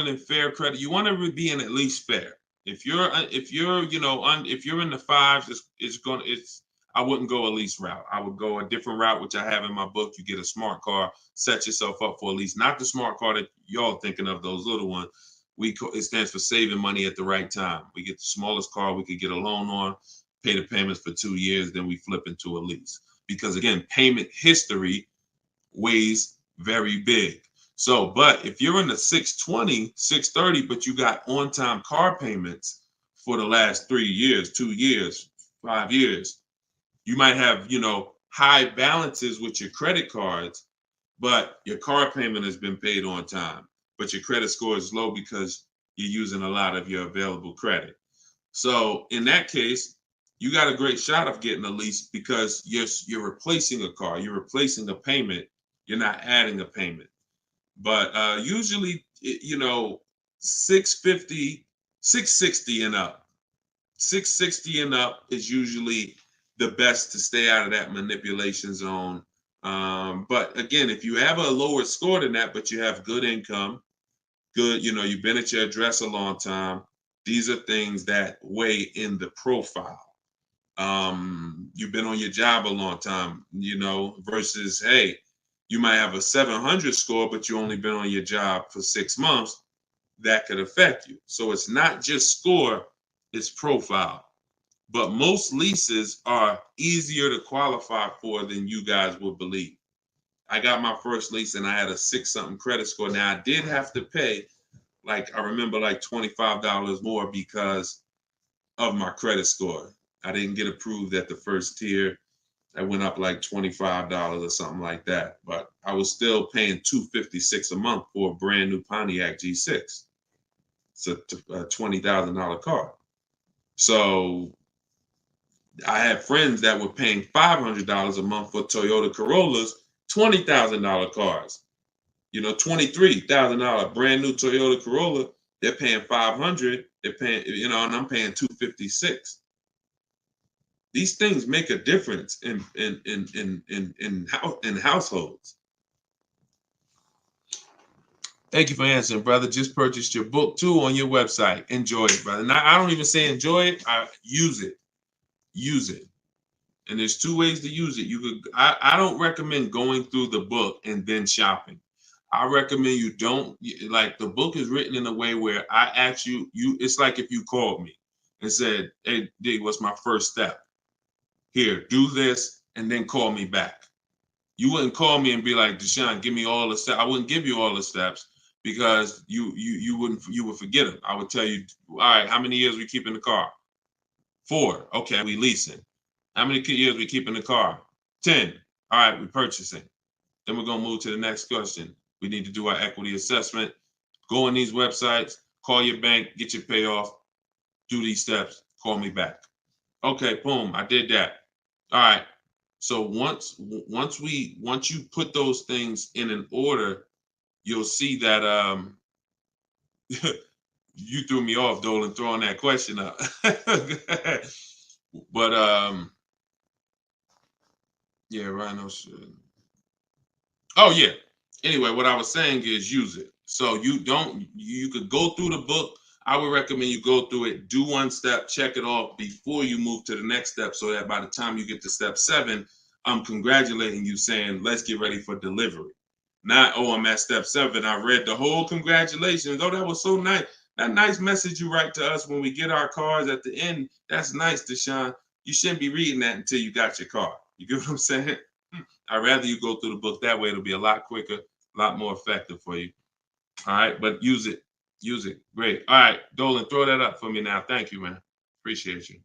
than fair credit. You want to be in at least fair. If you're in the fives, I wouldn't go a lease route. I would go a different route, which I have in my book. You get a smart car, set yourself up for a lease. Not the smart car that y'all thinking of, those little ones. It stands for saving money at the right time. We get the smallest car we could get a loan on, pay the payments for 2 years, then we flip into a lease. Because again, payment history weighs very big. So, but if you're in the 620, 630, but you got on-time car payments for the last 3 years, 2 years, 5 years, you might have, high balances with your credit cards, but your car payment has been paid on time, but your credit score is low because you're using a lot of your available credit. So in that case, you got a great shot of getting a lease because you're replacing a car, you're replacing a payment, you're not adding a payment. But usually, you know, 650, 660 and up. 660 and up is usually the best to stay out of that manipulation zone. But again, if you have a lower score than that, but you have good income, good, you know, you've been at your address a long time, these are things that weigh in the profile. You've been on your job a long time, you know, versus, hey, you might have a 700 score, but you only been on your job for 6 months. That could affect you. So it's not just score, it's profile. But most leases are easier to qualify for than you guys would believe. I got my first lease and I had a 6-something credit score. Now I did have to pay, like, I remember like $25 more because of my credit score. I didn't get approved at the first tier. I went up like $25 or something like that. But I was still paying $256 a month for a brand new Pontiac G6. It's a $20,000 car. So I had friends that were paying $500 a month for Toyota Corollas, $20,000 cars. You know, $23,000 brand new Toyota Corolla. They're paying $500. They're paying, you know, and I'm paying $256. These things make a difference in households. Thank you for answering, brother. Just purchased your book too on your website. Enjoy it, brother. Now, I don't even say enjoy it. I use it. Use it. And there's two ways to use it. You could. I don't recommend going through the book and then shopping. I recommend you don't, like, the book is written in a way where I ask you. It's like if you called me and said, "Hey, D, what's my first step? Here, do this, and then call me back." You wouldn't call me and be like, "Deshone, give me all the steps." I wouldn't give you all the steps because you would forget them. I would tell you, all right, how many years we keep in the car? 4. Okay, we leasing. How many years we keep in the car? 10. All right, we purchasing. Then we're gonna move to the next question. We need to do our equity assessment. Go on these websites, call your bank, get your payoff, do these steps, call me back. Okay, boom, I did that. All right. So once you put those things in an order, you'll see that you threw me off, Dolan, throwing that question up. But yeah, Rhino should. Oh yeah. Anyway, what I was saying is use it. So you could go through the book. I would recommend you go through it, do one step, check it off before you move to the next step, so that by the time you get to step 7, I'm congratulating you, saying, let's get ready for delivery. Not, oh, I'm at step 7. I read the whole congratulations. Oh, that was so nice. That nice message you write to us when we get our cars at the end. That's nice, Deshone. You shouldn't be reading that until you got your car. You get what I'm saying? I'd rather you go through the book that way. It'll be a lot quicker, a lot more effective for you. All right, but use it. Use it. Great. All right, Dolan, throw that up for me now. Thank you, man. Appreciate you.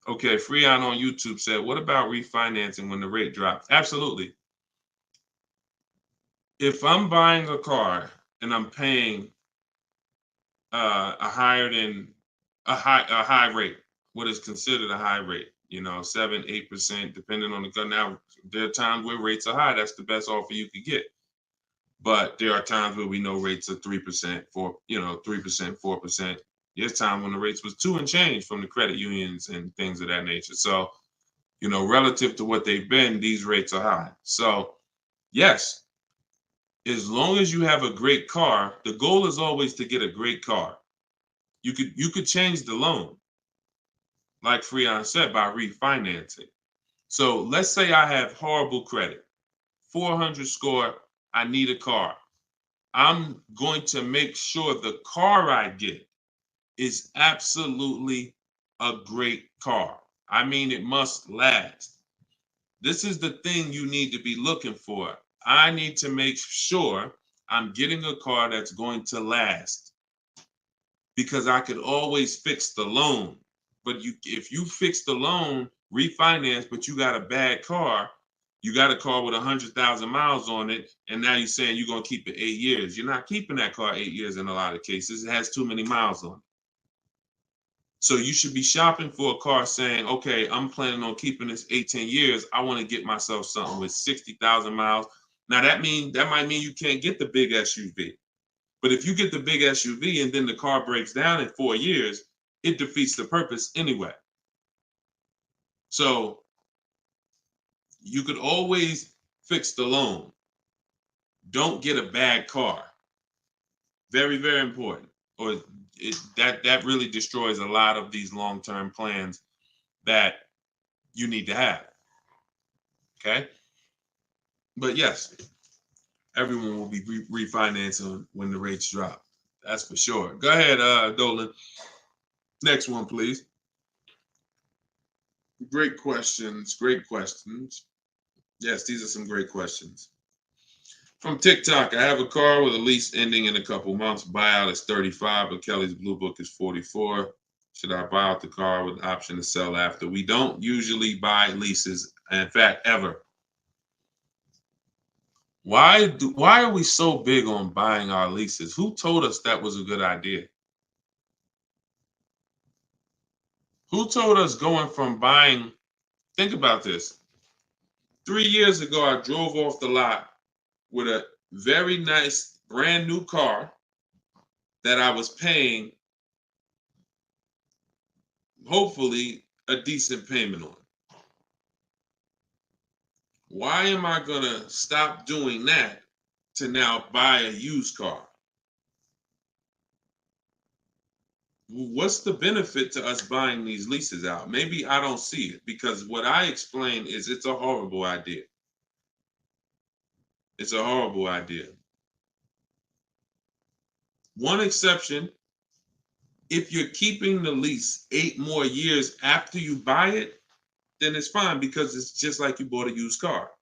Okay, Freon on YouTube said, what about refinancing when the rate drops? Absolutely. If I'm buying a car and I'm paying a high rate, what is considered a high rate, 7, 8%, depending on the car. Now, there are times where rates are high. That's the best offer you could get. But there are times where we know rates are 3%, 3%, 4%. There's time when the rates was 2 and change from the credit unions and things of that nature. So, relative to what they've been, these rates are high. So, yes, as long as you have a great car, the goal is always to get a great car. You could change the loan, like Freon said, by refinancing. So let's say I have horrible credit, 400 score, I need a car. I'm going to make sure the car I get is absolutely a great car. I mean, it must last. This is the thing you need to be looking for. I need to make sure I'm getting a car that's going to last, because I could always fix the loan. But if you fix the loan refinance, but you got a bad car. You got a car with 100,000 miles on it, and now you're saying you're going to keep it 8 years. You're not keeping that car 8 years in a lot of cases. It has too many miles on it. So you should be shopping for a car saying, okay, I'm planning on keeping this 18 years. I want to get myself something with 60,000 miles. Now that might mean you can't get the big SUV. But if you get the big SUV and then the car breaks down in 4 years, it defeats the purpose anyway. So you could always fix the loan. Don't get a bad car. Very, very important. Or that really destroys a lot of these long-term plans that you need to have. Okay? But yes, everyone will be refinancing when the rates drop. That's for sure. Go ahead, Dolan. Next one, please. Great questions. Great questions. Yes, these are some great questions. From TikTok, I have a car with a lease ending in a couple months. Buyout is 35, but Kelly's Blue Book is 44. Should I buy out the car with the option to sell after? We don't usually buy leases, in fact, ever. Why are we so big on buying our leases? Who told us that was a good idea? Who told us going from buying? Think about this. 3 years ago, I drove off the lot with a very nice brand new car that I was paying, hopefully, a decent payment on. Why am I going to stop doing that to now buy a used car? What's the benefit to us buying these leases out? Maybe I don't see it, because what I explain is it's a horrible idea. It's a horrible idea. One exception, if you're keeping the lease 8 more years after you buy it, then it's fine, because it's just like you bought a used car.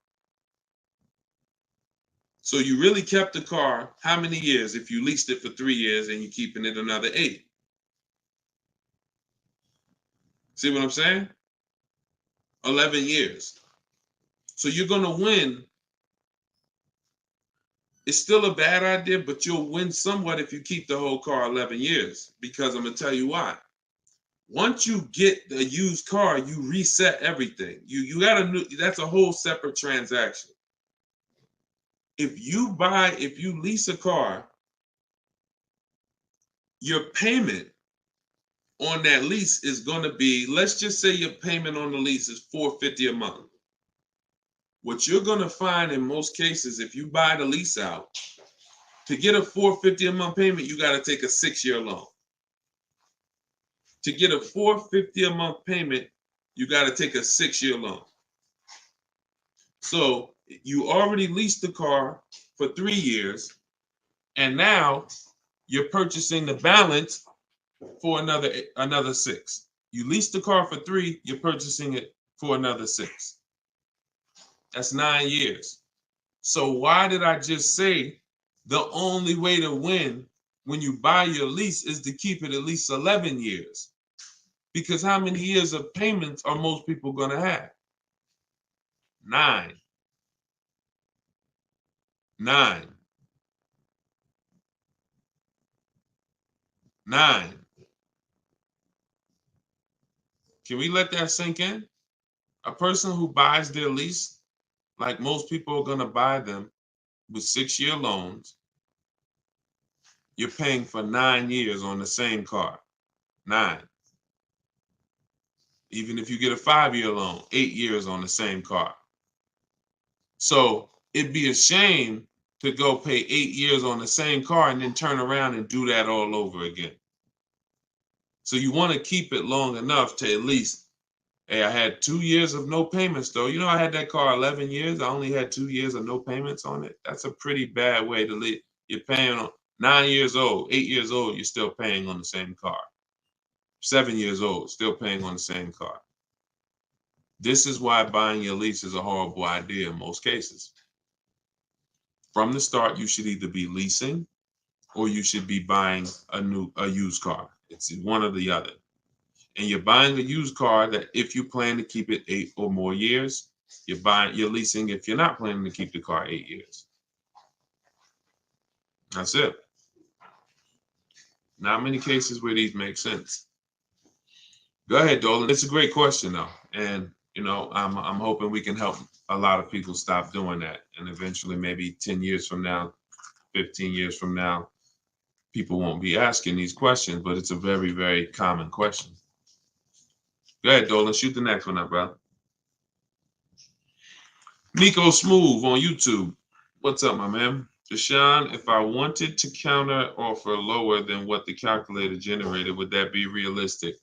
So you really kept the car how many years if you leased it for 3 years and you're keeping it another 8? See what I'm saying? 11 years. So you're going to win. It's still a bad idea, but you'll win somewhat if you keep the whole car 11 years, because I'm going to tell you why. Once you get a used car, you reset everything. You got a new, that's a whole separate transaction. If you lease a car, your payment on that lease is going to be, let's just say your payment on the lease is $450 a month. What you're going to find in most cases, if you buy the lease out, to get a $450 a month payment, you got to take a 6-year loan. To get a $450 a month payment, you got to take a 6-year loan. So you already leased the car for 3 years, and now you're purchasing the balance for another 6. You leased the car for 3, you're purchasing it for another 6. That's 9 years. So why did I just say the only way to win when you buy your lease is to keep it at least 11 years? Because how many years of payments are most people going to have? 9. 9. 9. Can we let that sink in? A person who buys their lease, like most people are going to buy them with 6-year loans, you're paying for 9 years on the same car. 9. Even if you get a 5-year loan, 8 years on the same car. So it'd be a shame to go pay 8 years on the same car and then turn around and do that all over again. So you want to keep it long enough to at least, hey, I had 2 years of no payments though. You know, I had that car 11 years. I only had 2 years of no payments on it. That's a pretty bad way to live. You're paying on 9 years old, 8 years old, you're still paying on the same car. 7 years old, still paying on the same car. This is why buying your lease is a horrible idea in most cases. From the start, you should either be leasing or you should be buying a used car. It's one or the other. and you're buying a used car that if you plan to keep it 8 or more years, you're leasing if you're not planning to keep the car 8 years. That's it. Not many cases where these make sense. Go ahead, Dolan. It's a great question though. And you know, I'm hoping we can help a lot of people stop doing that. And eventually maybe 10 years from now, 15 years from now, people won't be asking these questions, but it's a very, very common question. Go ahead, Dolan. Shoot the next one up, bro. Nico Smooth on YouTube. What's up, my man? Deshone, if I wanted to counter offer lower than what the calculator generated, would that be realistic?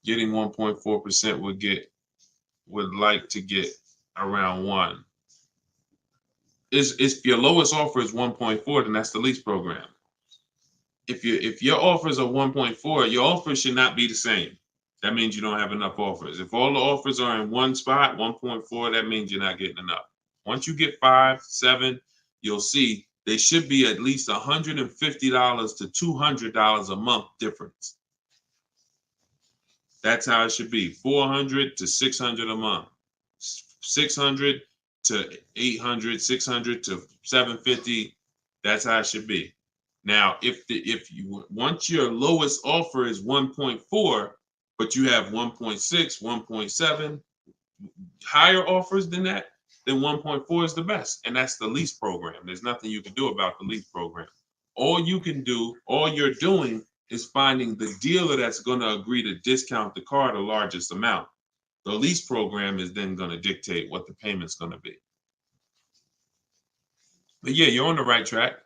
Getting 1.4% would like to get around 1. If your lowest offer is 1.4, then that's the lease program. If your offers are 1.4, your offers should not be the same. That means you don't have enough offers. If all the offers are in one spot, 1.4, that means you're not getting enough. Once you get 5, 7, you'll see they should be at least $150 to $200 a month difference. That's how it should be. 400 to 600 a month. 600 to 800, 600 to 750. That's how it should be. Now, if you once your lowest offer is 1.4, but you have 1.6, 1.7, higher offers than that, then 1.4 is the best. And that's the lease program. There's nothing you can do about the lease program. All you're doing is finding the dealer that's going to agree to discount the car the largest amount. The lease program is then going to dictate what the payment's going to be. But yeah, you're on the right track.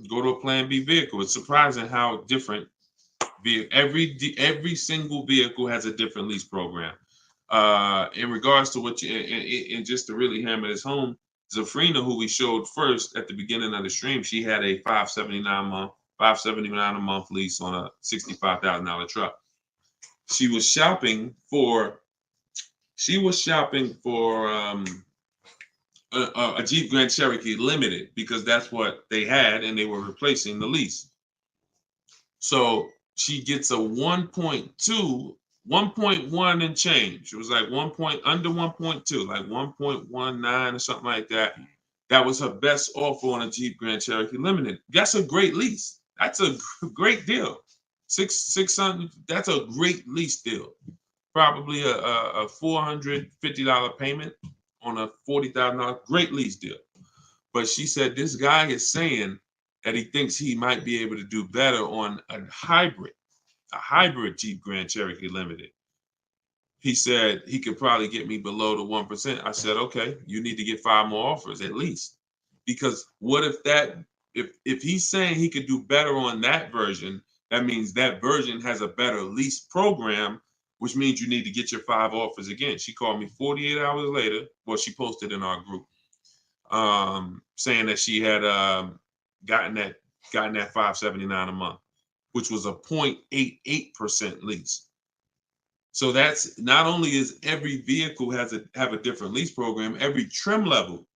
Go to a Plan B vehicle. It's surprising how different every single vehicle has a different lease program. In regards to what you and just to really hammer this home, Zafrina, who we showed first at the beginning of the stream, she had a $579 a month lease on a $65,000 truck. She was shopping for a Jeep Grand Cherokee Limited because that's what they had and they were replacing the lease. So she gets a 1.1 and change. It was like under 1.2, like 1.19 or something like that. That was her best offer on a Jeep Grand Cherokee Limited. That's a great lease. That's a great deal. 600. That's a great lease deal. Probably a $450 payment on a $40,000. Great lease deal. But she said this guy is saying that he thinks he might be able to do better on a hybrid Jeep Grand Cherokee Limited. He said he could probably get me below the 1%. I said, okay, you need to get 5 more offers at least. Because what if he's saying he could do better on that version, that means that version has a better lease program, which means you need to get your 5 offers again. She called me 48 hours later. Well, she posted in our group saying that she had gotten that $579 a month, which was a 0.88% lease. So that's not only is every vehicle have a different lease program, every trim level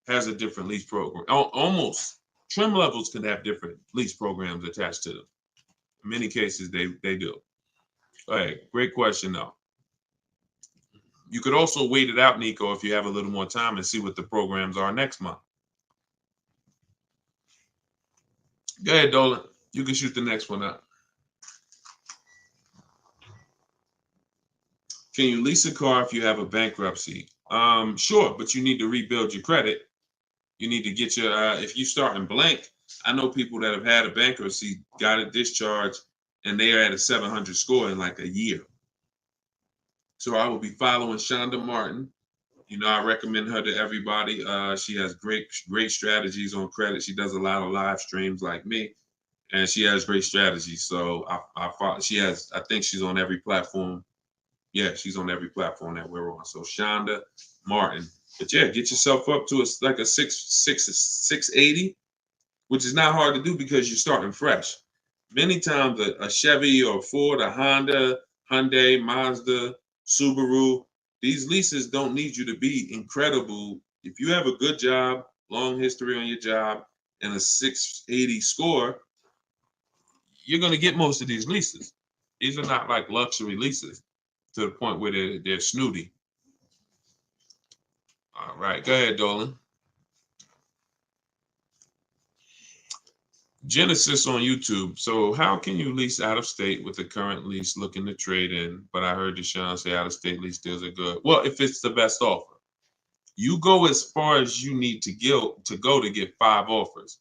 has a different lease program. Almost trim levels can have different lease programs attached to them. In many cases, they do. All right, great question though. You could also wait it out, Nico, if you have a little more time and see what the programs are next month. Go ahead, Dolan. You can shoot the next one up. Can you lease a car if you have a bankruptcy? Sure, but you need to rebuild your credit. You need to get your, if you start in blank, I know people that have had a bankruptcy, got a discharge, and they are at a 700 score in like a year. So I will be following Shonda Martin. You know, I recommend her to everybody. She has great strategies on credit. She does a lot of live streams like me, and she has great strategies. So I think she's on every platform. Yeah, she's on every platform that we're on. So Shonda Martin. But yeah, get yourself up to like a 680, which is not hard to do because you're starting fresh. Many times a Chevy or a Ford, a Honda, Hyundai, Mazda, Subaru, these leases don't need you to be incredible. If you have a good job, long history on your job, and a 680 score, you're going to get most of these leases. These are not like luxury leases to the point where they're snooty. All right, go ahead, Dolan. Genesis on YouTube. So how can you lease out of state with a current lease looking to trade in? But I heard Deshone say out of state lease deals are good. Well, if it's the best offer, you go as far as you need to go to get 5 offers.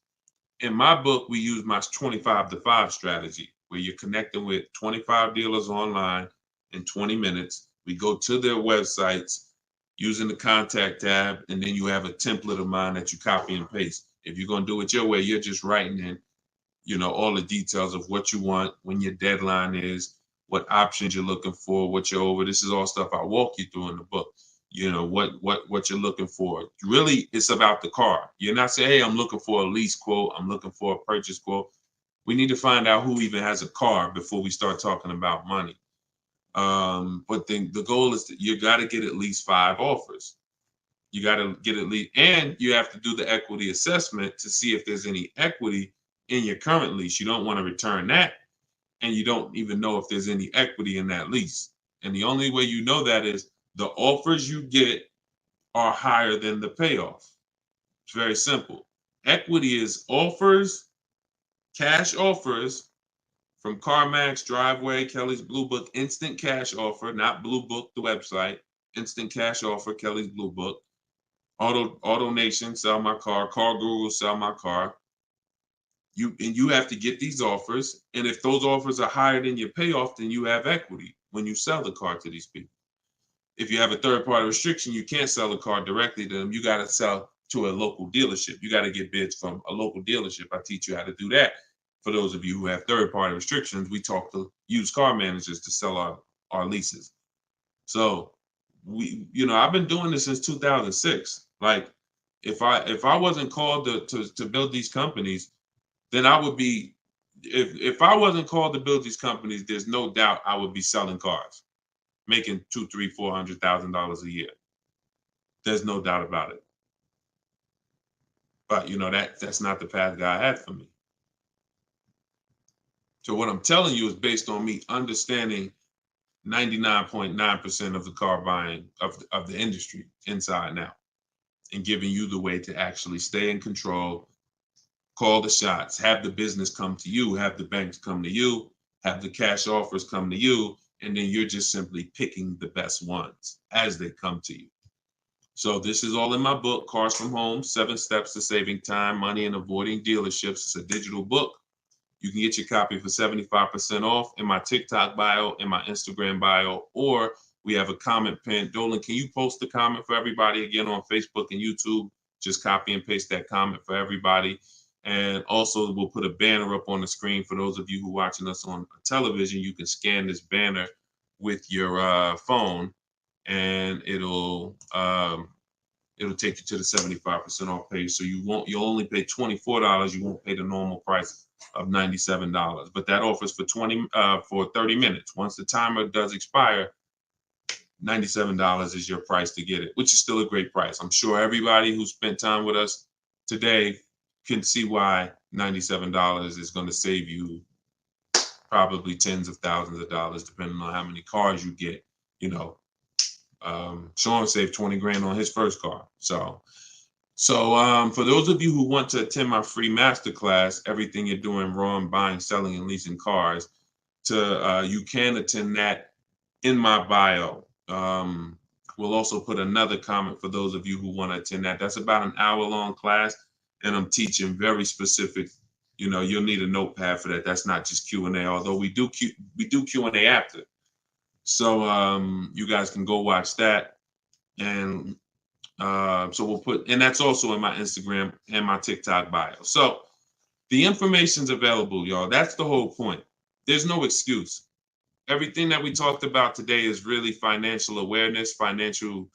In my book, we use my 25 to 5 strategy, where you're connecting with 25 dealers online in 20 minutes. We go to their websites using the contact tab, and then you have a template of mine that you copy and paste. If you're going to do it your way, you're just writing in, all the details of what you want, when your deadline is, what options you're looking for, what you're over. This is all stuff I walk you through in the book. What you're looking for. Really, it's about the car. You're not saying, hey, I'm looking for a lease quote, I'm looking for a purchase quote. We need to find out who even has a car before we start talking about money. But then the goal is that you got to get at least 5 offers. You got to get at least, and you have to do the equity assessment to see if there's any equity in your current lease. You don't want to return that, and you don't even know if there's any equity in that lease. And the only way you know that is the offers you get are higher than the payoff. It's very simple. Equity is offers, cash offers from CarMax, Driveway, Kelly's Blue Book, instant cash offer, not Blue Book, the website, instant cash offer, Kelly's Blue Book, Auto Nation, sell my car, Car Guru, sell my car. You have to get these offers, and if those offers are higher than your payoff, then you have equity when you sell the car to these people. If you have a third-party restriction, you can't sell the car directly to them. You got to sell to a local dealership. You got to get bids from a local dealership. I teach you how to do that. For those of you who have third-party restrictions, we talk to used car managers to sell our leases. So I've been doing this since 2006. Like, if I wasn't called to build these companies, then I would be. If I wasn't called to build these companies, there's no doubt I would be selling cars, making $200,000, $300,000, $400,000 a year. There's no doubt about it. But that's not the path God had for me. So what I'm telling you is based on me understanding 99.9% of the car buying of the industry inside and out, and giving you the way to actually stay in control, call the shots, have the business come to you, have the banks come to you, have the cash offers come to you, and then you're just simply picking the best ones as they come to you. So this is all in my book, Cars from Home, 7 Steps to Saving Time, Money, and Avoiding Dealerships. It's a digital book. You can get your copy for 75% off in my TikTok bio, in my Instagram bio, or we have a comment pin. Dolan, can you post the comment for everybody again on Facebook and YouTube? Just copy and paste that comment for everybody. And also we'll put a banner up on the screen for those of you who are watching us on television. You can scan this banner with your phone, and it'll take you to the 75% off page. So you'll only pay $24. You won't pay the normal price of $97. But that offers for 30 minutes. Once the timer does expire, $97 is your price to get it, which is still a great price. I'm sure everybody who spent time with us today can see why $97 is going to save you probably tens of thousands of dollars, depending on how many cars you get. Sean saved 20 grand on his first car. So for those of you who want to attend my free masterclass, Everything You're Doing Wrong, Buying, Selling, and Leasing Cars, you can attend that in my bio. We'll also put another comment for those of you who want to attend that. That's about an hour-long class, and I'm teaching very specific. You'll need a notepad for that. That's not just Q&A, although we do Q&A after. So you guys can go watch that, and so we'll put, and that's also in my Instagram and my TikTok bio. So the information's available, y'all. That's the whole point. There's no excuse. Everything that we talked about today is really financial awareness, financial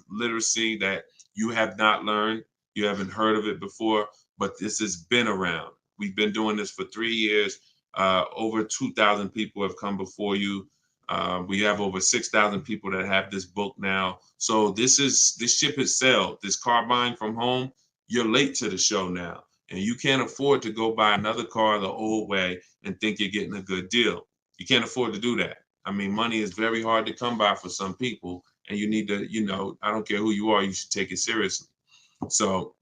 literacy that you have not learned. You haven't heard of it before, but this has been around. We've been doing this for 3 years. Over 2,000 people have come before you. We have over 6,000 people that have this book now. So this ship has sailed. This car buying from home, you're late to the show now. And you can't afford to go buy another car the old way and think you're getting a good deal. You can't afford to do that. I mean, money is very hard to come by for some people, and you need to, I don't care who you are, you should take it seriously. So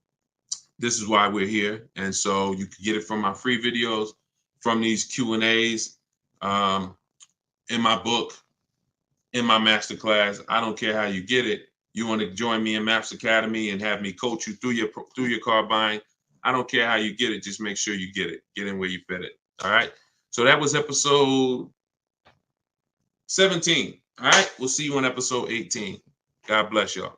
this is why we're here. And so you can get it from my free videos, from these Q&As, in my book, in my masterclass. I don't care how you get it. You want to join me in Maps Academy and have me coach you through your car buying. I don't care how you get it. Just make sure you get it. Get in where you fit it. All right. So that was episode 17. All right. We'll see you on episode 18. God bless y'all.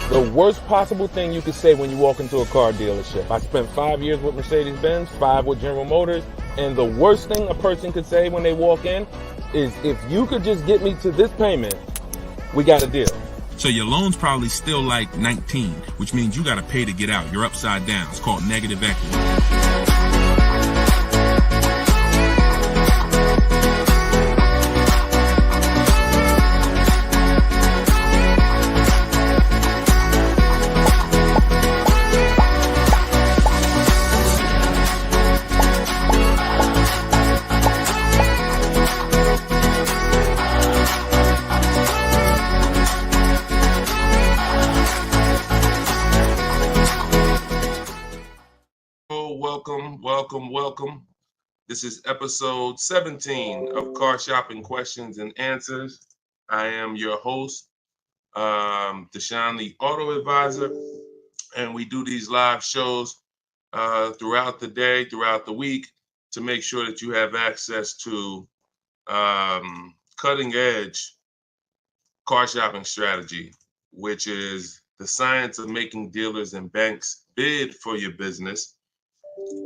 The worst possible thing you could say when you walk into a car dealership. I spent 5 years with Mercedes-Benz, 5 with General Motors, and the worst thing a person could say when they walk in is, if you could just get me to this payment, we got a deal. So your loan's probably still like 19, which means you got to pay to get out. You're upside down. It's called negative equity. Welcome. This is episode 17 of Car Shopping Questions and Answers. I am your host, Deshone the Auto Advisor, and we do these live shows throughout the day, throughout the week, to make sure that you have access to cutting edge car shopping strategy, which is the science of making dealers and banks bid for your business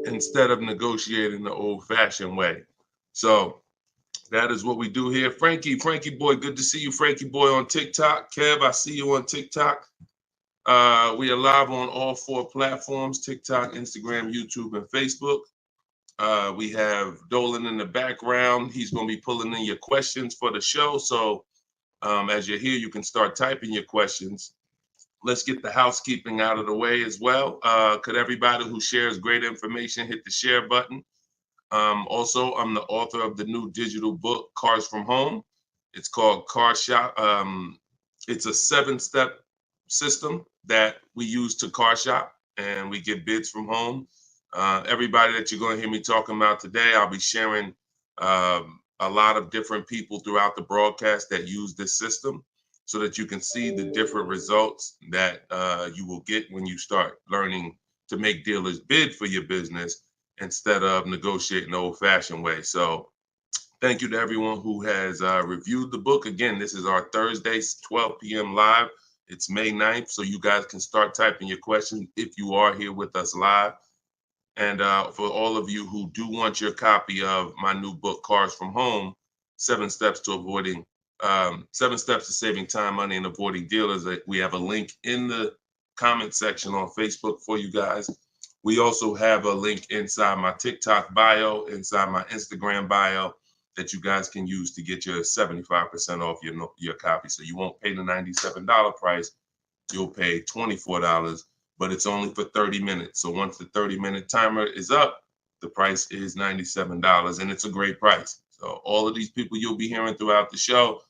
instead of negotiating the old-fashioned way. So that is what we do here. Frankie boy, good to see you, Frankie boy, on TikTok. Kev, I see you on TikTok. We are live on all 4 platforms: TikTok, Instagram, YouTube, and Facebook. We have Dolan in the background. He's going to be pulling in your questions for the show. So as you're here, you can start typing your questions. Let's get the housekeeping out of the way as well. Could everybody who shares great information hit the share button? Also, I'm the author of the new digital book, Cars from Home. It's called Car Shop. It's a 7-step system that we use to car shop, and we get bids from home. Everybody that you're going to hear me talking about today, I'll be sharing a lot of different people throughout the broadcast that use this system, so that you can see the different results that you will get when you start learning to make dealers bid for your business instead of negotiating the old-fashioned way. So thank you to everyone who has reviewed the book. Again, this is our Thursday, 12 p.m. live. It's May 9th, so you guys can start typing your questions if you are here with us live. And for all of you who do want your copy of my new book, Cars from Home, 7 Steps to Saving Time, Money, and Avoiding Dealers. We have a link in the comment section on Facebook for you guys. We also have a link inside my TikTok bio, inside my Instagram bio, that you guys can use to get your 75% off your copy. So you won't pay the $97 price. You'll pay $24, but it's only for 30 minutes. So once the 30-minute timer is up, the price is $97, and it's a great price. So all of these people you'll be hearing throughout the show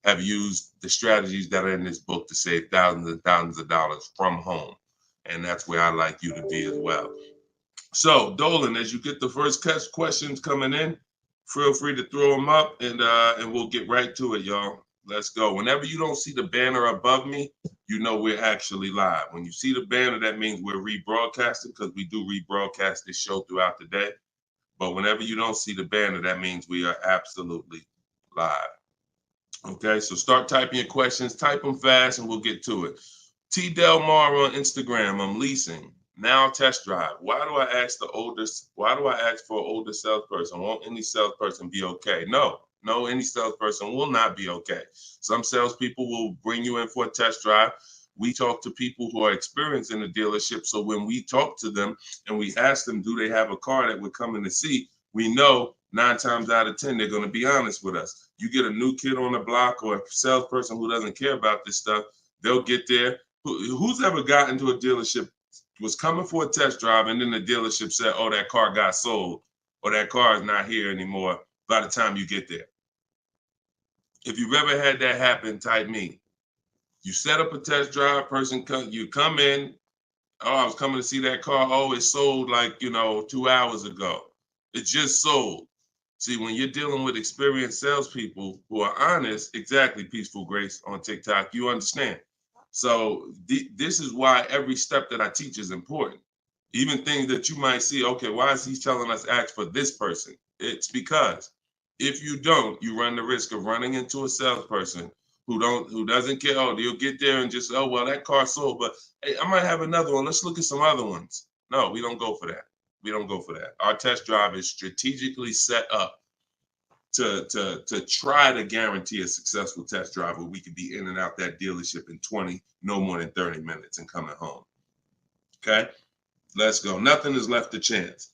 have used the strategies that are in this book to save thousands and thousands of dollars from home. And that's where I'd like you to be as well. So Dolan, as you get the first questions coming in, feel free to throw them up, and we'll get right to it, y'all. Let's go. Whenever you don't see the banner above me, you know we're actually live. When you see the banner, that means we're rebroadcasting, because we do rebroadcast this show throughout the day. But whenever you don't see the banner, that means we are absolutely live. Okay, so start typing your questions. Type them fast, and we'll get to it. T. Del Mar on Instagram. I'm leasing. Now test drive. Why do I ask for an older salesperson? Won't any salesperson be okay? No, any salesperson will not be okay. Some salespeople will bring you in for a test drive, We talk to people who are experienced in the dealership. So when we talk to them and we ask them, do they have a car that we're coming to see? We know 9 times out of 10, they're going to be honest with us. You get a new kid on the block or a salesperson who doesn't care about this stuff, they'll get there. Who's ever gotten to a dealership, was coming for a test drive, and then the dealership said, oh, that car got sold, or that car is not here anymore by the time you get there? If you've ever had that happen, type me. You set up a test drive, you come in, oh, I was coming to see that car. Oh, it sold like, 2 hours ago. It just sold. See, when you're dealing with experienced salespeople who are honest, exactly, Peaceful Grace on TikTok, you understand. So this is why every step that I teach is important. Even things that you might see, okay, why is he telling us ask for this person? It's because if you don't, you run the risk of running into a salesperson who doesn't care. Oh, they'll get there and just, oh, well, that car sold, but hey, I might have another one. Let's look at some other ones. No, we don't go for that. We don't go for that. Our test drive is strategically set up to try to guarantee a successful test drive where we can be in and out that dealership in 20, no more than 30 minutes and coming home. Okay, let's go. Nothing is left to chance.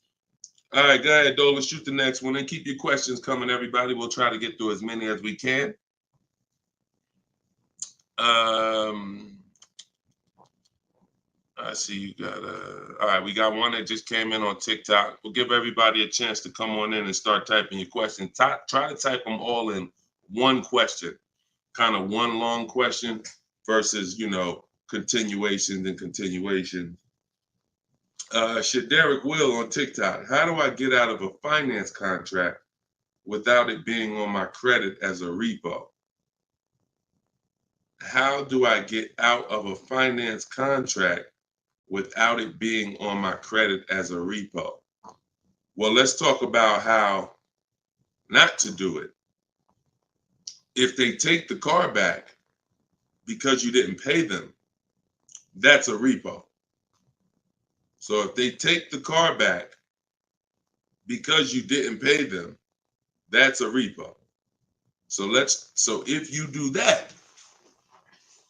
All right, go ahead, Dola, shoot the next one and keep your questions coming, everybody. We'll try to get through as many as we can. I see you got all right, we got one that just came in on TikTok. We'll give everybody a chance to come on in and start typing your questions. Try to type them all in one question, kind of one long question versus, continuations and continuations. Derek Will on TikTok. How do I get out of a finance contract without it being on my credit as a repo? How do I get out of a finance contract without it being on my credit as a repo? Well, let's talk about how not to do it. If they take the car back because you didn't pay them, that's a repo. So if they take the car back because you didn't pay them, that's a repo. So if you do that,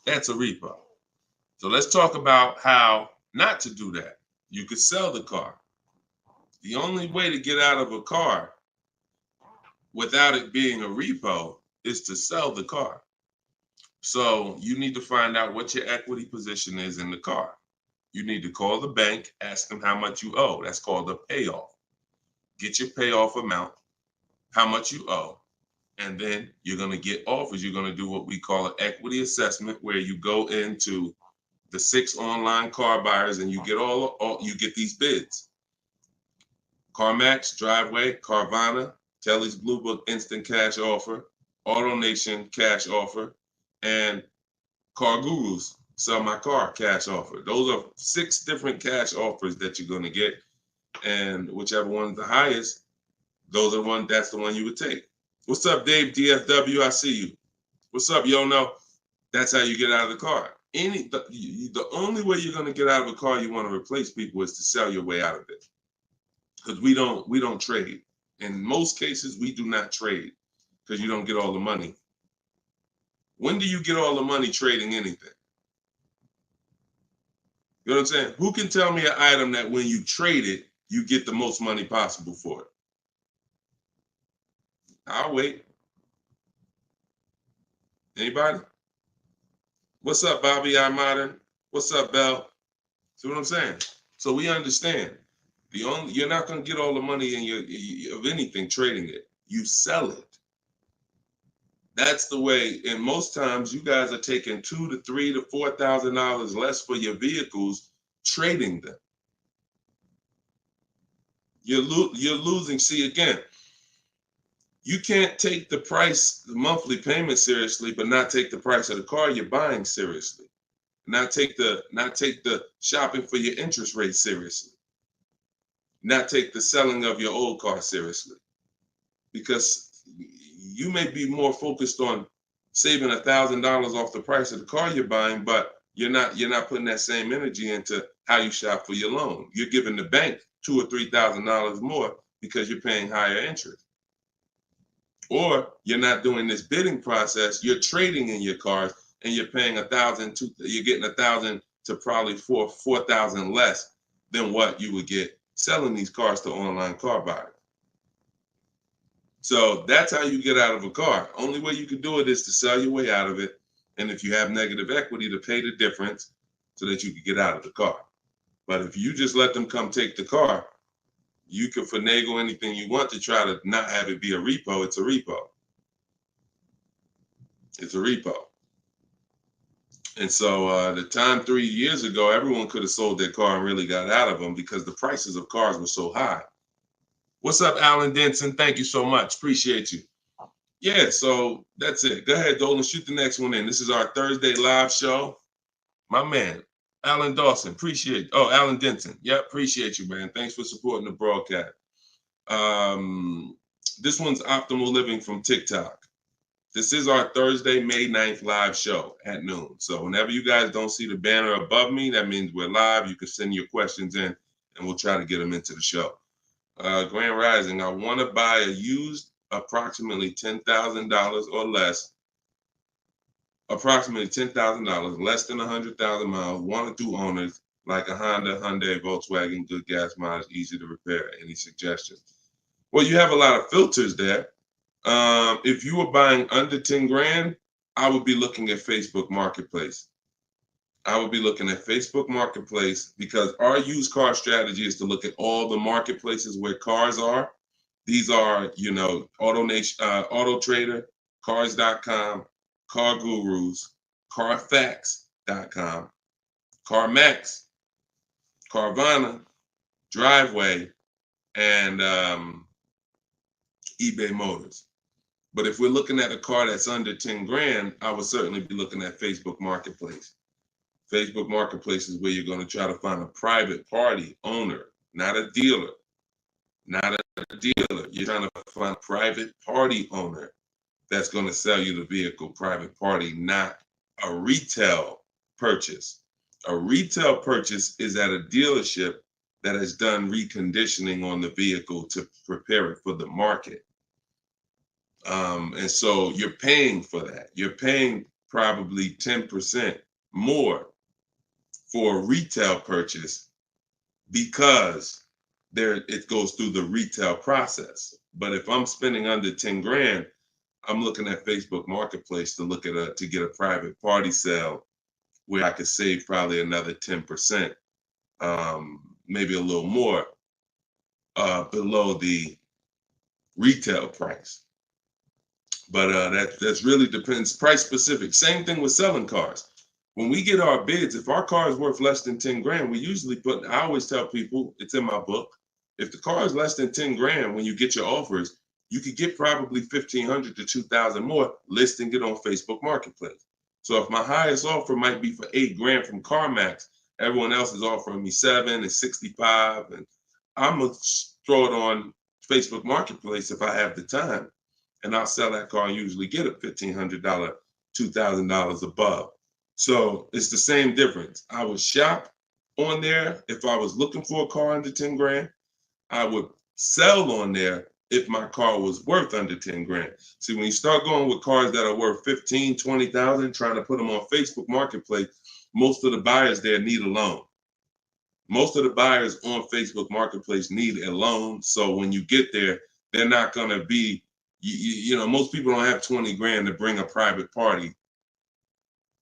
that's a repo. So let's talk about how not to do that. You could sell the car. The only way to get out of a car without it being a repo is to sell the car. So you need to find out what your equity position is in the car. You need to call the bank, ask them how much you owe. That's called a payoff. Get your payoff amount, how much you owe, and then you're going to get offers. You're going to do what we call an equity assessment, where you go into the 6 online car buyers and you get these bids. CarMax, Driveway, Carvana, Kelly's Blue Book Instant Cash Offer, AutoNation Cash Offer, and Car Guru's Sell My Car Cash Offer. Those are 6 different cash offers that you're going to get, and whichever one's the highest, that's the one you would take. What's up, Dave DFW? I see you. What's up, Yono? That's how you get out of the car. The only way you're going to get out of a car you want to replace people is to sell your way out of it. Because we don't trade. In most cases, we do not trade because you don't get all the money. When do you get all the money trading anything? You know what I'm saying? Who can tell me an item that when you trade it, you get the most money possible for it? I'll wait. Anybody? What's up, Bobby I Modern? What's up, Bell? See what I'm saying? So we understand. You're not going to get all the money of anything trading it. You sell it. That's the way. And most times, you guys are taking $2,000 to $3,000 to $4,000 less for your vehicles, trading them. You're losing. See, again, you can't take the monthly payment seriously, but not take the price of the car you're buying seriously. Not take the shopping for your interest rate seriously. Not take the selling of your old car seriously. Because you may be more focused on saving $1,000 off the price of the car you're buying, but you're not putting that same energy into how you shop for your loan. You're giving the bank $2,000 or $3,000 more because you're paying higher interest. Or you're not doing this bidding process. You're trading in your cars and you're paying $1,000, you're getting $1,000 to probably $4,000 less than what you would get selling these cars to online car buyers. So that's how you get out of a car. Only way you can do it is to sell your way out of it. And if you have negative equity, to pay the difference so that you can get out of the car. But if you just let them come take the car, you can finagle anything you want to try to not have it be a repo. It's a repo. It's a repo. And so the time 3 years ago, everyone could have sold their car and really got out of them because the prices of cars were so high. What's up, Alan Denson? Thank you so much. Appreciate you. Yeah, so that's it. Go ahead, Dolan, shoot the next one in. This is our Thursday live show. My man, Alan Dawson, appreciate. Oh, Alan Denson. Yeah, appreciate you, man. Thanks for supporting the broadcast. This one's Optimal Living from TikTok. This is our Thursday, May 9th live show at noon. So whenever you guys don't see the banner above me, that means we're live. You can send your questions in, and we'll try to get them into the show. Grand Rising, I want to buy a used approximately $10,000 or less, approximately $10,000, less than 100,000 miles, 1 or 2 owners, like a Honda, Hyundai, Volkswagen, good gas mileage, easy to repair. Any suggestions? Well, you have a lot of filters there. If you were buying under 10 grand, I would be looking at Facebook Marketplace. I would be looking at Facebook Marketplace because our used car strategy is to look at all the marketplaces where cars are. These are, Auto Nation, Auto Trader, Cars.com, Car Gurus, Carfax.com, CarMax, Carvana, Driveway, and eBay Motors. But if we're looking at a car that's under 10 grand, I would certainly be looking at Facebook Marketplace. Facebook Marketplace is where you're going to try to find a private party owner, not a dealer. Not a dealer. You're trying to find a private party owner that's going to sell you the vehicle, private party, not a retail purchase. A retail purchase is at a dealership that has done reconditioning on the vehicle to prepare it for the market. And so you're paying for that. You're paying probably 10% more for a retail purchase because it goes through the retail process. But if I'm spending under 10 grand, I'm looking at Facebook Marketplace to get a private party sale where I could save probably another 10%, maybe a little more below the retail price. But that's really depends, price specific. Same thing with selling cars. When we get our bids, if our car is worth less than 10 grand, we usually I always tell people, it's in my book, if the car is less than 10 grand, when you get your offers, you could get probably 1,500 to 2,000 more listing it on Facebook Marketplace. So if my highest offer might be for 8 grand from CarMax, everyone else is offering me 7 and 65, and I'm gonna throw it on Facebook Marketplace if I have the time, and I'll sell that car and usually get a $1,500, $2,000 above. So it's the same difference. I would shop on there if I was looking for a car under 10 grand. I would sell on there if my car was worth under 10 grand. See, when you start going with cars that are worth 15, 20,000, trying to put them on Facebook Marketplace, most of the buyers there need a loan. Most of the buyers on Facebook Marketplace need a loan. So when you get there, they're not going to be, most people don't have 20 grand to bring a private party.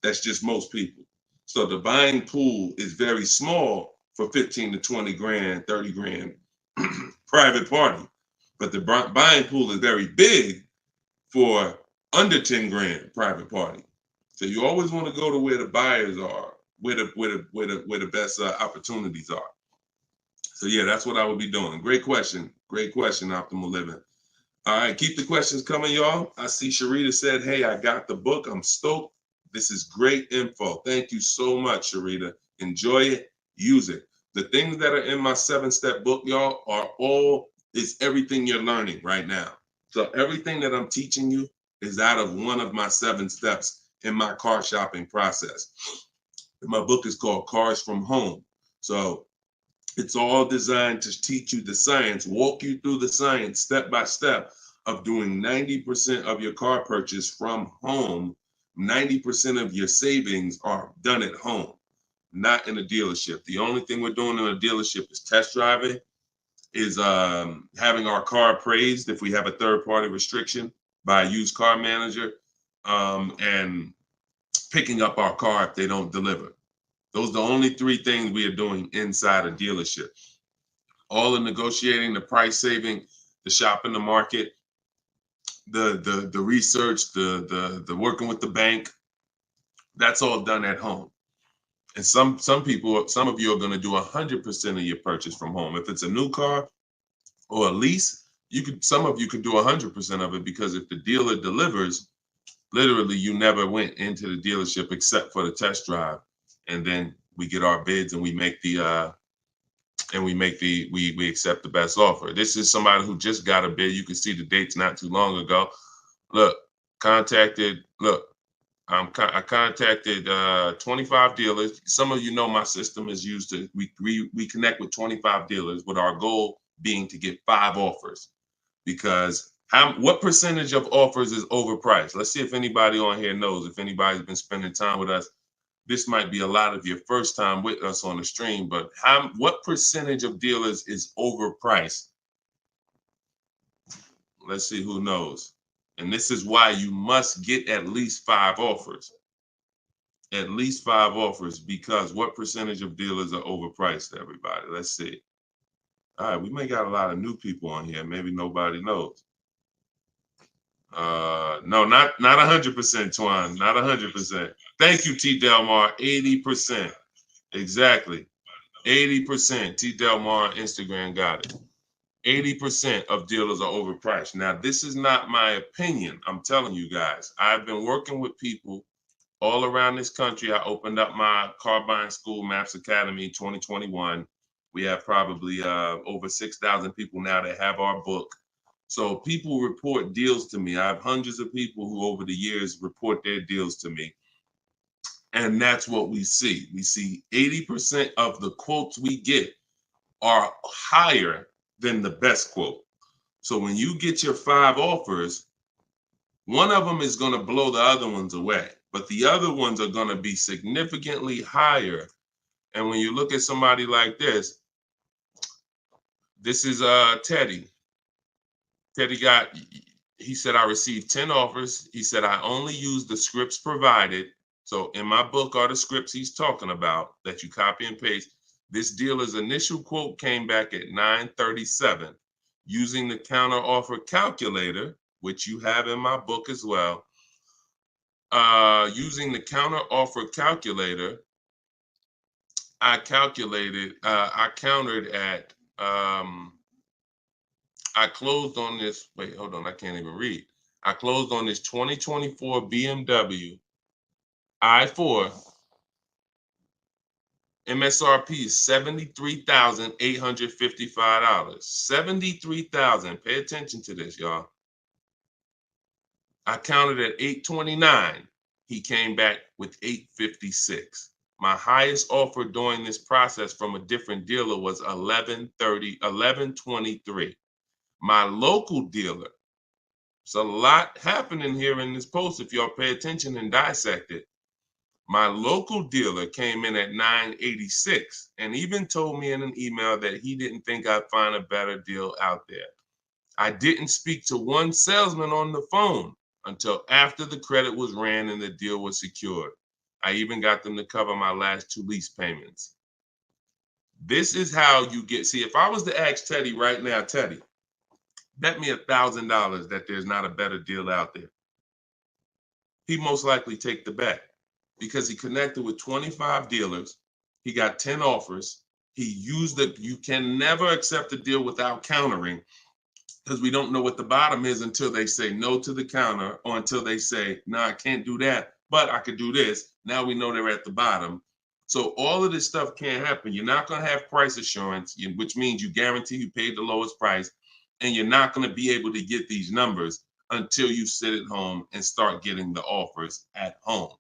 That's just most people. So the buying pool is very small for 15 to 20 grand, 30 grand private party. But the buying pool is very big for under 10 grand private party. So you always want to go to where the buyers are, where the best opportunities are. So yeah, that's what I would be doing. Great question, Optimal Living. All right, keep the questions coming, y'all. I see Sharita said, hey, I got the book. I'm stoked. This is great info. Thank you so much, Sharita. Enjoy it, use it. The things that are in my 7-step book, y'all, is everything you're learning right now. So everything that I'm teaching you is out of one of my 7 steps in my car shopping process. My book is called Cars from Home. So it's all designed to teach you the science, walk you through the science step by step of doing 90% of your car purchase from home 90% of your savings are done at home, not in a dealership. The only thing we're doing in a dealership is test driving, is having our car appraised if we have a third-party restriction by a used car manager, and picking up our car if they don't deliver. Those are the only three things we are doing inside a dealership. All the negotiating, the price saving, the shopping the market, the research, the working with the bank, that's all done at home. And some people, some of you are going to do 100% of your purchase from home. If it's a new car or a lease, some of you could do 100% of it, because if the dealer delivers, literally you never went into the dealership except for the test drive, and then we get our bids and we make the we accept the best offer. This is somebody who just got a bid. You can see the dates not too long ago. Look, I contacted 25 dealers. Some of you know my system is used to, we connect with 25 dealers, with our goal being to get 5 offers. Because what percentage of offers is overpriced? Let's see if anybody on here knows. If anybody's been spending time with us, this might be a lot of your first time with us on the stream, but what percentage of dealers is overpriced? Let's see who knows. And this is why you must get at least 5 offers. At least 5 offers, because what percentage of dealers are overpriced, everybody? Let's see. All right, we may got a lot of new people on here. Maybe nobody knows. No, not 100%, Twan. Not 100%. Thank you, T. Delmar. 80%. Exactly. 80%. T. Delmar, Instagram got it. 80% of dealers are overpriced. Now, this is not my opinion. I'm telling you guys. I've been working with people all around this country. I opened up my car buying school, Maps Academy, 2021. We have probably over 6,000 people now that have our book. So people report deals to me. I have hundreds of people who over the years report their deals to me. And that's what we see. We see 80% of the quotes we get are higher than the best quote. So when you get your 5 offers, one of them is going to blow the other ones away, but the other ones are going to be significantly higher. And when you look at somebody like this is Teddy. Teddy he said, I received 10 offers. He said, I only use the scripts provided. So in my book are the scripts he's talking about that you copy and paste. This dealer's initial quote came back at 937. Using the counter offer calculator, which you have in my book as well. Using the counter offer calculator, I countered at, I closed on this, wait, hold on, I can't even read. I closed on this 2024 BMW i4. MSRP is $73,855. $73,000. Pay attention to this, y'all. I counted at 829. He came back with 856. My highest offer during this process from a different dealer was 1123. My local dealer, there's a lot happening here in this post if y'all pay attention and dissect it. My local dealer came in at 986 and even told me in an email that he didn't think I'd find a better deal out there. I didn't speak to one salesman on the phone until after the credit was ran and the deal was secured. I even got them to cover my last 2 lease payments. This is how you get, see, if I was to ask Teddy right now, Teddy, bet me $1,000 that there's not a better deal out there. He'd most likely take the bet because he connected with 25 dealers. He got 10 offers. He used it. You can never accept a deal without countering, because we don't know what the bottom is until they say no to the counter, or until they say, no, I can't do that, but I could do this. Now we know they're at the bottom. So all of this stuff can't happen. You're not going to have price assurance, which means you guarantee you paid the lowest price, and you're not going to be able to get these numbers until you sit at home and start getting the offers at home.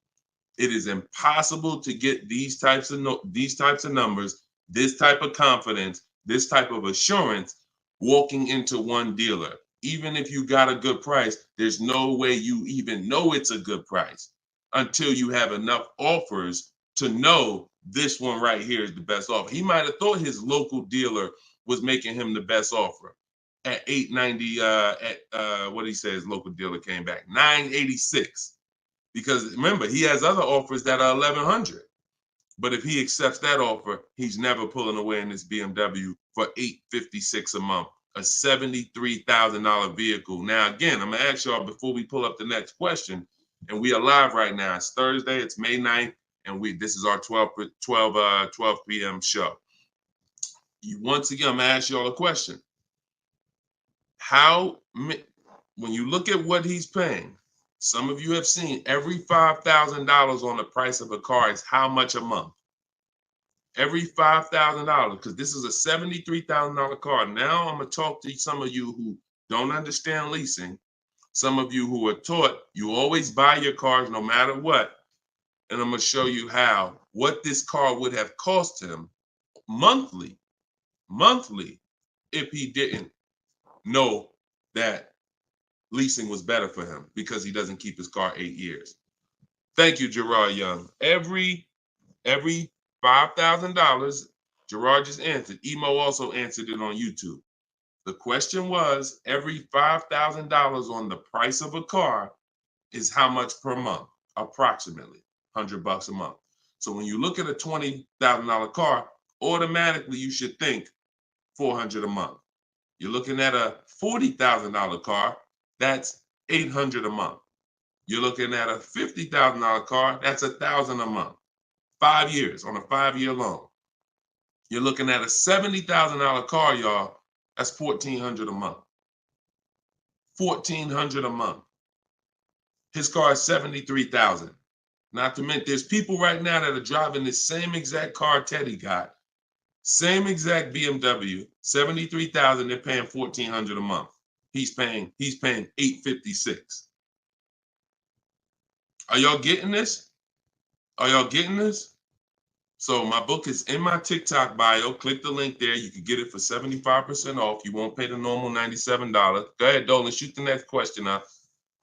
It is impossible to get these types of numbers, this type of confidence, this type of assurance walking into one dealer. Even if you got a good price, there's no way you even know it's a good price. until you have enough offers to know this one right here is the best offer. He might have thought his local dealer was making him the best offer at 890. What he says, local dealer came back 986, because remember he has other offers that are 1100. But if he accepts that offer, he's never pulling away in this BMW for $856 a month, a $73,000 vehicle. Now, again, I'm gonna ask y'all before we pull up the next question, and we are live right now. It's Thursday, it's May 9th, and this is our 12 p.m. show. Once again, I'm gonna ask y'all a question. When you look at what he's paying, some of you have seen every $5,000 on the price of a car is how much a month? Every $5,000, because this is a $73,000 car. Now I'm going to talk to some of you who don't understand leasing, some of you who are taught you always buy your cars no matter what, and I'm going to show you what this car would have cost him monthly, if he didn't know that leasing was better for him because he doesn't keep his car 8 years. Thank you, Gerard Young. Every $5,000, Gerard just answered. Emo also answered it on YouTube. The question was, every $5,000 on the price of a car is how much per month? Approximately $100 a month. So when you look at a $20,000 car, automatically you should think $400 a month. You're looking at a $40,000 car, that's $800 a month. You're looking at a $50,000 car, that's $1,000 a month. 5 years on a 5-year loan. You're looking at a $70,000 car, y'all. That's $1,400 a month. $1,400 a month. His car is $73,000. Not to mention, there's people right now that are driving this same exact car Teddy got, same exact BMW, $73,000. They're paying $1,400 a month. He's paying $856. Are y'all getting this? Are y'all getting this? So my book is in my TikTok bio. Click the link there. You can get it for 75% off. You won't pay the normal $97. Go ahead, Dolan, shoot the next question up.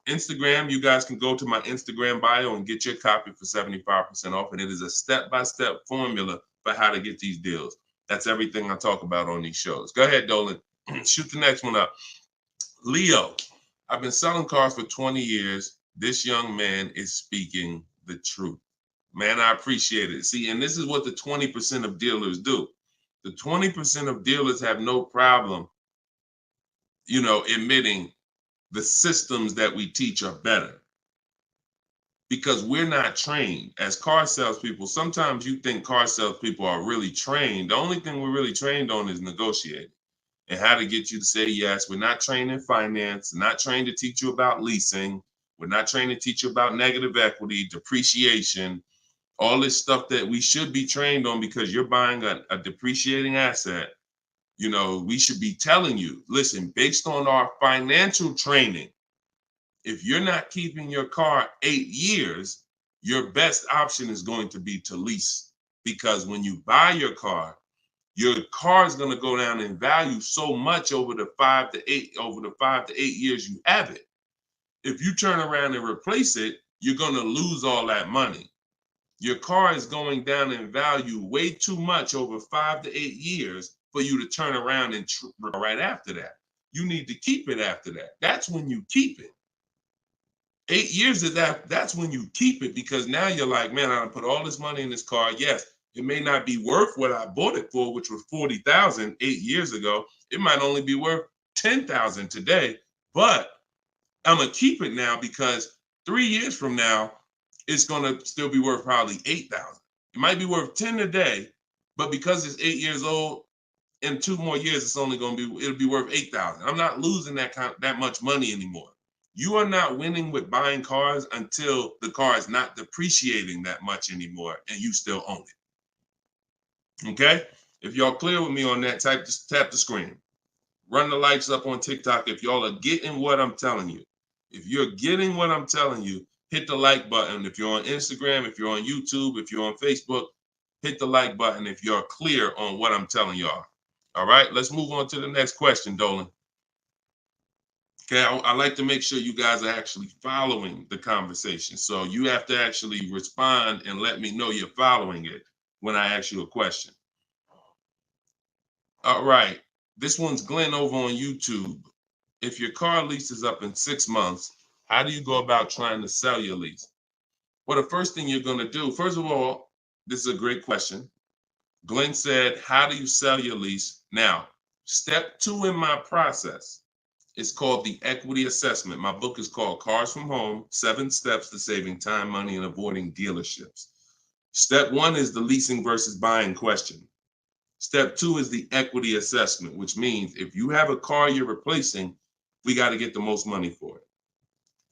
Instagram, you guys can go to my Instagram bio and get your copy for 75% off. And it is a step-by-step formula for how to get these deals. That's everything I talk about on these shows. Go ahead, Dolan. Shoot the next one up. Leo, I've been selling cars for 20 years. This young man is speaking the truth. Man, I appreciate it. See, and this is what the 20% of dealers do. The 20% of dealers have no problem, admitting the systems that we teach are better. Because we're not trained as car salespeople. Sometimes you think car salespeople are really trained. The only thing we're really trained on is negotiating and how to get you to say yes. We're not trained in finance, not trained to teach you about leasing. We're not trained to teach you about negative equity, depreciation, all this stuff that we should be trained on because you're buying a depreciating asset. We should be telling you, listen, based on our financial training, if you're not keeping your car 8 years, your best option is going to be to lease. Because when you buy your car is going to go down in value so much over the 5 to 8 years you have it. If you turn around and replace it, you're going to lose all that money. Your car is going down in value way too much over 5 to 8 years for you to turn around and right after that. You need to keep it after that. That's when you keep it. 8 years is that's when you keep it, because now you're like, man, I put all this money in this car. Yes, it may not be worth what I bought it for, which was $40,000 8 years ago. It might only be worth $10,000 today, but I'm gonna keep it now because 3 years from now, it's gonna still be worth probably $8,000. It might be worth 10 today, but because it's 8 years old, in 2 more years, it'll be worth $8,000. I'm not losing that much money anymore. You are not winning with buying cars until the car is not depreciating that much anymore and you still own it. Okay? If y'all clear with me on that, just tap the screen. Run the lights up on TikTok if y'all are getting what I'm telling you. If you're getting what I'm telling you, hit the like button. If you're on Instagram, if you're on YouTube, if you're on Facebook, hit the like button if you're clear on what I'm telling y'all. All right, let's move on to the next question, Dolan. Okay, I like to make sure you guys are actually following the conversation. So you have to actually respond and let me know you're following it when I ask you a question. All right, this one's Glenn over on YouTube. If your car lease is up in 6 months, how do you go about trying to sell your lease? Well, the first thing you're going to do, first of all, this is a great question. Glenn said, how do you sell your lease? Now, step 2 in my process is called the equity assessment. My book is called Cars from Home, 7 Steps to Saving Time, Money, and Avoiding Dealerships. Step 1 is the leasing versus buying question. Step 2 is the equity assessment, which means if you have a car you're replacing, we got to get the most money for it.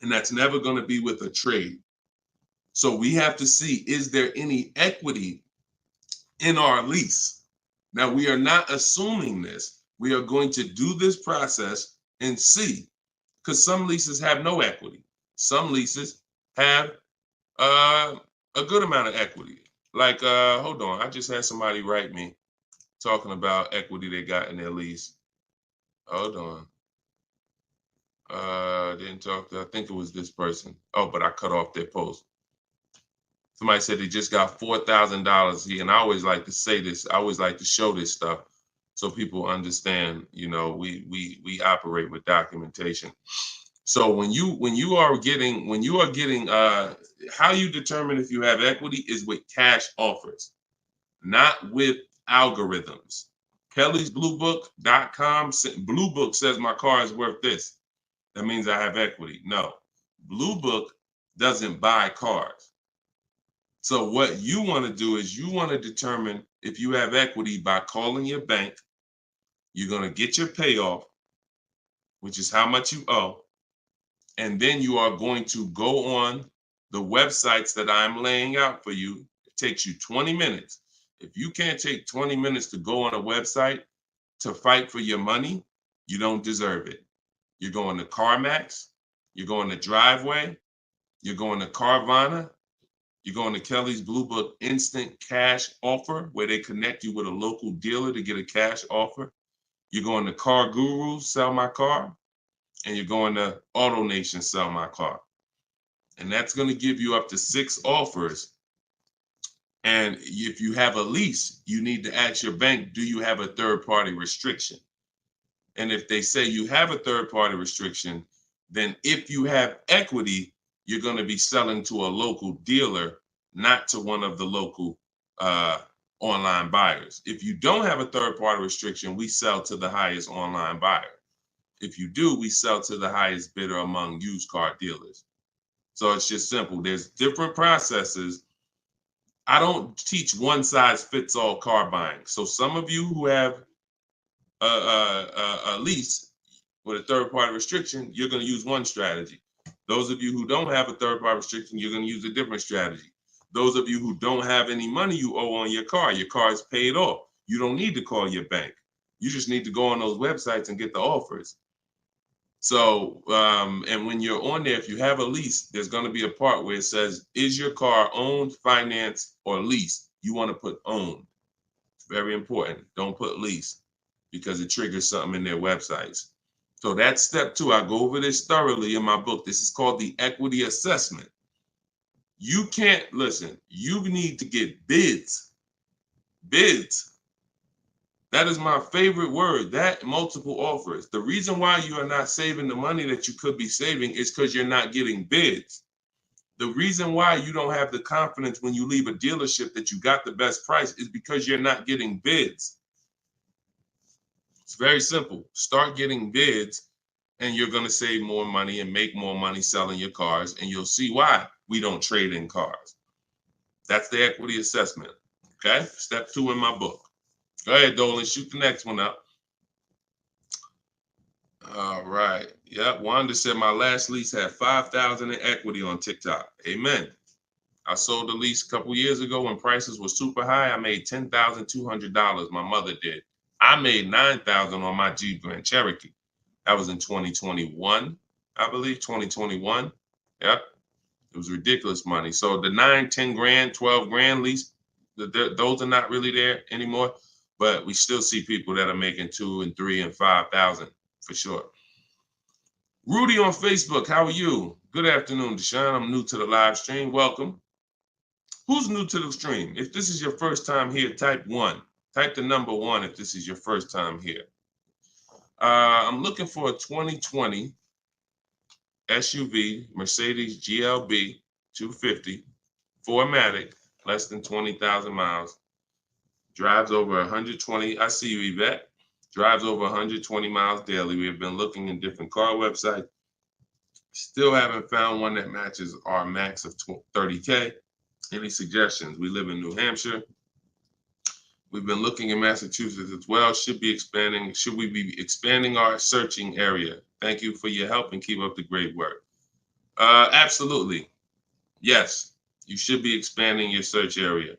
And that's never going to be with a trade. So we have to see, is there any equity in our lease? Now, we are not assuming this. We are going to do this process and see, because some leases have no equity. Some leases have a good amount of equity. Like, hold on, I just had somebody write me talking about equity they got in their lease. Hold on. Didn't talk to, I think it was this person. Oh, but I cut off their post. Somebody said they just got $4,000 here, and I always like to say this. I always like to show this stuff so people understand. You know, we operate with documentation. So when you are getting how you determine if you have equity is with cash offers, not with algorithms. KellysBlueBook.com. Blue Book says my car is worth this. That means I have equity. No, Blue Book doesn't buy cars. So what you want to do is you want to determine if you have equity by calling your bank. You're going to get your payoff, which is how much you owe. And then you are going to go on the websites that I'm laying out for you. It takes you 20 minutes. If you can't take 20 minutes to go on a website to fight for your money, you don't deserve it. You're going to CarMax, you're going to Driveway, you're going to Carvana, you're going to Kelly's Blue Book Instant Cash Offer, where they connect you with a local dealer to get a cash offer. You're going to Car Guru, Sell My Car, and you're going to Auto Nation, Sell My Car. And that's going to give you up to 6 offers. And if you have a lease, you need to ask your bank, do you have a third-party restriction? And if they say you have a third-party restriction, then if you have equity, you're going to be selling to a local dealer, not to one of the local online buyers. If you don't have a third-party restriction, we sell to the highest online buyer. If you do, we sell to the highest bidder among used car dealers. So it's just simple. There's different processes. I don't teach one size fits all car buying. So some of you who have a lease with a third party restriction, you're going to use one strategy. Those of you who don't have a third party restriction, you're going to use a different strategy. Those of you who don't have any money you owe on your car is paid off. You don't need to call your bank. You just need to go on those websites and get the offers. So, and when you're on there, if you have a lease, there's going to be a part where it says, is your car owned, financed, or leased? You want to put owned. It's very important. Don't put lease, because it triggers something in their websites. So that's step 2. I go over this thoroughly in my book. This is called the equity assessment. You can't, listen, you need to get bids. Bids. That is my favorite word, that multiple offers. The reason why you are not saving the money that you could be saving is because you're not getting bids. The reason why you don't have the confidence when you leave a dealership that you got the best price is because you're not getting bids. It's very simple. Start getting bids and you're going to save more money and make more money selling your cars, and you'll see why we don't trade in cars. That's the equity assessment. Okay, step 2 in my book. Go ahead, Dolan, shoot the next one up. All right. Yep. Wanda said my last lease had 5,000 in equity on TikTok. Amen. I sold the lease a couple years ago when prices were super high. I made $10,200. My mother did. I made $9,000 on my Jeep Grand Cherokee. That was in 2021, I believe, 2021. Yep. It was ridiculous money. So the 9, 10 grand, 12 grand lease, those are not really there anymore. But we still see people that are making 2 and 3 and 5,000 for sure. Rudy on Facebook, how are you? Good afternoon, Deshone. I'm new to the live stream. Welcome. Who's new to the stream? If this is your first time here, type 1. Type the number 1 if this is your first time here. I'm looking for a 2020 SUV, Mercedes GLB 250, 4MATIC, less than 20,000 miles. Drives over 120. I see you, Yvette. Drives over 120 miles daily. We have been looking in different car websites. Still haven't found one that matches our max of 30K. Any suggestions? We live in New Hampshire. We've been looking in Massachusetts as well. Should we be expanding our searching area? Thank you for your help and keep up the great work. Absolutely. Yes, you should be expanding your search area.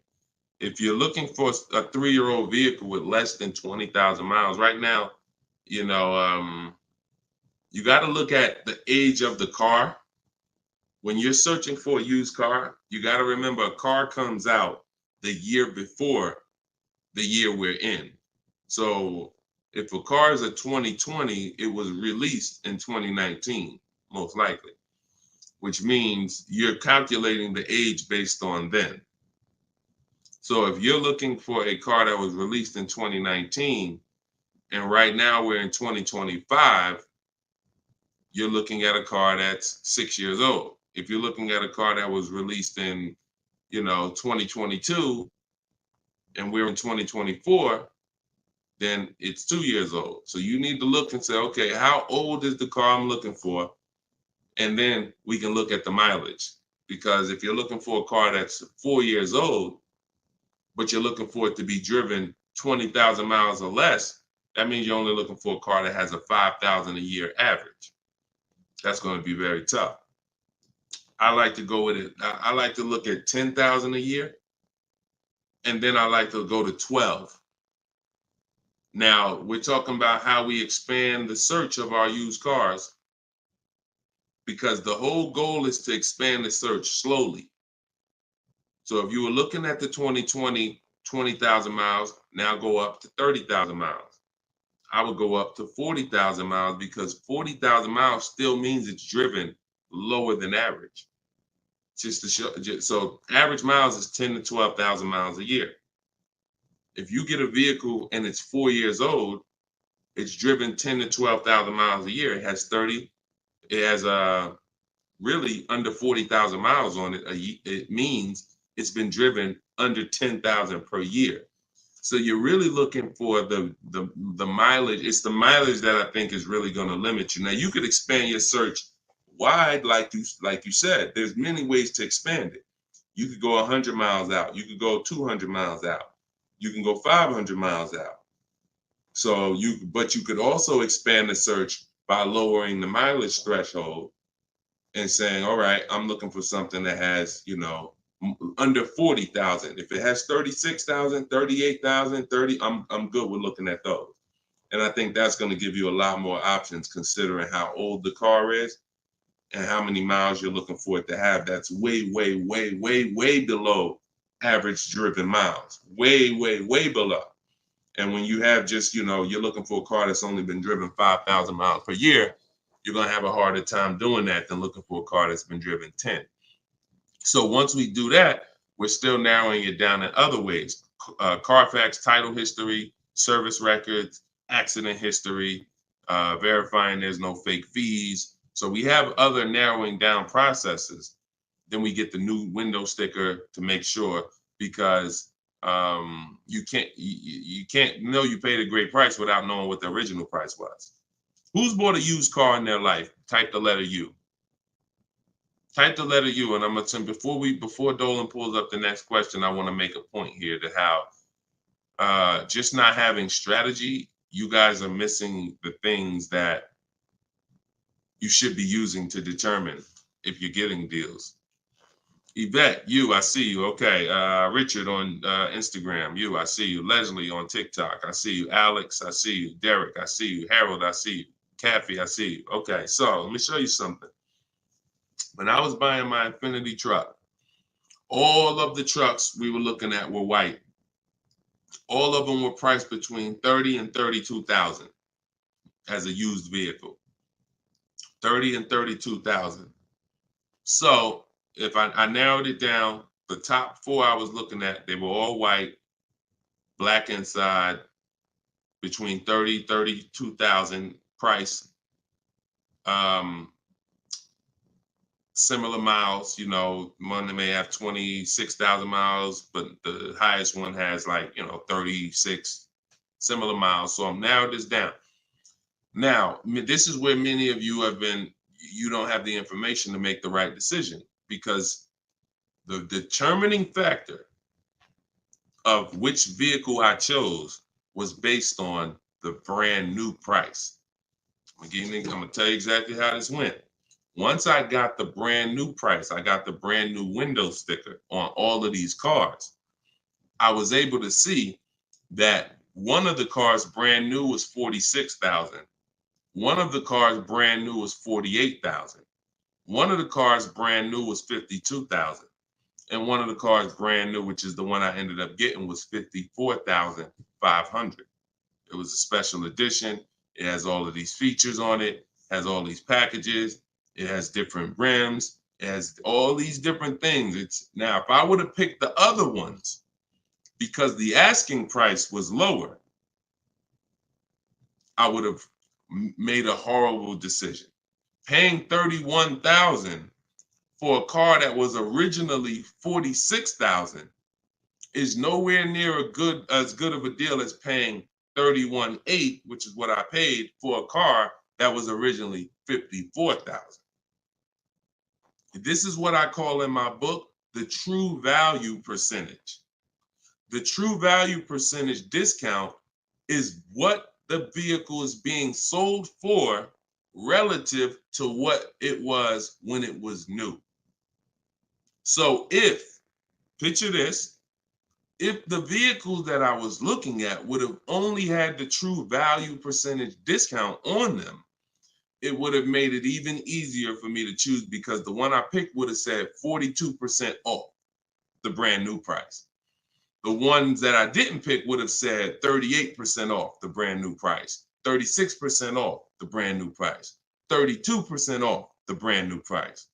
If you're looking for a 3-year-old vehicle with less than 20,000 miles, right now, you got to look at the age of the car. When you're searching for a used car, you got to remember a car comes out the year before the year we're in. So if a car is a 2020, it was released in 2019, most likely, which means you're calculating the age based on then. So if you're looking for a car that was released in 2019, and right now we're in 2025, you're looking at a car that's 6 years old. If you're looking at a car that was released in, 2022, and we're in 2024, then it's 2 years old. So you need to look and say, okay, how old is the car I'm looking for? And then we can look at the mileage. Because if you're looking for a car that's 4 years old, but you're looking for it to be driven 20,000 miles or less, that means you're only looking for a car that has a 5,000 a year average. That's going to be very tough. I like to go with it. I like to look at 10,000 a year, and then I like to go to 12. Now, we're talking about how we expand the search of our used cars, because the whole goal is to expand the search slowly. So if you were looking at the 2020, 20,000 miles, now go up to 30,000 miles. I would go up to 40,000 miles, because 40,000 miles still means it's driven lower than average. Just to show, so average miles is 10 to 12,000 miles a year. If you get a vehicle and it's 4 years old, it's driven 10 to 12,000 miles a year. It has really under 40,000 miles on it. It means it's been driven under 10,000 per year. So you're really looking for the mileage. It's the mileage that I think is really going to limit you. Now you could expand your search wide, like you said. There's many ways to expand it. You could go 100 miles out. You could go 200 miles out. You can go 500 miles out. But you could also expand the search by lowering the mileage threshold and saying, all right, I'm looking for something that has, under 40,000. If it has 36,000, 38,000, 30, I'm good with looking at those. And I think that's going to give you a lot more options, considering how old the car is and how many miles you're looking for it to have. That's way, way, way, way, way below average driven miles. Way, way, way below. And when you have just, you're looking for a car that's only been driven 5,000 miles per year, you're going to have a harder time doing that than looking for a car that's been driven 10. So once we do that, we're still narrowing it down in other ways. Carfax title history, service records, accident history, verifying there's no fake fees. So we have other narrowing down processes. Then we get the new window sticker to make sure, because you can't know you paid a great price without knowing what the original price was. Who's bought a used car in their life? Type the letter U. Type the letter U, and I'm gonna tell before Dolan pulls up the next question, I want to make a point here to how just not having strategy, you guys are missing the things that you should be using to determine if you're getting deals. Yvette, you, I see you. Okay. Richard on Instagram, you, I see you. Leslie on TikTok, I see you. Alex, I see you. Derek, I see you. Harold, I see you. Kathy, I see you. Okay, so let me show you something. When I was buying my Infiniti truck, all of the trucks we were looking at were white. All of them were priced between 30 and 32,000 as a used vehicle. 30 and 32,000. So if I narrowed it down, the top 4 I was looking at, they were all white, black inside, between 30, 32,000 price. Similar miles, one may have 26,000 miles, but the highest one has 36 similar miles. So I'm narrowed this down. Now, this is where many of you you don't have the information to make the right decision, because the determining factor of which vehicle I chose was based on the brand new price. I'm gonna tell you exactly how this went. Once I got the brand new price, I got the brand new window sticker on all of these cars, I was able to see that one of the cars brand new was 46,000. One of the cars brand new was 48,000. One of the cars brand new was 52,000. And one of the cars brand new, which is the one I ended up getting, was 54,500. It was a special edition. It has all of these features on it, has all these packages. It has different rims. It has all these different things. Now, if I would have picked the other ones, because the asking price was lower, I would have made a horrible decision. Paying 31,000 for a car that was originally 46,000 is nowhere near as good of a deal as paying 31,800, which is what I paid for a car that was originally 54,000. This is what I call in my book the true value percentage. The true value percentage discount is what the vehicle is being sold for relative to what it was when it was new. So picture this, if the vehicles that I was looking at would have only had the true value percentage discount on them, it would have made it even easier for me to choose, because the one I picked would have said 42% off the brand new price. The ones that I didn't pick would have said 38% off the brand new price, 36% off the brand new price, 32% off the brand new price.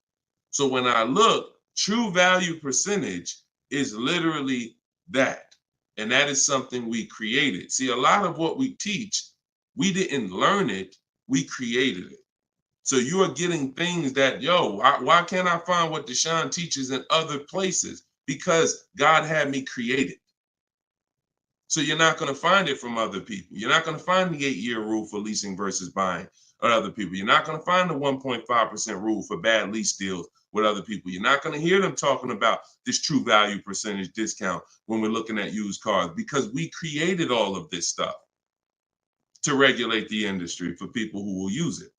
So when I look, true value percentage is literally that. And that is something we created. See, a lot of what we teach, we didn't learn it, we created it. So you are getting things that, why can't I find what Deshone teaches in other places? Because God had me create it. So you're not going to find it from other people. You're not going to find the 8-year rule for leasing versus buying or other people. You're not going to find the 1.5% rule for bad lease deals with other people. You're not going to hear them talking about this true value percentage discount when we're looking at used cars, because we created all of this stuff to regulate the industry for people who will use it.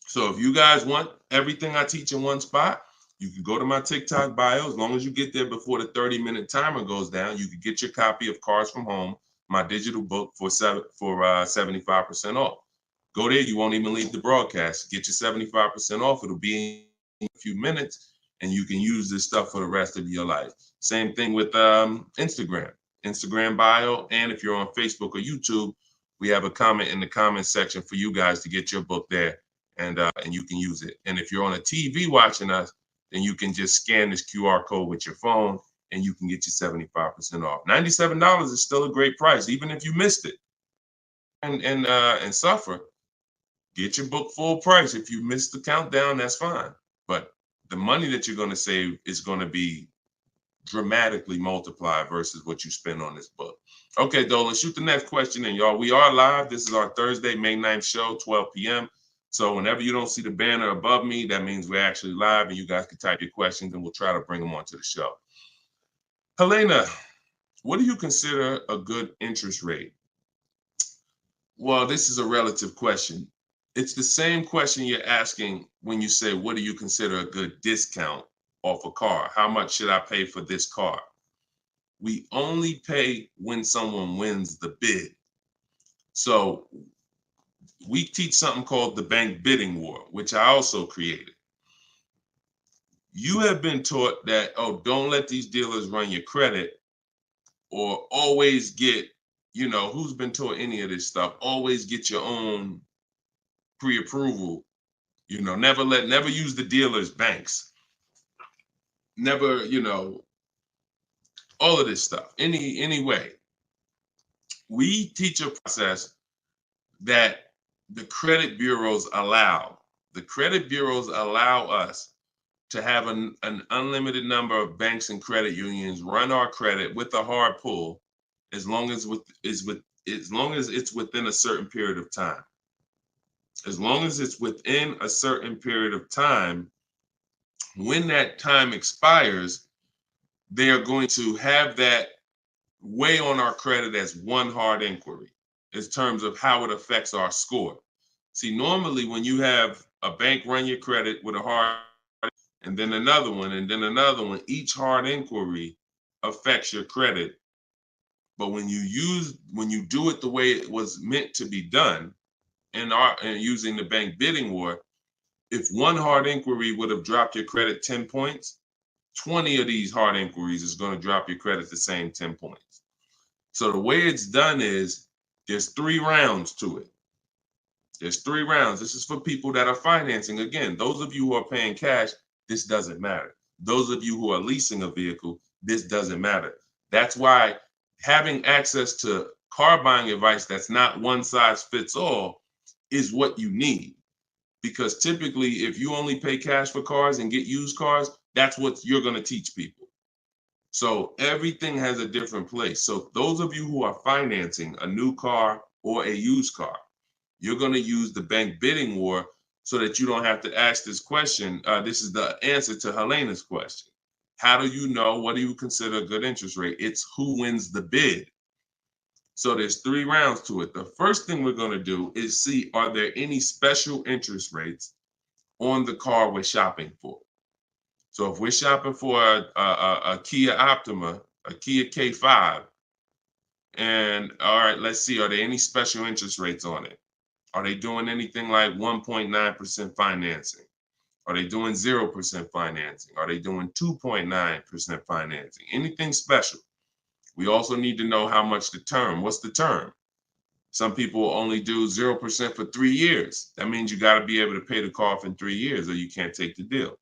So if you guys want everything I teach in one spot, you can go to my TikTok bio. As long as you get there before the 30-minute timer goes down, you can get your copy of Cars from Home, my digital book, for 75% off. Go there. You won't even leave the broadcast. Get your 75% off. It'll be in a few minutes, and you can use this stuff for the rest of your life. Same thing with Instagram bio. And if you're on Facebook or YouTube, we have a comment in the comment section for you guys to get your book there. And you can use it. And if you're on a TV watching us, then you can just scan this QR code with your phone and you can get your 75% off. $97 is still a great price, even if you missed it and suffer. Get your book full price. If you missed the countdown, that's fine. But the money that you're going to save is going to be dramatically multiplied versus what you spend on this book. Okay, Dolan, shoot the next question in, y'all. We are live. This is our Thursday, May 9th show, 12 p.m. So whenever you don't see the banner above me, that means we're actually live, and you guys can type your questions and we'll try to bring them onto the show. Helena, what do you consider a good interest rate? Well, this is a relative question. It's the same question you're asking when you say, what do you consider a good discount off a car? How much should I pay for this car? We only pay when someone wins the bid. So we teach something called the bank bidding war, which I also created. You have been taught that, don't let these dealers run your credit, or always get, who's been taught any of this stuff? Always get your own pre-approval You know, never use the dealers' banks. Never, you know, all of this stuff. Any way. We teach a process that the credit bureaus allow. The credit bureaus allow us to have an unlimited number of banks and credit unions run our credit with a hard pull, as long as it's within a certain period of time. As long as it's within a certain period of time, when that time expires, they are going to have that weigh on our credit as one hard inquiry in terms of how it affects our score. See, normally when you have a bank run your credit with a hard and then another one, and then another one, each hard inquiry affects your credit. But when you do it the way it was meant to be done, and using the bank bidding war, if one hard inquiry would have dropped your credit 10 points, 20 of these hard inquiries is going to drop your credit the same 10 points. So the way it's done is there's 3 rounds to it. There's 3 rounds. This is for people that are financing. Again, those of you who are paying cash, this doesn't matter. Those of you who are leasing a vehicle, this doesn't matter. That's why having access to car buying advice that's not one size fits all is what you need. Because typically, if you only pay cash for cars and get used cars, that's what you're going to teach people. So everything has a different place. So those of you who are financing a new car or a used car, you're going to use the bank bidding war so that you don't have to ask this question. This is the answer to Helena's question. How do you know? What do you consider a good interest rate? It's who wins the bid. So there's 3 rounds to it. The first thing we're going to do is see, are there any special interest rates on the car we're shopping for? So if we're shopping for a Kia Optima, a Kia K5, and all right, let's see, are there any special interest rates on it? Are they doing anything like 1.9% financing? Are they doing 0% financing? Are they doing 2.9% financing? Anything special? We also need to know how much the term. What's the term? Some people only do 0% for 3 years. That means you got to be able to pay the car off in 3 years or you can't take the deal.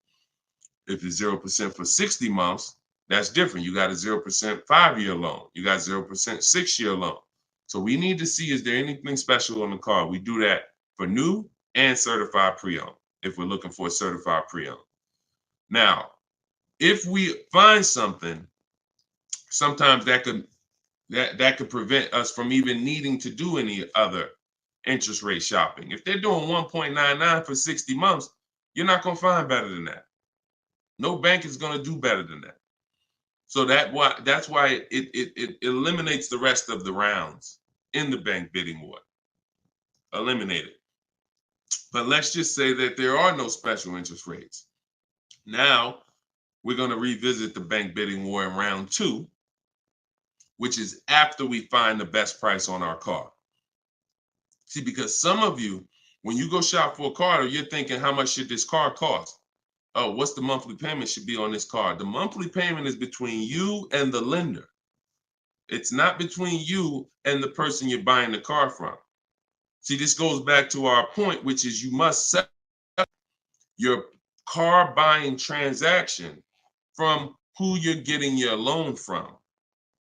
If it's 0% for 60 months, that's different. You got a 0% 5-year loan. You got 0% 6-year loan. So we need to see, is there anything special on the car? We do that for new and certified pre-owned if we're looking for a certified pre-owned. Now, if we find something, sometimes that could prevent us from even needing to do any other interest rate shopping. If they're doing 1.99 for 60 months, you're not going to find better than that. No bank is going to do better than that. So that's why it eliminates the rest of the rounds in the bank bidding war. Eliminate it. But let's just say that there are no special interest rates. Now we're going to revisit the bank bidding war in round 2, which is after we find the best price on our car. See, because some of you, when you go shop for a car, you're thinking, how much should this car cost? Oh, what's the monthly payment should be on this car? The monthly payment is between you and the lender. It's not between you and the person you're buying the car from. See, this goes back to our point, which is you must set up your car buying transaction from who you're getting your loan from.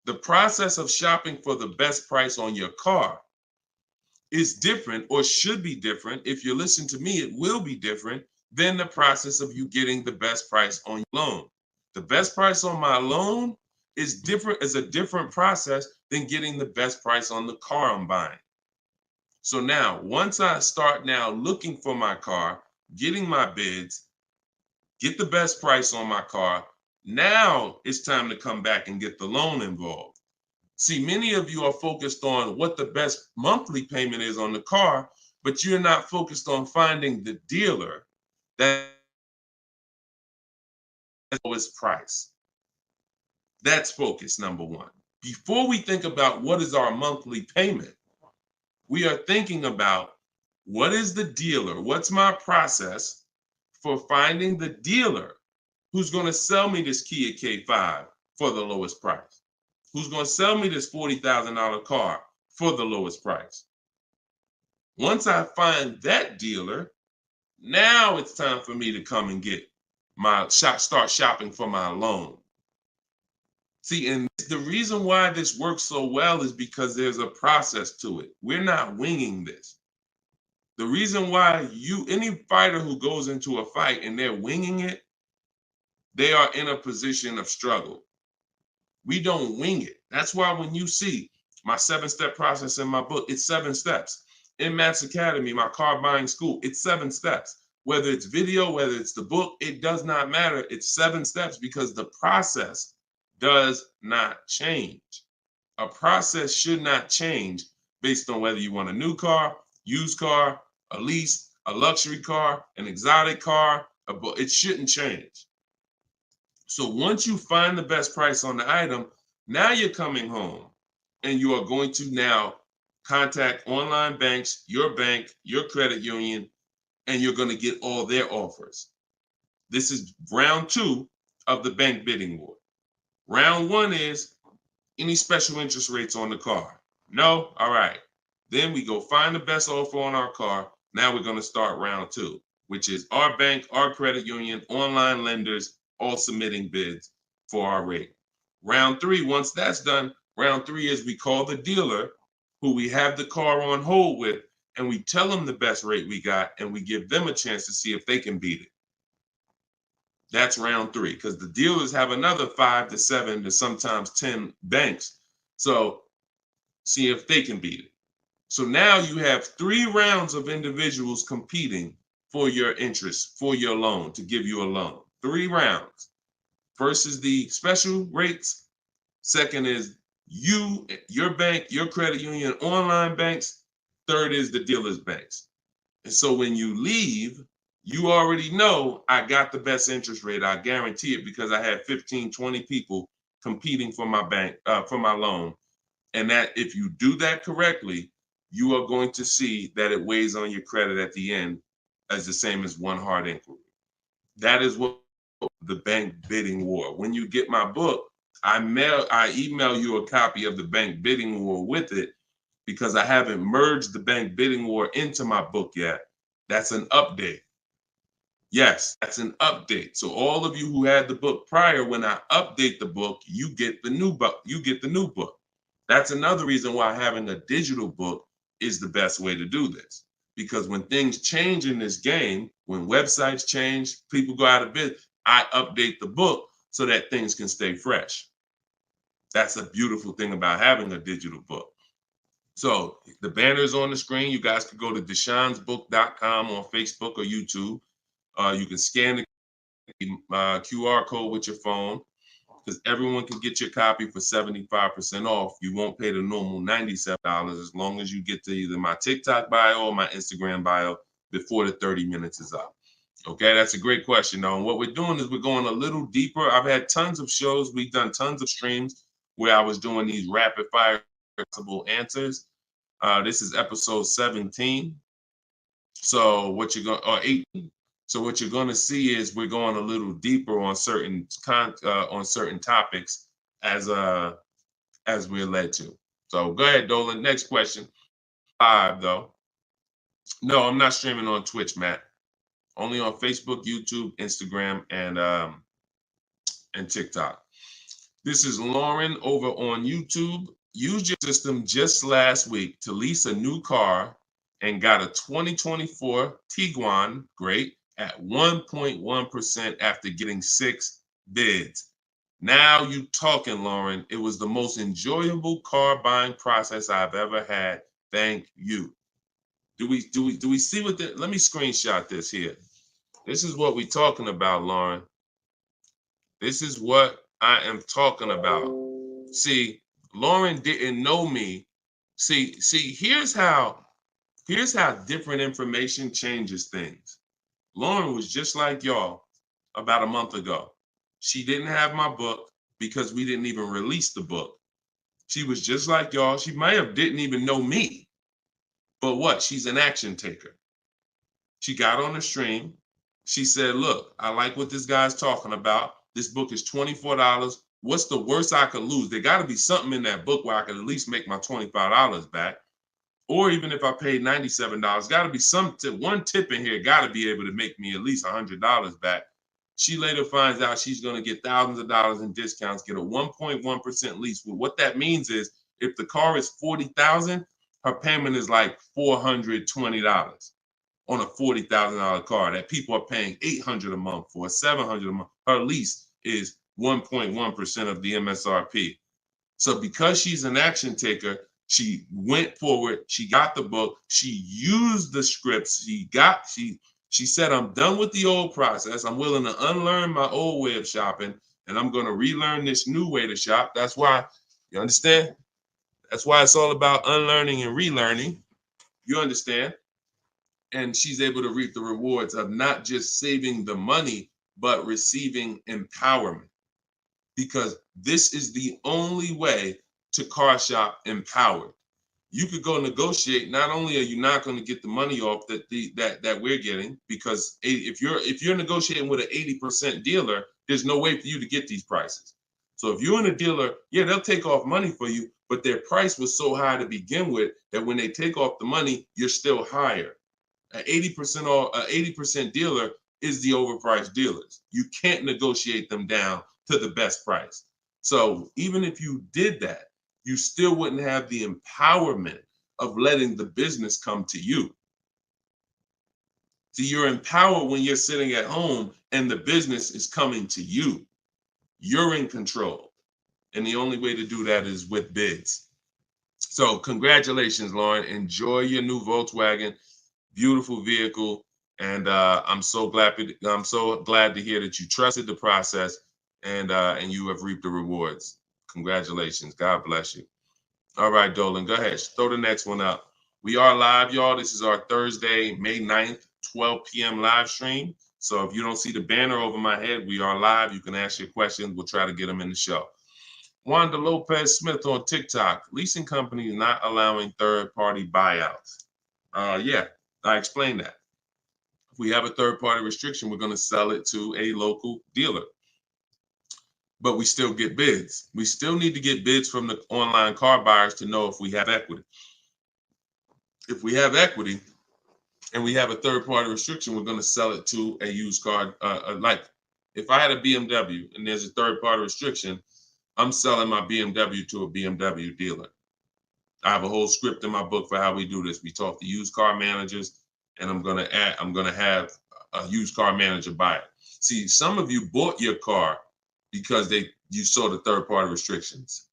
The process of shopping for the best price on your car is different, or should be different. If you listen to me, it will be different than the process of you getting the best price on your loan. The best price on my loan is a different process than getting the best price on the car I'm buying. So now, once I start now looking for my car, getting my bids, get the best price on my car, now it's time to come back and get the loan involved. See, many of you are focused on what the best monthly payment is on the car, but you're not focused on finding the dealer that has the lowest price. That's focus number 1. Before we think about what is our monthly payment, we are thinking about what is the dealer, what's my process for finding the dealer who's going to sell me this Kia K5 for the lowest price, who's going to sell me this $40,000 car for the lowest price. Once I find that dealer, Now it's time for me to come and get start shopping for my loan. See, and the reason why this works so well is because there's a process to it. We're not winging this. The reason why any fighter who goes into a fight and they're winging it, they are in a position of struggle. We don't wing it. That's why when you see my 7-step process in my book, it's 7 steps. In Matt's Academy, my car buying school, it's 7 steps. Whether it's video, whether it's the book, it does not matter. It's 7 steps because the process does not change. A process should not change based on whether you want a new car, used car, a lease, a luxury car, an exotic car. It shouldn't change. So once you find the best price on the item, now you're coming home and you are going to now contact online banks, your bank, your credit union, and you're going to get all their offers. This is round 2 of the bank bidding war. Round 1 is any special interest rates on the car. No? All right. Then we go find the best offer on our car. Now we're going to start round 2, which is our bank, our credit union, online lenders, all submitting bids for our rate. Round 3, once that's done, round 3 is we call the dealer who we have the car on hold with, and we tell them the best rate we got, and we give them a chance to see if they can beat it. That's round 3, because the dealers have another 5 to 7 to sometimes 10 banks. So see if they can beat it. So now you have 3 rounds of individuals competing for your interest, for your loan, to give you a loan. 3 rounds. First is the special rates. Second is you, your bank, your credit union, online banks. Third is the dealer's banks. And so when you leave, you already know I got the best interest rate. I guarantee it because I had 15, 20 people competing for my bank, for my loan. And that if you do that correctly, you are going to see that it weighs on your credit at the end as the same as one hard inquiry. That is what the bank bidding war. When you get my book, I email you a copy of the bank bidding war with it because I haven't merged the bank bidding war into my book yet. That's an update. Yes, that's an update. So all of you who had the book prior, when I update the book, you get the new book. You get the new book. That's another reason why having a digital book is the best way to do this. Because when things change in this game, when websites change, people go out of business, I update the book so that things can stay fresh. That's a beautiful thing about having a digital book. So the banner is on the screen. You guys can go to deshonesbook.com on Facebook or YouTube. You can scan the QR code with your phone because everyone can get your copy for 75% off. You won't pay the normal $97 as long as you get to either my TikTok bio or my Instagram bio before the 30 minutes is up. Okay, that's a great question, though. And what we're doing is we're going a little deeper. I've had tons of shows. We've done tons of streams where I was doing these rapid fire answers. This is episode 17. So what you're going, or 18. So what you're going to see is we're going a little deeper on certain topics as we're led to. So go ahead, Dolan. Next question. 5 though. No, I'm not streaming on Twitch, Matt. Only on Facebook, YouTube, Instagram, and TikTok. This is Lauren over on YouTube. Used your system just last week to lease a new car and got a 2024 Tiguan, great, at 1.1% after getting 6 bids. Now you talking, Lauren. It was the most enjoyable car buying process I've ever had. Thank you. Do we see what let me screenshot this here. This is what we're talking about, Lauren. This is what I am talking about. See, Lauren didn't know me. See, here's how different information changes things. Lauren was just like y'all about a month ago. She didn't have my book because we didn't even release the book. She was just like y'all. She might have didn't even know me. But what? She's an action taker. She got on the stream. She said, look, I like what this guy's talking about. This book is $24. What's the worst I could lose? There got to be something in that book where I could at least make my $25 back. Or even if I paid $97, got to be some tip. One tip in here got to be able to make me at least $100 back. She later finds out she's going to get thousands of dollars in discounts, get a 1.1% lease. Well, what that means is if the car is $40,000, her payment is like $420 on a $40,000 car that people are paying $800 a month for, $700 a month. Her lease is 1.1% of the MSRP. So because she's an action taker, she went forward, she got the book, she used the scripts, she said, I'm done with the old process. I'm willing to unlearn my old way of shopping, and I'm going to relearn this new way to shop. That's why, you understand? That's why it's all about unlearning and relearning. You understand? And she's able to reap the rewards of not just saving the money, but receiving empowerment. Because this is the only way to car shop empowered. You could go negotiate. Not only are you not going to get the money off that we're getting, because if you're negotiating with an 80% dealer, there's no way for you to get these prices. So if you're in a dealer, yeah, they'll take off money for you, but their price was so high to begin with that when they take off the money, you're still higher. An 80% dealer is the overpriced dealers. You can't negotiate them down to the best price. So even if you did that, you still wouldn't have the empowerment of letting the business come to you. See, you're empowered when you're sitting at home and the business is coming to you. You're in control. And the only way to do that is with bids. So congratulations, Lauren. Enjoy your new Volkswagen. Beautiful vehicle. And I'm so glad to hear that you trusted the process and you have reaped the rewards. Congratulations. God bless you. All right, Dolan, go ahead. Throw the next one up. We are live, y'all. This is our Thursday, May 9th, 12 p.m. live stream. So if you don't see the banner over my head, we are live. You can ask your questions. We'll try to get them in the show. Wanda Lopez Smith on TikTok. Leasing companies not allowing third-party buyouts. Yeah, I explained that. If we have a third-party restriction, we're going to sell it to a local dealer. But we still get bids. We still need to get bids from the online car buyers to know if we have equity. If we have equity and we have a third-party restriction, we're going to sell it to a used car. Like if I had a BMW and there's a third-party restriction, I'm selling my BMW to a BMW dealer. I have a whole script in my book for how we do this. We talk to used car managers, and I'm going to have a used car manager buy it. See, some of you bought your car because you saw the third-party restrictions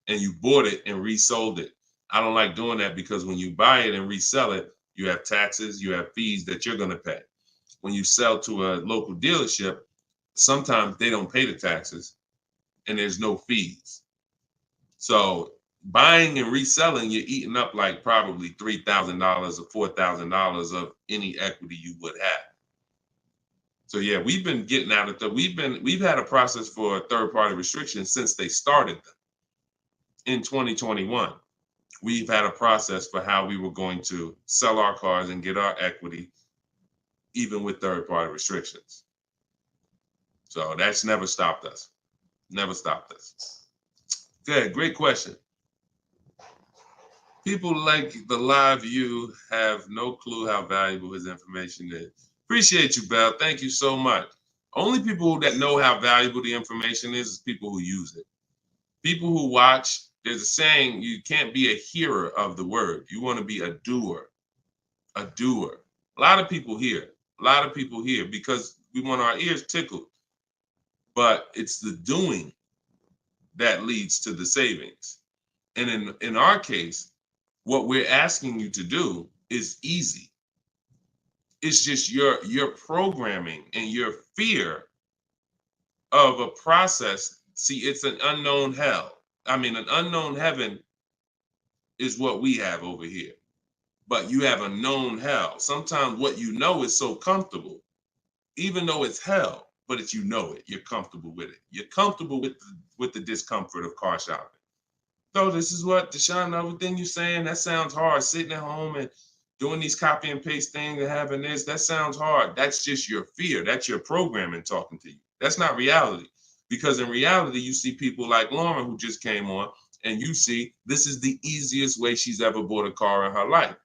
and you bought it and resold it. I don't like doing that because when you buy it and resell it, you have taxes, you have fees that you're going to pay. When you sell to a local dealership, sometimes they don't pay the taxes and there's no fees. So buying and reselling, you're eating up like probably $3,000 or $4,000 of any equity you would have. So yeah, we've been getting out of the, we've had a process for third-party restrictions since they started them. In 2021, we've had a process for how we were going to sell our cars and get our equity, even with third-party restrictions. So that's never stopped us. Never stopped us. Good, great question. People like the live view have no clue how valuable his information is. Appreciate you, Belle. Thank you so much. Only people that know how valuable the information is people who use it. People who watch, there's a saying, you can't be a hearer of the word. You want to be a doer. A doer. A lot of people hear. A lot of people hear because we want our ears tickled. But it's the doing that leads to the savings. And in our case, what we're asking you to do is easy. It's just your programming and your fear of a process. See, it's an unknown hell. I mean, an unknown heaven is what we have over here. But you have a known hell. Sometimes what you know is so comfortable, even though it's hell, but it's, you know it, you're comfortable with it. You're comfortable with the discomfort of car shopping. So this is what, Deshone, everything you're saying, that sounds hard. Sitting at home and doing these copy and paste things and having this, that sounds hard. That's just your fear. That's your programming talking to you. That's not reality. Because in reality, you see people like Lauren who just came on And you see, this is the easiest way she's ever bought a car in her life.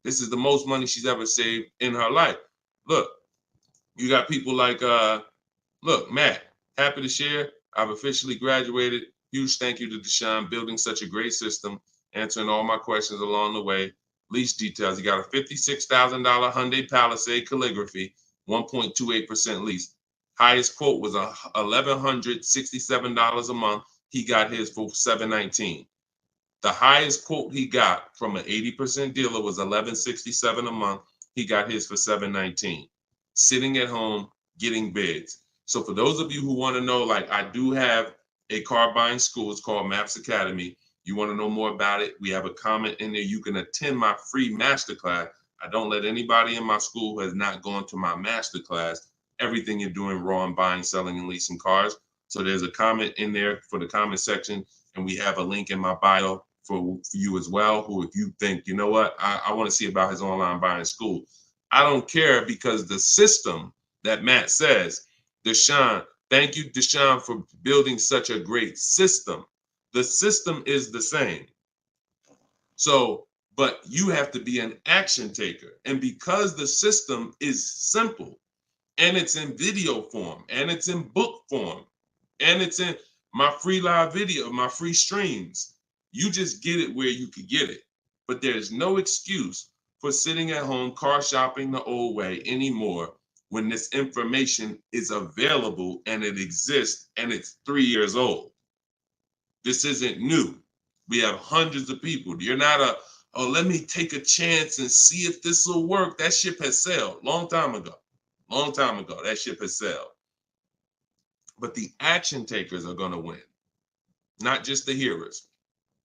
This is the most money she's ever saved in her life. Look, you got people like, look, Matt, happy to share. I've officially graduated. Huge thank you to Deshone, building such a great system, answering all my questions along the way. Lease details. He got a $56,000 Hyundai Palisade calligraphy, 1.28% lease. Highest quote was $1,167 a month. He got his for $719. The highest quote he got from an 80% dealer was $1,167 a month. He got his for $719. Sitting at home, getting bids. So for those of you who want to know, like, I do have a car buying school. It's called Maps Academy. You want to know more about it? We have a comment in there. You can attend my free masterclass. I don't let anybody in my school who has not gone to my masterclass everything you're doing raw and buying, selling, and leasing cars. So there's a comment in there for the comment section, and we have a link in my bio for you as well, who if you think, you know what, I want to see about his online buying school. I don't care, because the system that Matt says, Deshone, thank you, Deshone, for building such a great system. The system is the same. So, but you have to be an action taker. And because the system is simple, and it's in video form, and it's in book form, and it's in my free live video, my free streams, you just get it where you could get it. But there's no excuse for sitting at home car shopping the old way anymore when this information is available and it exists and it's 3 years old. This isn't new. We have hundreds of people. You're not oh, let me take a chance and see if this will work. That ship has sailed long time ago. Long time ago, that ship has sailed. But the action takers are going to win, not just the hearers.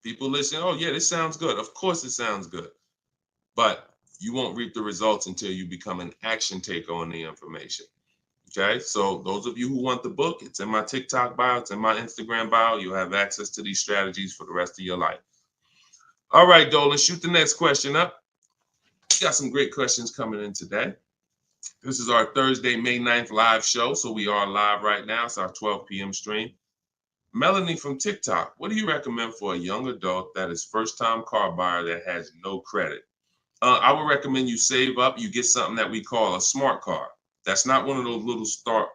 People listen, oh yeah, this sounds good. Of course it sounds good. But you won't reap the results until you become an action taker on the information. Okay, so those of you who want the book, it's in my TikTok bio, it's in my Instagram bio. You'll have access to these strategies for the rest of your life. All right, Dolan, shoot the next question up. We got some great questions coming in today. This is our Thursday, May 9th live show. So we are live right now. It's our 12 p.m. stream. Melanie from TikTok, what do you recommend for a young adult that is first-time car buyer that has no credit? I would recommend you save up. You get something that we call a smart car. That's not one of those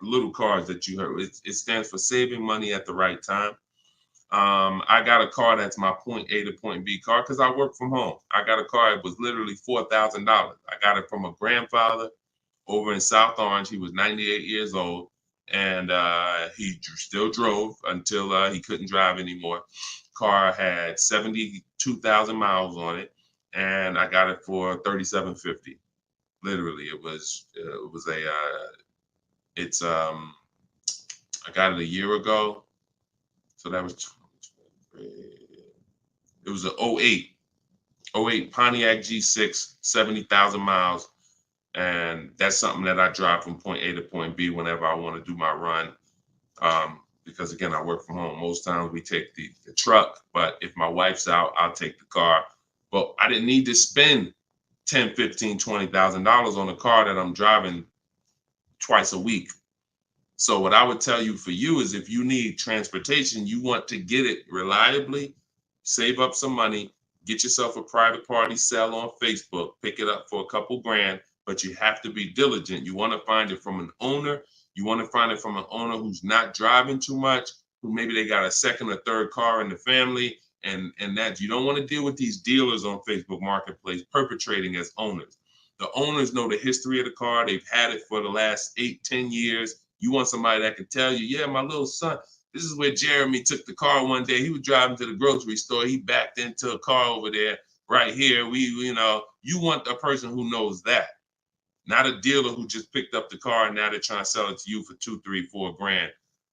little cars that you heard. It stands for saving money at the right time. I got a car that's my point A to point B car because I work from home. I got a car that was literally $4,000. I got it from a grandfather over in South Orange. He was 98 years old, and he still drove until he couldn't drive anymore. Car had 72,000 miles on it, and I got it for $3,750. Literally, it was I got it a year ago, so that was it was an 08 Pontiac G6, 70,000 miles. And that's something that I drive from point A to point B whenever I want to do my run. Because again, I work from home. Most times we take the truck, but if my wife's out, I'll take the car. But I didn't need to spend $10,000, $15,000, $20,000 on a car that I'm driving twice a week. So what I would tell you for you is if you need transportation, you want to get it reliably, save up some money, get yourself a private party sell on Facebook, pick it up for a couple grand. But you have to be diligent. You want to find it from an owner. You want to find it from an owner who's not driving too much, who maybe they got a second or third car in the family, and that you don't want to deal with these dealers on Facebook Marketplace perpetrating as owners. The owners know the history of the car. They've had it for the last 8-10 years. You want somebody that can tell you, yeah, my little son, this is where Jeremy took the car one day. He was driving to the grocery store. He backed into a car over there right here. You want a person who knows that. Not a dealer who just picked up the car and now they're trying to sell it to you for $2, $3, $4 grand.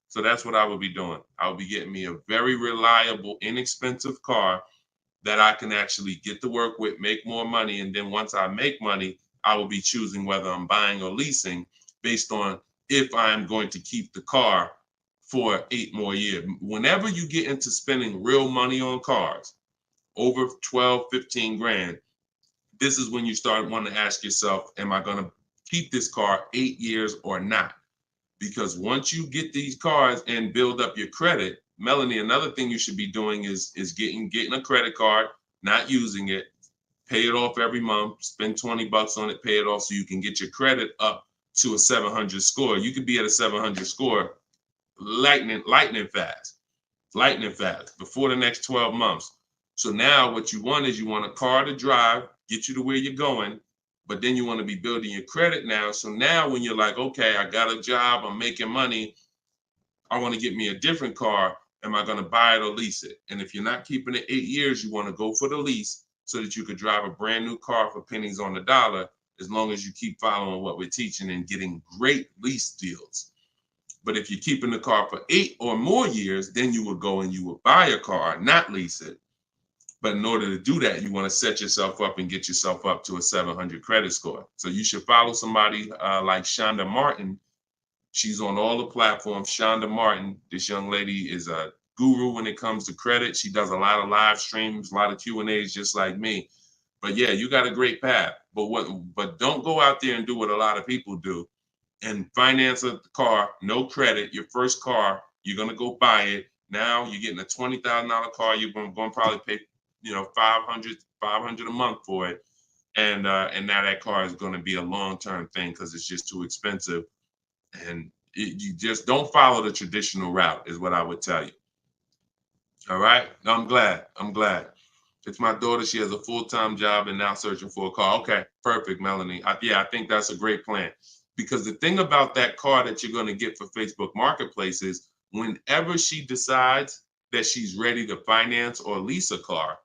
So that's what I would be doing. I would be getting me a very reliable, inexpensive car that I can actually get to work with, make more money. And then once I make money, I will be choosing whether I'm buying or leasing based on if I'm going to keep the car for 8 more years. Whenever you get into spending real money on cars, over 12, 15 grand, this is when you start wanting to ask yourself, am I going to keep this car 8 years or not? Because once you get these cars and build up your credit, Melanie, another thing you should be doing is getting a credit card, not using it, pay it off every month, spend 20 bucks on it, pay it off so you can get your credit up to a 700 score. You could be at a 700 score lightning fast before the next 12 months. So now what you want is you want a car to drive, get you to where you're going, but then you want to be building your credit now. So now when you're like, okay, I got a job, I'm making money, I want to get me a different car. Am I going to buy it or lease it? And if you're not keeping it 8 years, you want to go for the lease so that you could drive a brand new car for pennies on the dollar, as long as you keep following what we're teaching and getting great lease deals. But if you're keeping the car for 8 or more years, then you would go and you would buy a car, not lease it. But in order to do that, you want to set yourself up and get yourself up to a 700 credit score. So you should follow somebody like Shonda Martin. She's on all the platforms. Shonda Martin, this young lady is a guru when it comes to credit. She does a lot of live streams, a lot of Q&As, just like me. But yeah, you got a great path. But don't go out there and do what a lot of people do and finance a car, no credit, your first car, you're going to go buy it. Now you're getting a $20,000 car. You're going to probably pay, $500 a month for it. And now that car is going to be a long-term thing because it's just too expensive. And you just don't follow the traditional route is what I would tell you. All right. I'm glad. It's my daughter. She has a full-time job and now searching for a car. Okay. Perfect, Melanie. I think that's a great plan. Because the thing about that car that you're going to get for Facebook Marketplace is whenever she decides that she's ready to finance or lease a car,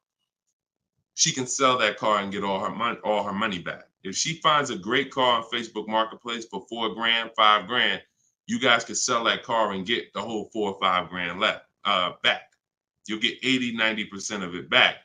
she can sell that car and get all her money back. If she finds a great car on Facebook Marketplace for $4,000, $5,000, you guys can sell that car and get the whole $4,000 or $5,000 back. You'll get 80-90% of it back.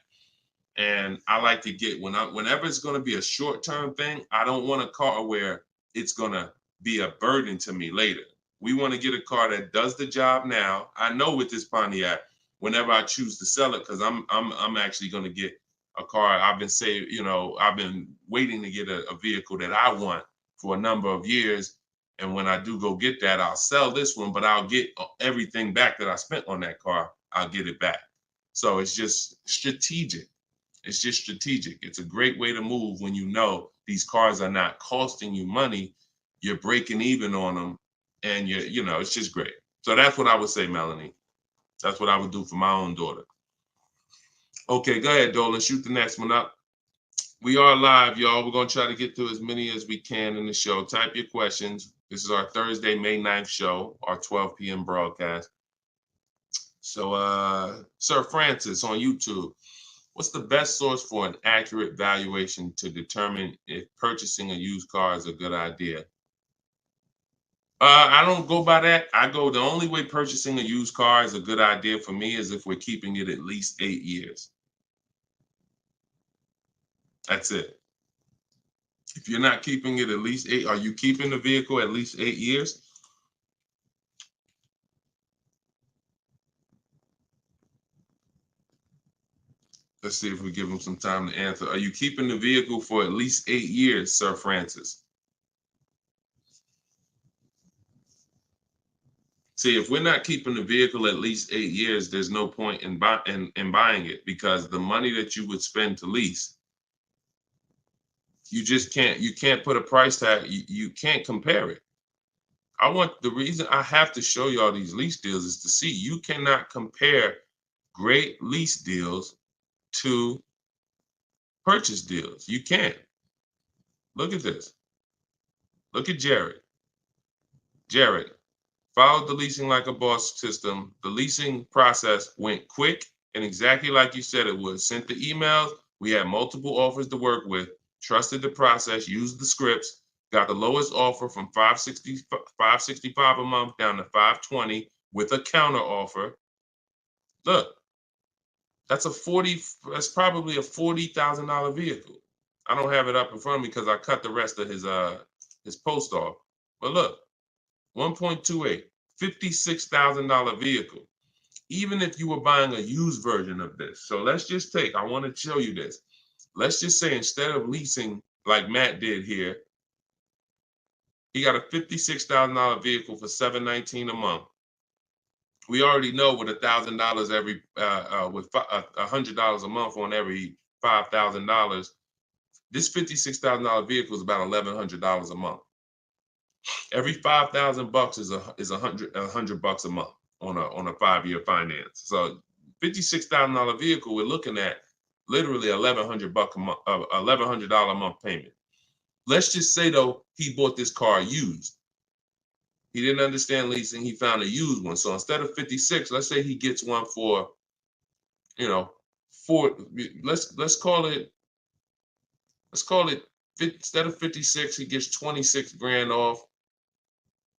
And I like to get whenever it's going to be a short-term thing, I don't want a car where it's going to be a burden to me later. We want to get a car that does the job now. I know with this Pontiac, whenever I choose to sell it, because I'm actually going to get a car. I've been waiting to get a vehicle that I want for a number of years. And when I do go get that, I'll sell this one, but I'll get everything back that I spent on that car. I'll get it back. So it's just strategic. It's a great way to move when you know these cars are not costing you money. You're breaking even on them, and it's just great. So that's what I would say, Melanie. That's what I would do for my own daughter. Okay, go ahead, Dolan. Shoot the next one up. We are live, y'all. We're going to try to get through as many as we can in the show. Type your questions. This is our Thursday, May 9th show, our 12 p.m. broadcast. So, Sir Francis on YouTube, what's the best source for an accurate valuation to determine if purchasing a used car is a good idea? I don't go by that. The only way purchasing a used car is a good idea for me is if we're keeping it at least 8 years. That's it. If you're not keeping it at least 8, are you keeping the vehicle at least 8 years? Let's see if we give him some time to answer. Are you keeping the vehicle for at least 8 years, Sir Francis? See, if we're not keeping the vehicle at least 8 years, there's no point in buying it, because the money that you would spend to lease, you can't put a price tag. You can't compare it. The reason I have to show y'all these lease deals is to see you cannot compare great lease deals to purchase deals. You can't. Look at this. Look at Jared. Jared followed the leasing like a boss system. The leasing process went quick and exactly like you said it would. Sent the emails. We had multiple offers to work with. Trusted the process. Used the scripts. Got the lowest offer from $565 a month down to $520 with a counter offer. Look, that's probably a $40,000 vehicle. I don't have it up in front of me because I cut the rest of his post off. But look, 1.28, $56,000 vehicle. Even if you were buying a used version of this. So let's just I want to show you this. Let's just say instead of leasing like Matt did here, he got a $56,000 vehicle for $719 a month We already know with $1,000 every, with $100 a month on every $5,000, this $56,000 vehicle is about $1,100 a month. Every 5,000 bucks is a hundred bucks a month on a 5-year finance. So $56,000 vehicle, we're looking at literally $1,100 a month, $1,100 a month payment. Let's just say though he bought this car used. He didn't understand leasing. He found a used one. So instead of 56, let's say he gets one for, you know, let's call it instead of 56, he gets 26 grand off.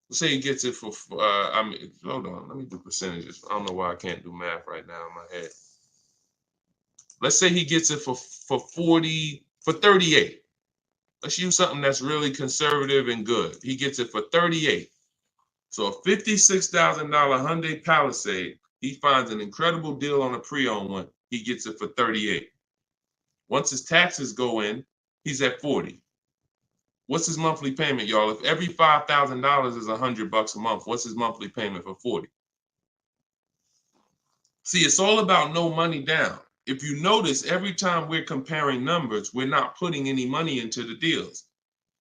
Let's say he gets it for, hold on, let me do percentages. I don't know why I can't do math right now in my head. Let's say he gets it for 38. Let's use something that's really conservative and good. He gets it for 38. So a $56,000 Hyundai Palisade, he finds an incredible deal on a pre-owned one. He gets it for 38. Once his taxes go in, he's at 40. What's his monthly payment, y'all? If every $5,000 is $100 a month, what's his monthly payment for 40? See, it's all about no money down. If you notice, every time we're comparing numbers, we're not putting any money into the deals.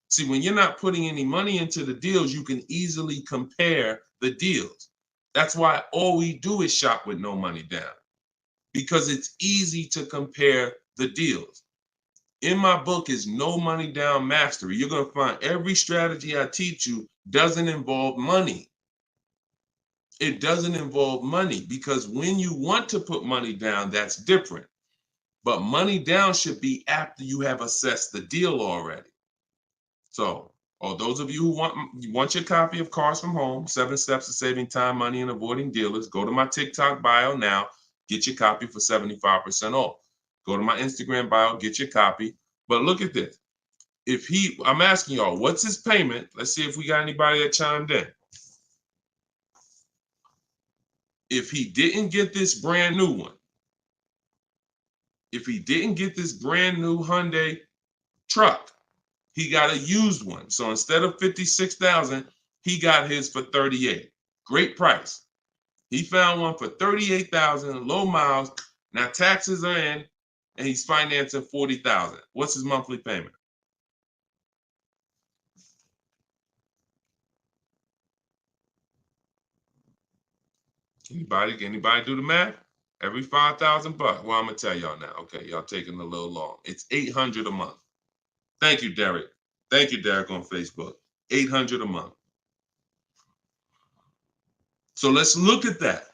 See, when you're not putting any money into the deals, you can easily compare the deals. That's why all we do is shop with no money down, because it's easy to compare the deals. In my book is No Money Down Mastery. You're going to find every strategy I teach you doesn't involve money. It doesn't involve money, because when you want to put money down, that's different. But money down should be after you have assessed the deal already. So, those of you who want your copy of Cars from Home, 7 Steps to Saving Time, Money, and Avoiding Dealers, go to my TikTok bio now, get your copy for 75% off. Go to my Instagram bio, get your copy. But look at this. I'm asking y'all, what's his payment? Let's see if we got anybody that chimed in. If he didn't get this brand new one, if he didn't get this brand new Hyundai truck, he got a used one. So instead of 56,000, he got his for 38. Great price. He found one for 38,000, low miles. Now taxes are in, and he's financing 40,000. What's his monthly payment? Anybody do the math? Every 5,000 bucks. Well, I'm gonna tell y'all now. Okay, y'all taking a little long. It's 800 a month. Thank you, Derek. Thank you, Derek, on Facebook. 800 a month. So let's look at that.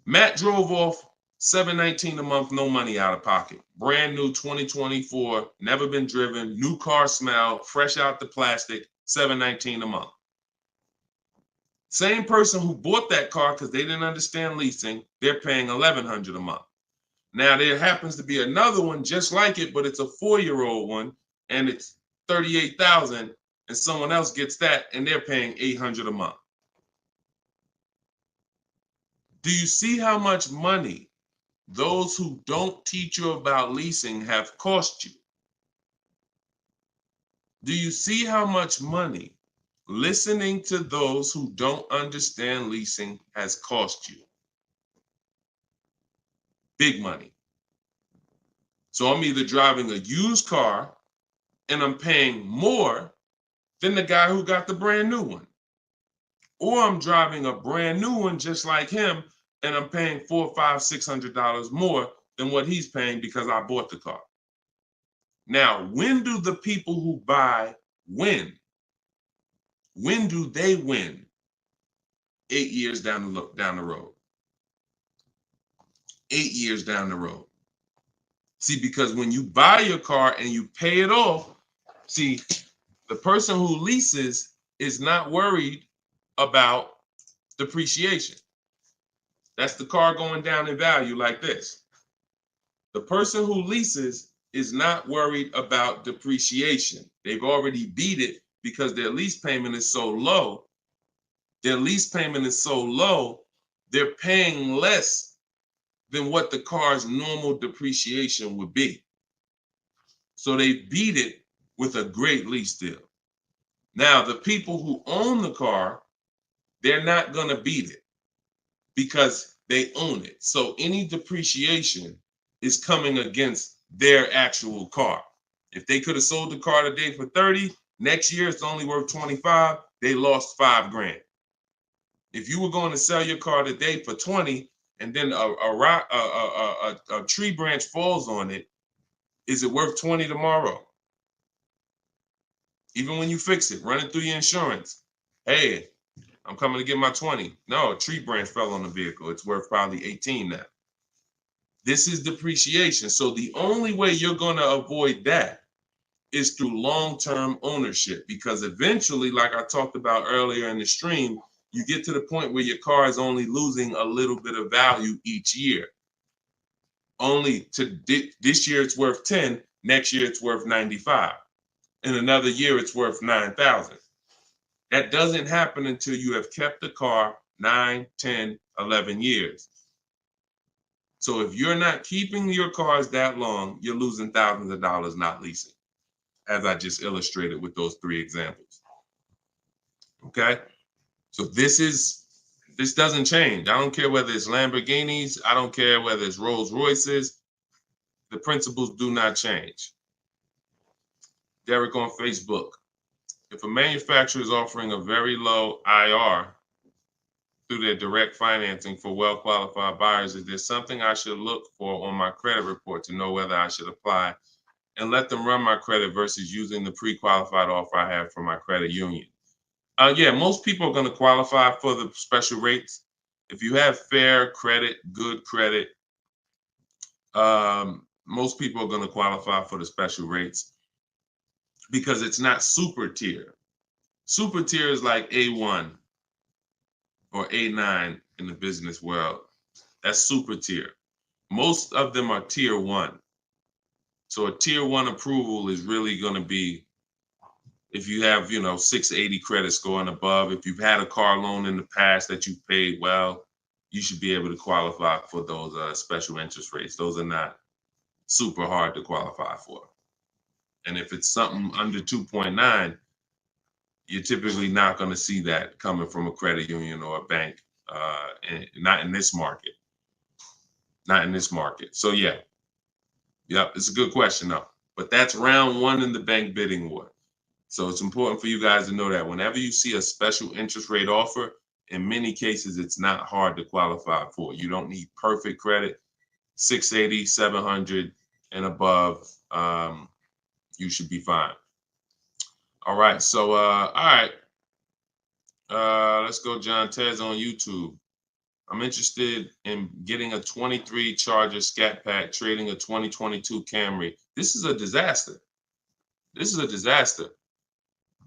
Matt drove off $719 a month, no money out of pocket. Brand new 2024, never been driven, new car smell, fresh out the plastic, $719 a month. Same person who bought that car because they didn't understand leasing, they're paying $1,100 a month. Now there happens to be another one just like it, but it's a 4-year-old one, and it's $38,000, and someone else gets that, and they're paying $800 a month. Do you see how much money those who don't teach you about leasing have cost you? Do you see how much money listening to those who don't understand leasing has cost you? Big money. So I'm either driving a used car and I'm paying more than the guy who got the brand new one, or I'm driving a brand new one just like him and I'm paying $400, $500, $600 more than what he's paying because I bought the car. Now, when do the people who buy win? When do they win? 8 years down the road. 8 years down the road. See, because when you buy your car and you pay it off, see, the person who leases is not worried about depreciation. That's the car going down in value like this. The person who leases is not worried about depreciation. They've already beat it because their lease payment is so low. Their lease payment is so low, they're paying less than what the car's normal depreciation would be. So they beat it with a great lease deal. Now, the people who own the car they're not going to beat it because they own it. So any depreciation is coming against their actual car. If they could have sold the car today for 30, next year it's only worth 25, they lost $5,000. If you were going to sell your car today for 20 and then a tree branch falls on it, is it worth 20 tomorrow? Even when you fix it, run it through your insurance. Hey, I'm coming to get my 20. No, a tree branch fell on the vehicle. It's worth probably 18 now. This is depreciation. So the only way you're going to avoid that is through long-term ownership, because eventually, like I talked about earlier in the stream, you get to the point where your car is only losing a little bit of value each year. Only to this year it's worth 10, next year it's worth 95. In another year it's worth 9,000. That doesn't happen until you have kept the car 9, 10, 11 years. So if you're not keeping your cars that long, you're losing thousands of dollars not leasing, as I just illustrated with those 3 examples. Okay? So this doesn't change. I don't care whether it's Lamborghinis. I don't care whether it's Rolls Royces. The principles do not change. Derek on Facebook. If a manufacturer is offering a very low IR through their direct financing for well-qualified buyers, is there something I should look for on my credit report to know whether I should apply and let them run my credit versus using the pre-qualified offer I have from my credit union? Yeah, most people are going to qualify for the special rates. If you have fair credit, good credit, most people are going to qualify for the special rates because it's not super tier. Super tier is like A1 or A9 in the business world. That's super tier. Most of them are tier 1. So a tier 1 approval is really going to be if you have, 680 credit score and above. If you've had a car loan in the past that you paid well, you should be able to qualify for those special interest rates. Those are not super hard to qualify for. And if it's something under 2.9, you're typically not going to see that coming from a credit union or a bank, and not in this market. Not in this market. So yeah, it's a good question though. But that's round 1 in the bank bidding war. So it's important for you guys to know that whenever you see a special interest rate offer, in many cases, it's not hard to qualify for. You don't need perfect credit. 680, 700 and above, you should be fine. All right. So, all right. Let's go, John Tez on YouTube. I'm interested in getting a 23 Charger Scat Pack, trading a 2022 Camry. This is a disaster. This is a disaster.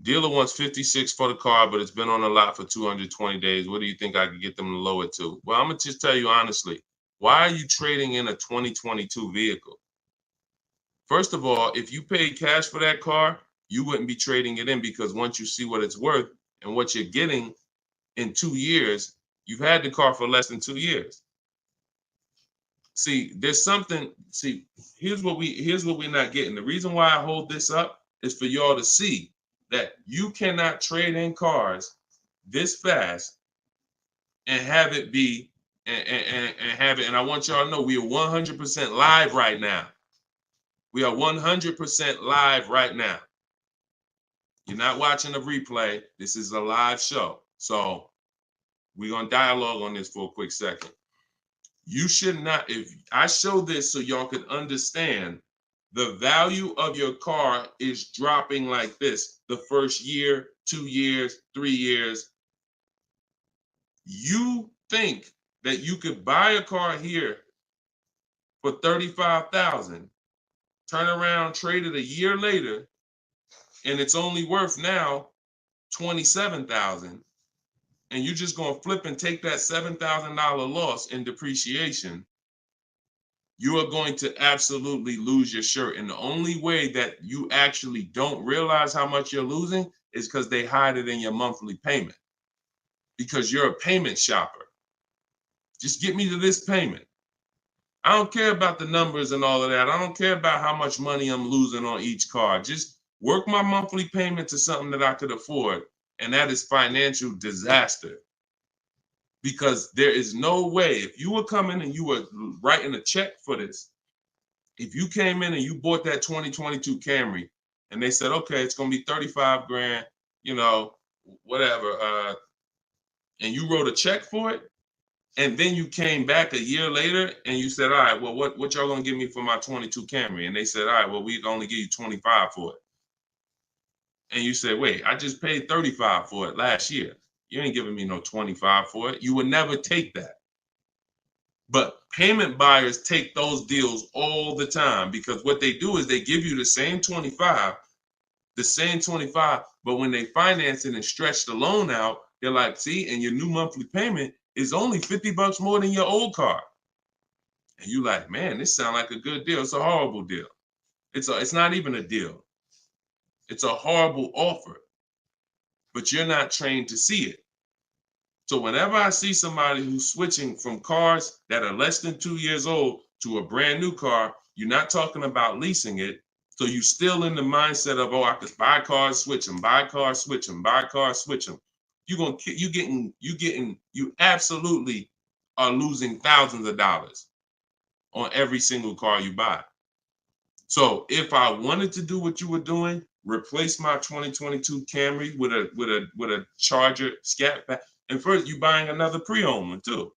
Dealer wants 56 for the car, but it's been on the lot for 220 days. What do you think I could get them to lower it to? Well, I'm going to just tell you honestly, why are you trading in a 2022 vehicle? First of all, if you paid cash for that car, you wouldn't be trading it in, because once you see what it's worth and what you're getting in 2 years, you've had the car for less than 2 years. See, there's something, here's what we're not getting. The reason why I hold this up is for y'all to see that you cannot trade in cars this fast and have it be and have it. And I want y'all to know we are 100% live right now. We are 100% live right now. You're not watching a replay. This is a live show. So we're going to dialogue on this for a quick second. You should not, if I show this so y'all can understand, the value of your car is dropping like this the first year, 2 years, 3 years. You think that you could buy a car here for $35,000, turn around, trade it a year later, and it's only worth now $27,000, and you're just going to flip and take that $7,000 loss in depreciation. You are going to absolutely lose your shirt. And the only way that you actually don't realize how much you're losing is because they hide it in your monthly payment, because you're a payment shopper. Just get me to this payment. I don't care about the numbers and all of that. I don't care about how much money I'm losing on each car. Just work my monthly payment to something that I could afford. And that is financial disaster. because there is no way, if you were coming and you were writing a check for this, if you came in and you bought that 2022 Camry and they said, okay, it's going to be 35 grand, you know, whatever, and you wrote a check for it, and then you came back a year later and you said, all right, well, what y'all going to give me for my 22 Camry? And they said, all right, well, we can only give you 25 for it. And you said, wait, I just paid 35 for it last year. You ain't giving me no 25 for it. You would never take that. But payment buyers take those deals all the time, because what they do is they give you the same 25, but when they finance it and stretch the loan out, they're like, see, and your new monthly payment is only $50 more than your old car. And you like, man, this sounds like a good deal. It's a horrible deal. It's not even a deal. It's a horrible offer, but you're not trained to see it. So whenever I see somebody who's switching from cars that are less than 2 years old to a brand new car, you're not talking about leasing it. So you're still in the mindset of, oh, I could buy cars, switch them, buy cars, switch them, buy cars, switch them. You absolutely are losing thousands of dollars on every single car you buy. So if I wanted to do what you were doing, replace my 2022 Camry with a Charger Scat Pack, and first you're buying another pre-owned one too.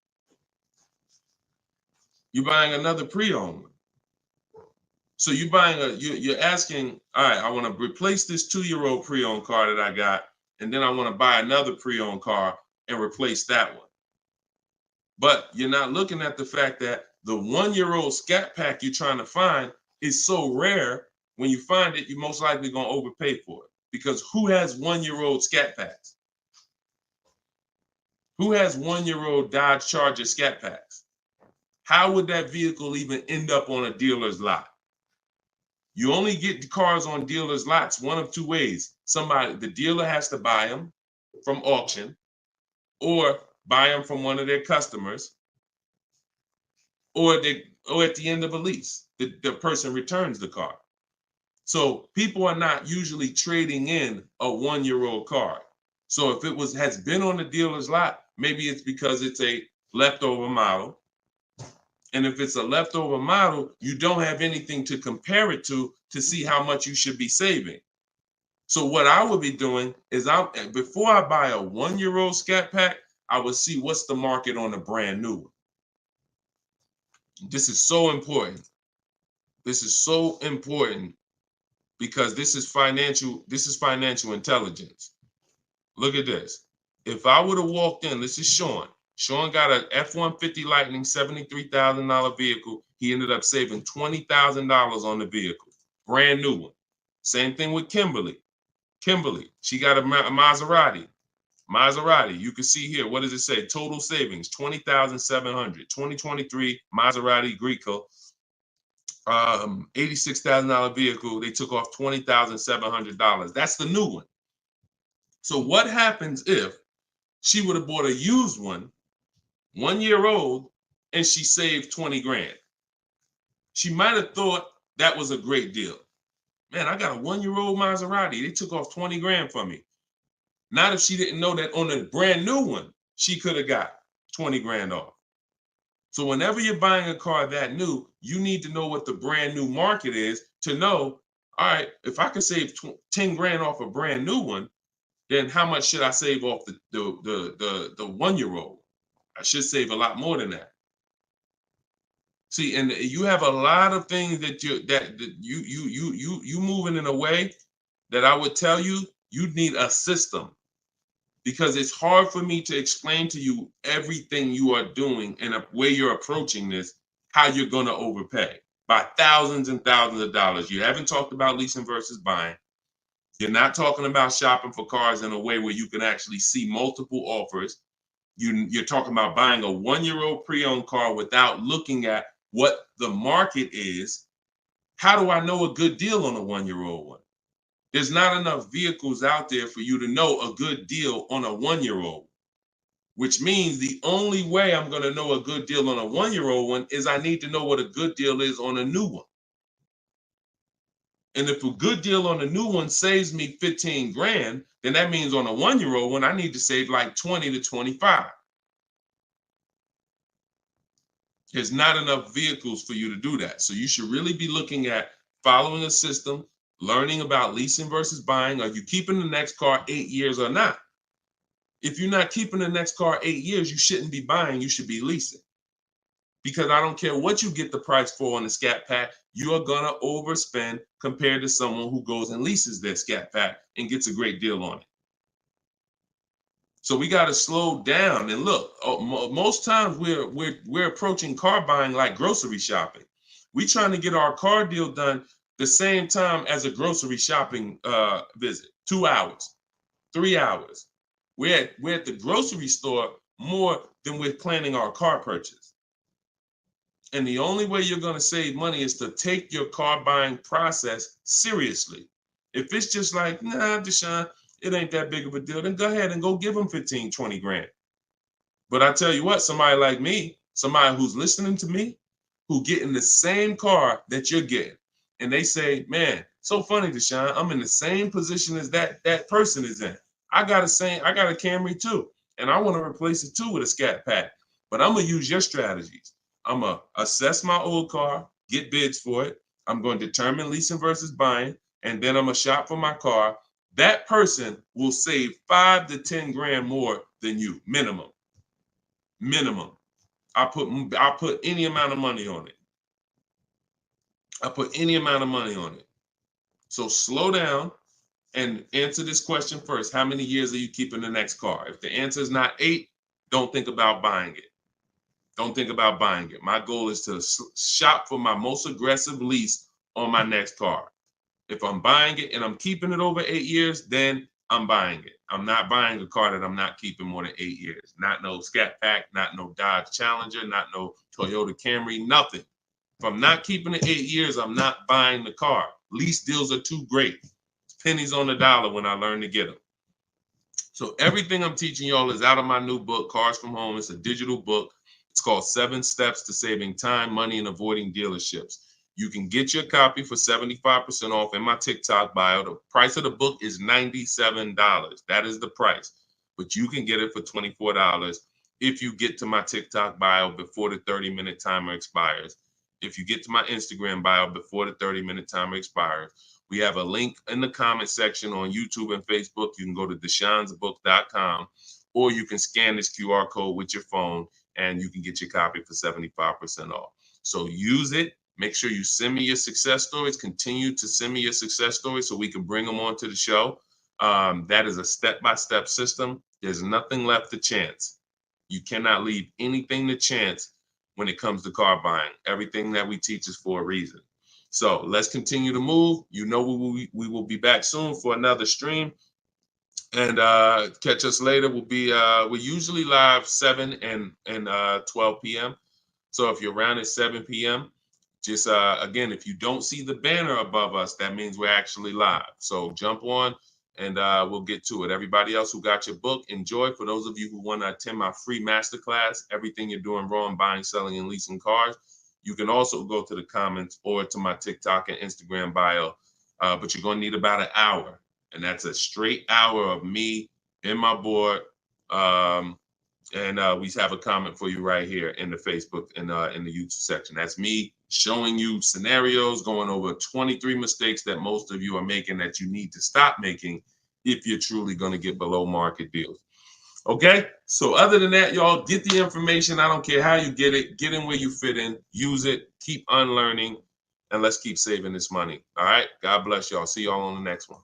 You're buying another pre-owned one. So you're asking, all right, I want to replace this 2-year-old pre-owned car that I got, and then I want to buy another pre-owned car and replace that one. But you're not looking at the fact that the 1-year-old Scat Pack you're trying to find is so rare. When you find it, you're most likely going to overpay for it, because who has 1-year-old Scat Packs? Who has 1-year-old Dodge Charger Scat Packs? How would that vehicle even end up on a dealer's lot? You only get the cars on dealers' lots one of two ways. The dealer has to buy them from auction, or buy them from one of their customers, or at the end of a lease, the person returns the car. So people are not usually trading in a 1-year-old car. So if it has been on the dealer's lot, maybe it's because it's a leftover model. And if it's a leftover model, you don't have anything to compare it to see how much you should be saving. So what I would be doing is, before I buy a 1-year-old Scat Pack, I would see what's the market on a brand new one. This is so important. This is so important, because this is financial intelligence. Look at this. If I would have walked in, this is Sean. Sean got an F-150 Lightning $73,000 vehicle. He ended up saving $20,000 on the vehicle. Brand new one. Same thing with Kimberly. She got a Maserati. You can see here, what does it say? Total savings, $20,700. 2023 Maserati Greco, $86,000 vehicle. They took off $20,700. That's the new one. So what happens if she would have bought a used one, 1 year old, and she saved 20 grand? She might have thought that was a great deal. Man, I got a 1-year-old Maserati. They took off 20 grand for me. Not if she didn't know that on a brand new one, she could have got 20 grand off. So whenever you're buying a car that new, you need to know what the brand new market is to know, all right, if I can save 10 grand off a brand new one, then how much should I save off the 1-year-old? I should save a lot more than that. See, and you have a lot of things that you moving in a way that I would tell you need a system, because it's hard for me to explain to you everything you are doing and a way you're approaching this, how you're going to overpay by thousands and thousands of dollars. You haven't talked about leasing versus buying. You're not talking about shopping for cars in a way where you can actually see multiple offers. You're talking about buying a 1-year-old pre-owned car without looking at what the market is. How do I know a good deal on a 1-year-old one? There's not enough vehicles out there for you to know a good deal on a 1-year-old, which means the only way I'm going to know a good deal on a 1-year-old one is I need to know what a good deal is on a new one. And if a good deal on a new one saves me 15 grand, then that means on a 1-year-old one, I need to save like 20 to 25. There's not enough vehicles for you to do that. So you should really be looking at following a system, learning about leasing versus buying. Are you keeping the next car 8 years or not? If you're not keeping the next car 8 years, you shouldn't be buying, you should be leasing. Because I don't care what you get the price for on the Scat Pack, you are gonna overspend compared to someone who goes and leases their Scat Pack and gets a great deal on it. So we got to slow down and look. Most times we're approaching car buying like grocery shopping. We're trying to get our car deal done the same time as a grocery shopping visit. 2 hours, 3 hours. We're at the grocery store more than we're planning our car purchase. And the only way you're going to save money is to take your car buying process seriously. If it's just like, nah, Deshone, it ain't that big of a deal, then go ahead and go give them 15, 20 grand. But I tell you what, somebody like me, somebody who's listening to me, who get in the same car that you're getting, and they say, man, so funny, Deshone, I'm in the same position as that person is in. I got a Camry too, and I want to replace it too with a Scat Pack. But I'm gonna use your strategies. I'm gonna assess my old car, get bids for it. I'm going to determine leasing versus buying, and then I'm gonna shop for my car. That person will save 5 to 10 grand more than you, minimum. Minimum. I put any amount of money on it. I put any amount of money on it. So slow down and answer this question first. How many years are you keeping the next car? If the answer is not 8, don't think about buying it. Don't think about buying it. My goal is to shop for my most aggressive lease on my next car. If I'm buying it and I'm keeping it over 8 years, then I'm buying it. I'm not buying a car that I'm not keeping more than 8 years. Not no Scat Pack, not no Dodge Challenger, not no Toyota Camry, nothing. If I'm not keeping it 8 years, I'm not buying the car. Lease deals are too great. It's pennies on the dollar when I learn to get them. So everything I'm teaching y'all is out of my new book, Cars from Home. It's a digital book. It's called 7 Steps to Saving Time, Money, and Avoiding Dealerships. You can get your copy for 75% off in my TikTok bio. The price of the book is $97. That is the price. But you can get it for $24 if you get to my TikTok bio before the 30-minute timer expires. If you get to my Instagram bio before the 30-minute timer expires. We have a link in the comment section on YouTube and Facebook. You can go to deshonsbook.com, or you can scan this QR code with your phone and you can get your copy for 75% off. So use it. Make sure you send me your success stories. Continue to send me your success stories so we can bring them onto the show. That is a step-by-step system. There's nothing left to chance. You cannot leave anything to chance when it comes to car buying. Everything that we teach is for a reason. So let's continue to move. You know we will be back soon for another stream. And catch us later. We're usually live 7 and 12 p.m. So if you're around at 7 p.m., just again, if you don't see the banner above us, that means we're actually live. So jump on and we'll get to it. Everybody else who got your book, enjoy. For those of you who want to attend my free masterclass, Everything You're Doing Wrong, Buying, Selling, and Leasing Cars, you can also go to the comments or to my TikTok and Instagram bio. But you're going to need about an hour. And that's a straight hour of me in my board. And we have a comment for you right here in the Facebook and in the YouTube section. That's me showing you scenarios, going over 23 mistakes that most of you are making that you need to stop making if you're truly going to get below market deals. Okay, so other than that, y'all, get the information. I don't care how you get it. Get in where you fit in. Use it. Keep unlearning. And let's keep saving this money. All right, God bless y'all. See y'all on the next one.